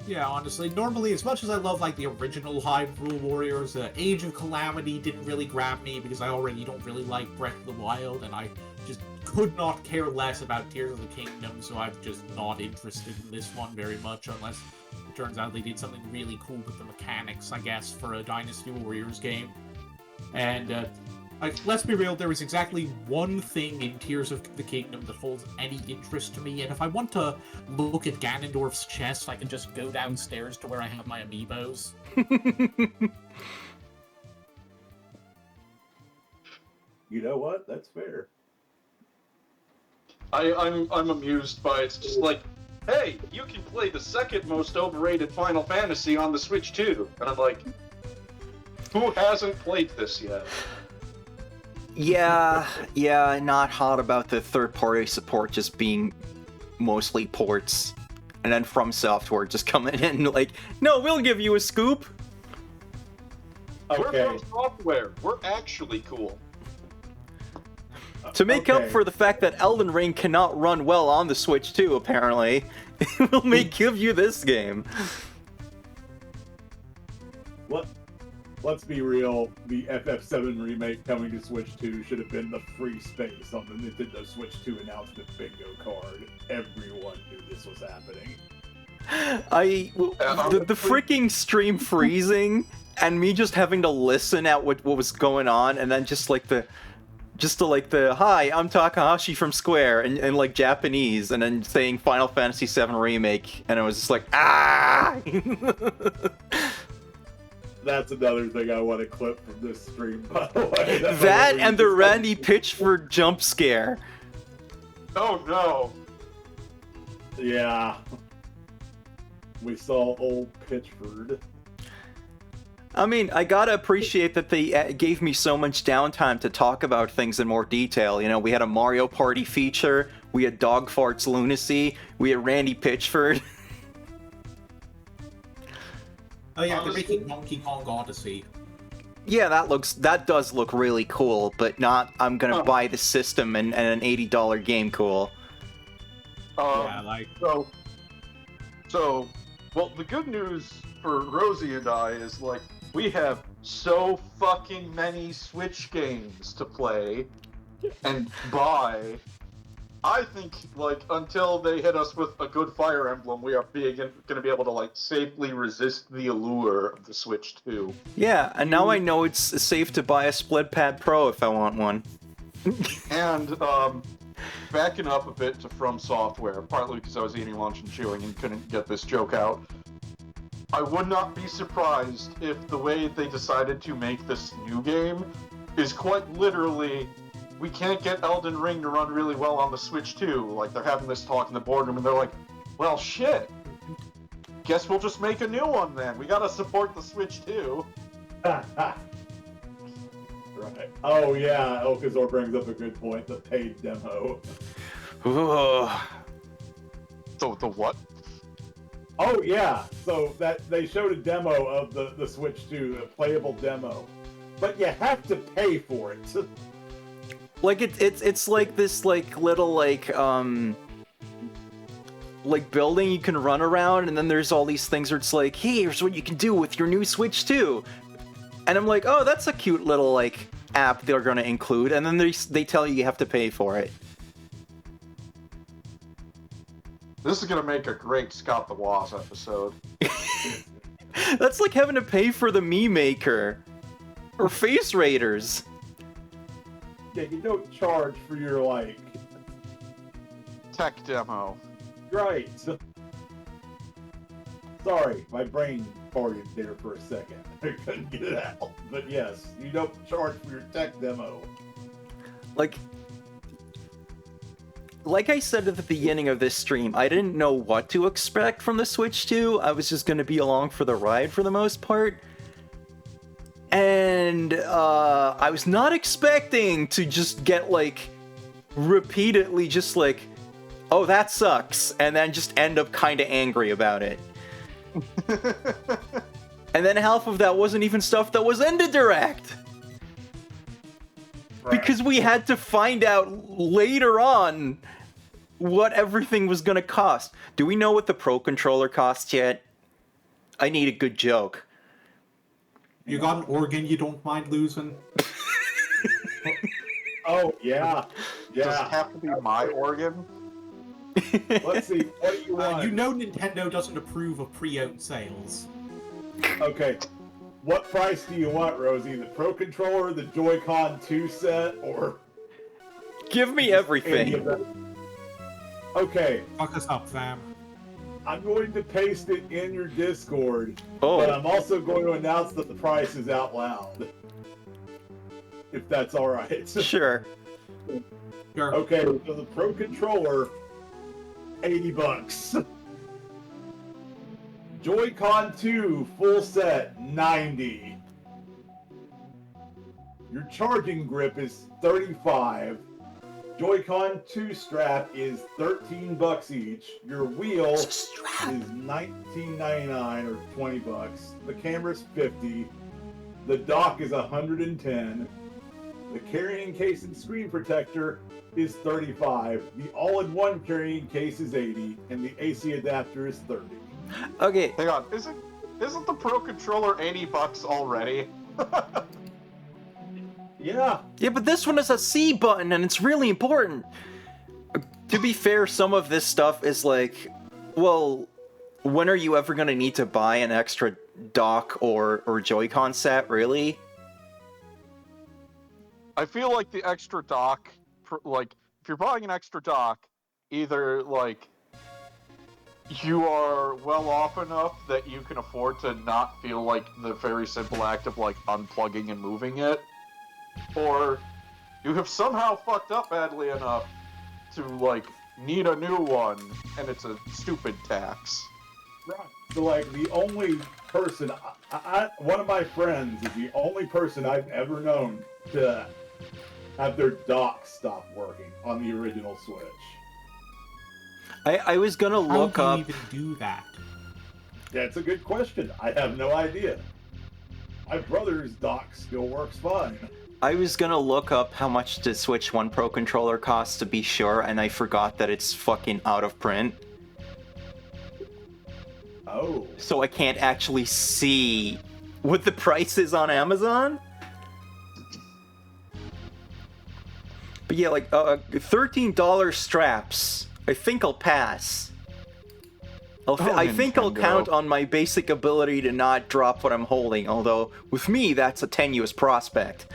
Yeah, honestly, normally, as much as I love, like, the original Hyrule Warriors, Age of Calamity didn't really grab me because I already don't really like Breath of the Wild, and I just could not care less about Tears of the Kingdom, so I'm just not interested in this one very much, unless it turns out they did something really cool with the mechanics, I guess, for a Dynasty Warriors game. And, like, let's be real, there is exactly one thing in Tears of the Kingdom that holds any interest to me, and if I want to look at Ganondorf's chest, I can just go downstairs to where I have my amiibos. You know what? That's fair. I'm amused by it. It's just like, hey, you can play the second most overrated Final Fantasy on the Switch too. And I'm like, who hasn't played this yet? Yeah, not hot about the third-party support just being mostly ports. And then From Software just coming in like, no, we'll give you a scoop. Okay. We're From Software. We're actually cool. To make up for the fact that Elden Ring cannot run well on the Switch too, apparently, we'll give you this game. Let's be real, the FF7 remake coming to Switch 2 should have been the free space on the Nintendo Switch 2 announcement bingo card. Everyone knew this was happening. The freaking stream freezing and me just having to listen at what was going on, and then just the hi, I'm Takahashi from Square and like Japanese, and then saying Final Fantasy VII Remake, and I was just like, ah. That's another thing I want to clip from this stream, by the way. That and the Randy Pitchford jump scare. Oh no. Yeah. We saw old Pitchford. I mean, I gotta appreciate that they gave me so much downtime to talk about things in more detail. You know, we had a Mario Party feature, we had Dog Farts Lunacy, we had Randy Pitchford. Oh yeah, they're making Donkey Kong Odyssey. Yeah, that does look really cool, but not I'm gonna buy the system and an $80 game cool. Yeah, like so. Well, the good news for Rosie and I is like we have so fucking many Switch games to play and buy. I think like until they hit us with a good Fire Emblem, we are going to be able to like safely resist the allure of the Switch 2. Yeah, and now I know it's safe to buy a Split Pad Pro if I want one. And backing up a bit to From Software, partly because I was eating lunch and chewing and couldn't get this joke out. I would not be surprised if the way they decided to make this new game is quite literally, we can't get Elden Ring to run really well on the Switch 2. Like, they're having this talk in the boardroom, and they're like, well, shit. Guess we'll just make a new one, then. We gotta support the Switch 2. Right. Oh, yeah. Okazor brings up a good point. The paid demo. The what? Oh, yeah. So that they showed a demo of the Switch 2, a playable demo. But you have to pay for it. Like it's like this like little like building you can run around, and then there's all these things where it's like, hey, here's what you can do with your new Switch 2. And I'm like, oh, that's a cute little like app they're gonna include, and then they tell you have to pay for it. This is gonna make a great Scott the Woz episode. That's like having to pay for the Mii Maker or Face Raiders. Yeah, you don't charge for your, like... tech demo. Right. Sorry, my brain farted there for a second. I couldn't get it out. But yes, you don't charge for your tech demo. Like I said at the beginning of this stream, I didn't know what to expect from the Switch 2. I was just going to be along for the ride for the most part. And I was not expecting to just get, like, repeatedly just like, oh, that sucks, and then just end up kind of angry about it. And then half of that wasn't even stuff that was in the Direct. Right. Because we had to find out later on what everything was going to cost. Do we know what the Pro Controller costs yet? I need a good joke. You got an organ you don't mind losing? Oh, yeah. Yeah. Does it have to be my organ? Let's see. What do you want? You know Nintendo doesn't approve of pre-owned sales. Okay. What price do you want, Rosie? The Pro Controller, the Joy-Con 2 set, or... Give me everything. Okay. Fuck us up, fam. I'm going to paste it in your Discord, but I'm also going to announce that the price is out loud. If that's alright. Sure. Sure. Okay, so the Pro Controller, $80. Joy-Con 2 full set, $90. Your charging grip is $35. Joy-Con 2 strap is $13 each. Your wheel is $19.99 or $20. The camera's $50. The dock is $110. The carrying case and screen protector is $35. The all-in-one carrying case is $80, and the AC adapter is $30. Okay. Hang on, Isn't the Pro Controller $80 already? Yeah. Yeah, but this one has a C button, and it's really important. To be fair, some of this stuff is like, well, when are you ever going to need to buy an extra dock or Joy-Con set, really? I feel like the extra dock, like, if you're buying an extra dock, either, like, you are well off enough that you can afford to not feel like the very simple act of, like, unplugging and moving it, or you have somehow fucked up badly enough to, like, need a new one, and it's a stupid tax. Right. So, like, the only person, one of my friends is the only person I've ever known to have their dock stop working on the original Switch. I was gonna look How up. do you even do that? That's a good question. I have no idea. My brother's dock still works fine. I was gonna look up how much the Switch 1 Pro controller costs to be sure, and I forgot that it's fucking out of print. Oh. So I can't actually see what the price is on Amazon. But yeah, like, $13 straps. I think I'll pass. I think I'll count on my basic ability to not drop what I'm holding, although, with me, that's a tenuous prospect.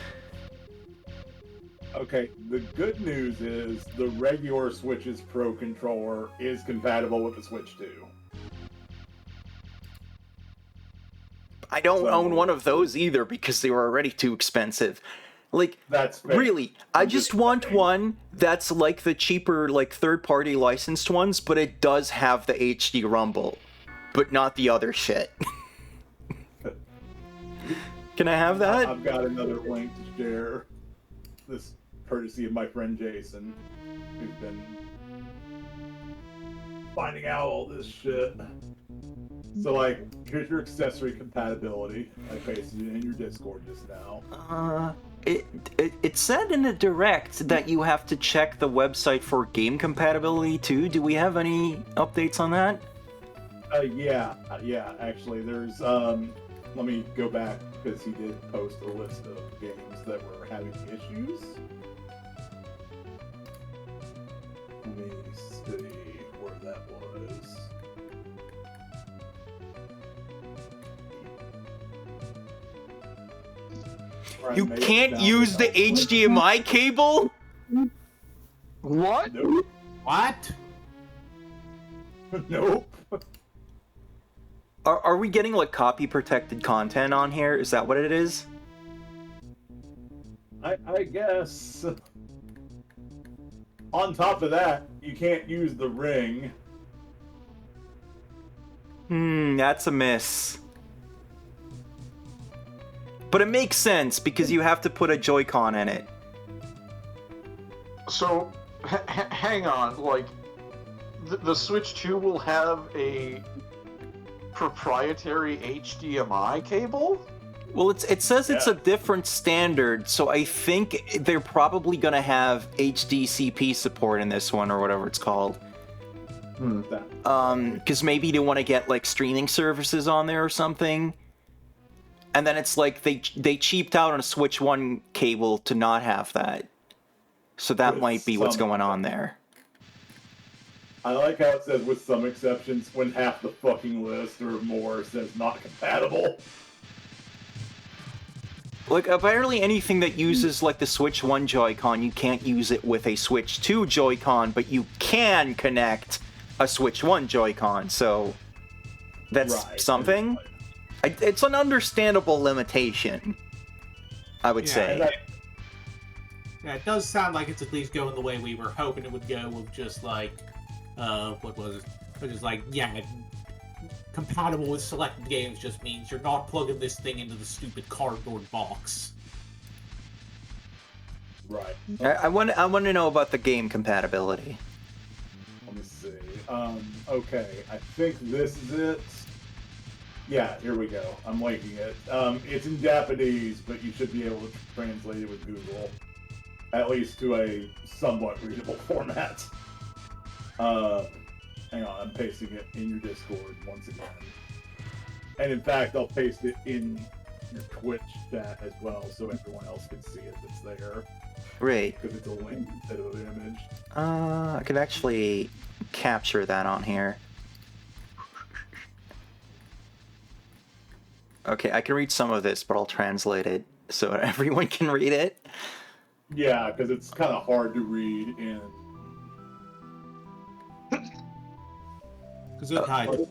Okay, the good news is the regular Switch's Pro controller is compatible with the Switch 2. I don't own one of those either because they were already too expensive. Like, that's fair. Really, I just want one that's like the cheaper, like, third-party licensed ones, but it does have the HD rumble, but not the other shit. Can I have that? I've got another link to share. This courtesy of my friend Jason, who's been finding out all this shit. So, like, here's your accessory compatibility. I pasted it in your Discord just now. It said in the direct that you have to check the website for game compatibility too. Do we have any updates on that? Yeah, actually, there's, let me go back, because he did post a list of games that were having issues. Let me see where that was. You can't use the HDMI cable? What? Nope. What? Nope. Are we getting, like, copy protected content on here? Is that what it is? I guess. On top of that, you can't use the ring. That's a miss. But it makes sense, because you have to put a Joy-Con in it. So, hang on, like, the Switch 2 will have a proprietary HDMI cable? Well, it says it's a different standard, so I think they're probably gonna have HDCP support in this one, or whatever it's called. Because maybe they want to get, like, streaming services on there or something. And then it's like they cheaped out on a Switch 1 cable to not have that. So that might be what's going on there. I like how it says, with some exceptions, when half the fucking list or more says not compatible. Like, apparently anything that uses, like, the Switch 1 Joy-Con, you can't use it with a Switch 2 Joy-Con, but you can connect a Switch 1 Joy-Con, so that's something. It's an understandable limitation, I would say. Yeah, it does sound like it's at least going the way we were hoping it would go, with just, like, what was it? Which is like, yeah, compatible with selected games just means you're not plugging this thing into the stupid cardboard box. Right. I want to know about the game compatibility. Let me see. Okay, I think this is it. Yeah, here we go. I'm linking it. It's in Japanese, but you should be able to translate it with Google. At least to a somewhat readable format. Hang on, I'm pasting it in your Discord once again. And in fact, I'll paste it in your Twitch chat as well, so everyone else can see it that's there. Right. Because it's a link instead of an image. I could actually capture that on here. Okay, I can read some of this, but I'll translate it so everyone can read it. Yeah, because it's kind of hard to read in... Gesundheit.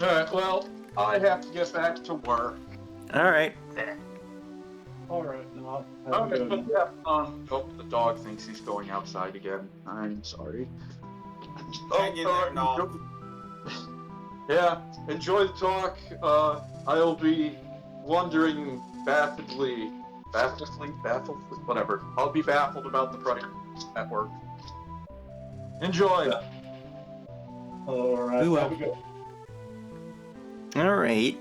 Alright, well, I have to get back to work. Alright. Alright, no, Okay, but yeah, oh, the dog thinks he's going outside again. I'm sorry. Hang in there, Nog. Yeah, enjoy the talk. I'll be wondering baffledly, whatever. I'll be baffled about the price at work. Enjoy. Alright, have a good... Alright,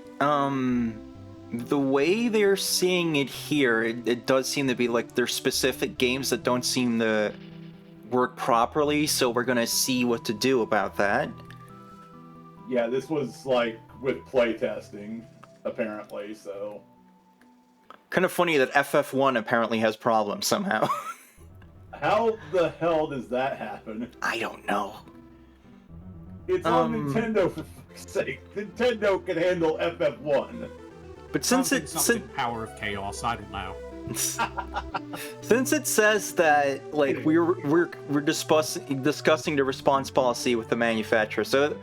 the way they're seeing it here, it does seem to be like there's specific games that don't seem to work properly, so we're gonna see what to do about that. Yeah, this was like with playtesting, apparently, so... Kind of funny that FF1 apparently has problems somehow. How the hell does that happen? I don't know. It's on Nintendo, for fuck's sake. Nintendo can handle FF1. But since Power of Chaos, I don't know. Since it says that like we're discussing the response policy with the manufacturer, so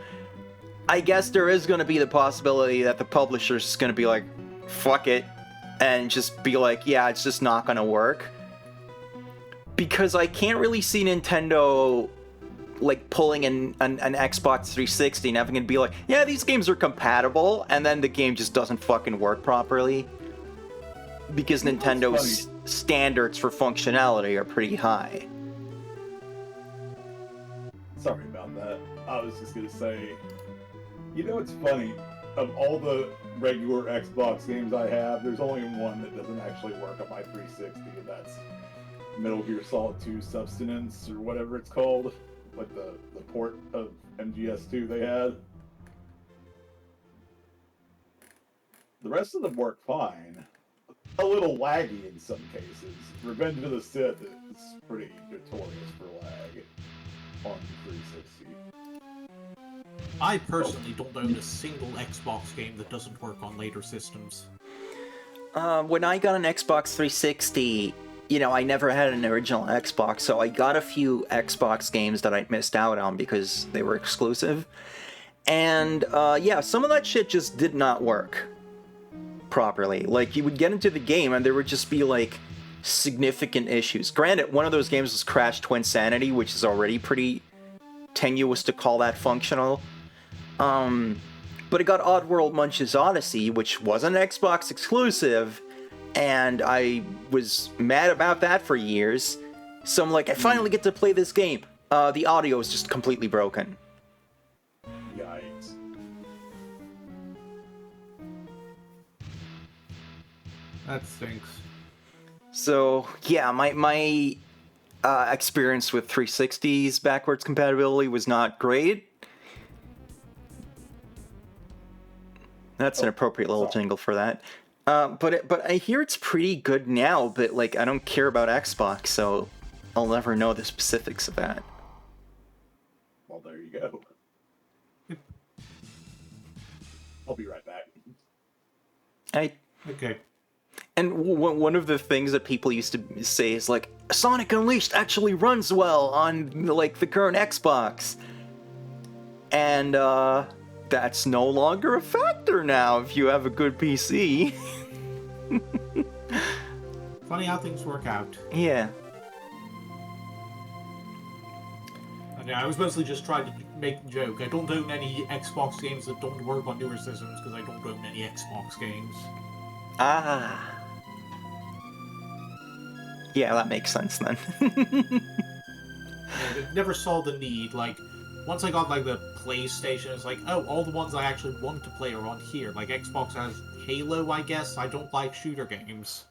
I guess there is going to be the possibility that the publisher's just going to be like, fuck it, and just be like, yeah, it's just not going to work. Because I can't really see Nintendo like pulling an Xbox 360 and having it be like, yeah, these games are compatible, and then the game just doesn't fucking work properly. Because Nintendo's standards for functionality are pretty high. Sorry about that. I was just gonna say, you know what's funny? Of all the regular Xbox games I have, there's only one that doesn't actually work on my 360, and that's Metal Gear Solid 2 Substance, or whatever it's called. Like the port of MGS2 they had. The rest of them work fine. A little laggy in some cases. Revenge of the Sith is pretty notorious for lag on 360. I personally don't own a single Xbox game that doesn't work on later systems. When I got an Xbox 360, you know, I never had an original Xbox, so I got a few Xbox games that I'd missed out on because they were exclusive. And, yeah, some of that shit just did not work properly. Like, you would get into the game and there would just be, like, significant issues. Granted, one of those games was Crash Twinsanity, which is already pretty tenuous to call that functional. But it got Oddworld Munch's Odyssey, which was an Xbox exclusive, and I was mad about that for years. So I'm like, I finally get to play this game. The audio is just completely broken. Yikes. That stinks. So, yeah, my experience with 360's backwards compatibility was not great. That's an appropriate little jingle for that. But I hear it's pretty good now, but like I don't care about Xbox, so I'll never know the specifics of that. Well, there you go. I'll be right back. Okay. And one of the things that people used to say is like, Sonic Unleashed actually runs well on like the current Xbox, and that's no longer a factor now if you have a good PC. Funny how things work out. Yeah. Yeah, I was mostly just trying to make the joke. I don't own any Xbox games that don't work on newer systems because I don't own any Xbox games. Ah. Yeah, that makes sense then. Yeah, I never saw the need. Like, once I got like the PlayStation, it's like, oh, all the ones I actually want to play are on here. Like Xbox has Halo, I guess. I don't like shooter games.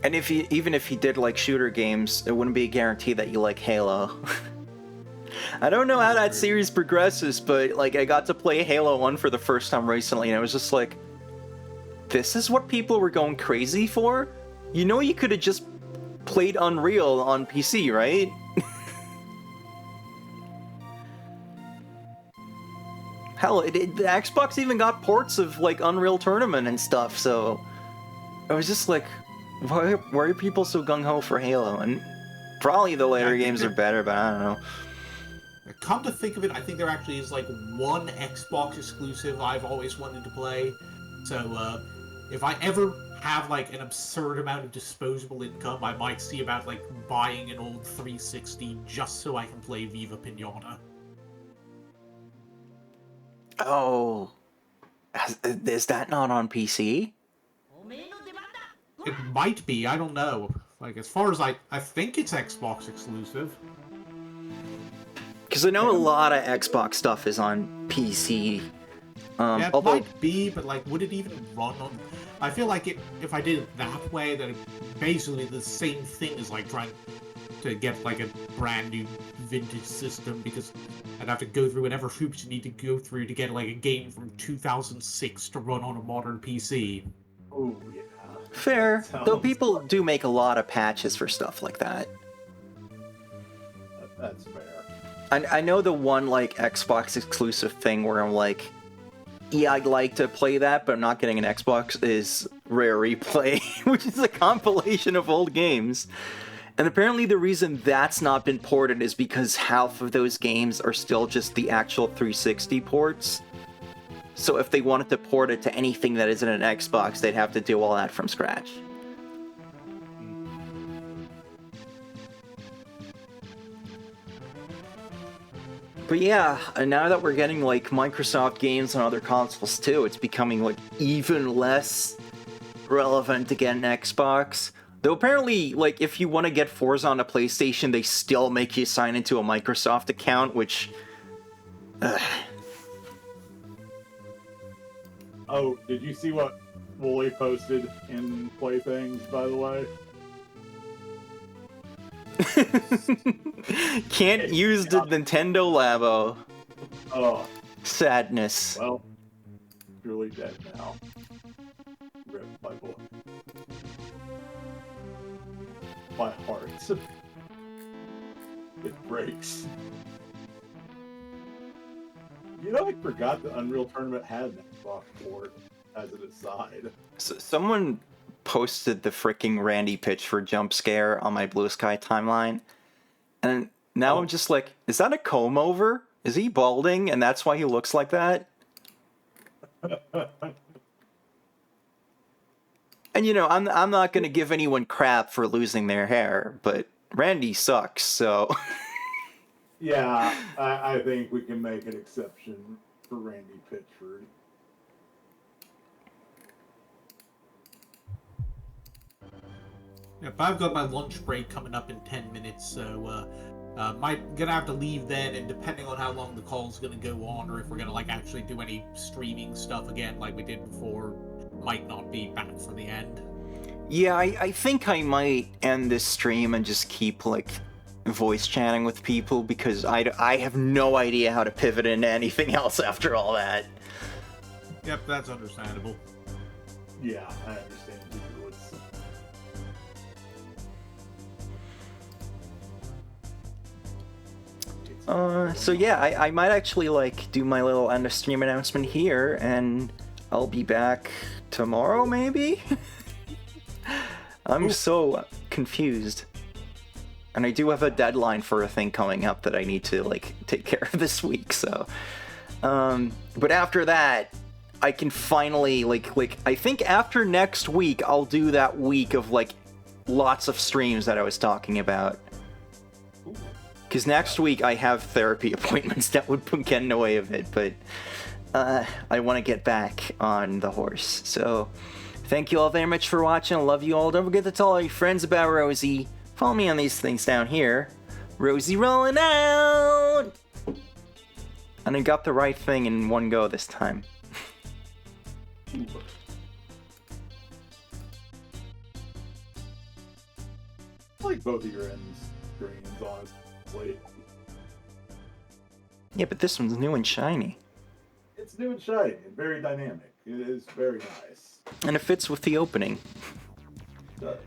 And even if you did like shooter games, it wouldn't be a guarantee that you like Halo. I don't know how that series progresses, but like I got to play Halo 1 for the first time recently, and I was just like, this is what people were going crazy for? You know, you could have just played Unreal on PC, right? Hell, the Xbox even got ports of like Unreal Tournament and stuff, so I was just like, why are people so gung-ho for Halo? And probably the later games are better, but I don't know. Come to think of it, I think there actually is like one Xbox exclusive I've always wanted to play. So if I ever have like an absurd amount of disposable income, I might see about like buying an old 360 just so I can play Viva Pinata. Oh, is that not on PC? It might be, I don't know. Like, as far as I think it's Xbox exclusive. Because I know a lot of Xbox stuff is on PC. Yeah, it although... might be, but like, would it even run on... I feel like if I did it that way, then basically the same thing as like trying to get like a brand new vintage system, because I'd have to go through whatever hoops you need to go through to get like a game from 2006 to run on a modern PC. Oh, yeah. Fair, though people do make a lot of patches for stuff like that. That's fair. I know the one like Xbox exclusive thing where I'm like, yeah, I'd like to play that, but I'm not getting an Xbox, is Rare Replay, which is a compilation of old games. And apparently the reason that's not been ported is because half of those games are still just the actual 360 ports. So if they wanted to port it to anything that isn't an Xbox, they'd have to do all that from scratch. But yeah, and now that we're getting like Microsoft games on other consoles too, it's becoming like even less relevant to get an Xbox. Though apparently, like, if you want to get Forza on a PlayStation, they still make you sign into a Microsoft account, which... Oh, did you see what Wooly posted in Playthings, by the way? Can't use the Nintendo Labo. Oh. Sadness. Well, truly dead now. Rip my boy. My heart. It breaks. You know, I forgot that Unreal Tournament had an Xbox port as an aside. So someone posted the freaking Randy Pitchford Jumpscare on my Blue Sky timeline, and now I'm just like, is that a comb over? Is he balding and that's why he looks like that? And you know, I'm not gonna give anyone crap for losing their hair, but Randy sucks, so... Yeah, I think we can make an exception for Randy Pitchford. Yep, I've got my lunch break coming up in 10 minutes, so gonna have to leave then, and depending on how long the call's gonna go on, or if we're gonna like actually do any streaming stuff again like we did before, might not be back for the end. Yeah, I think I might end this stream and just keep like voice chatting with people, because I have no idea how to pivot into anything else after all that. Yep, that's understandable. Yeah, I understand. So yeah, I might actually like do my little end of stream announcement here, and I'll be back tomorrow maybe? I'm so confused. And I do have a deadline for a thing coming up that I need to like take care of this week, so but after that I can finally like I think after next week I'll do that week of like lots of streams that I was talking about. Because next week I have therapy appointments that would get in the way of it, but I want to get back on the horse. So thank you all very much for watching. I love you all. Don't forget to tell all your friends about Rosie. Follow me on these things down here. Rosie rolling out! And I got the right thing in one go this time. I like both of your end screens, honestly. Yeah, but this one's new and shiny. It's new and shiny and very dynamic. It is very nice. And it fits with the opening. It does.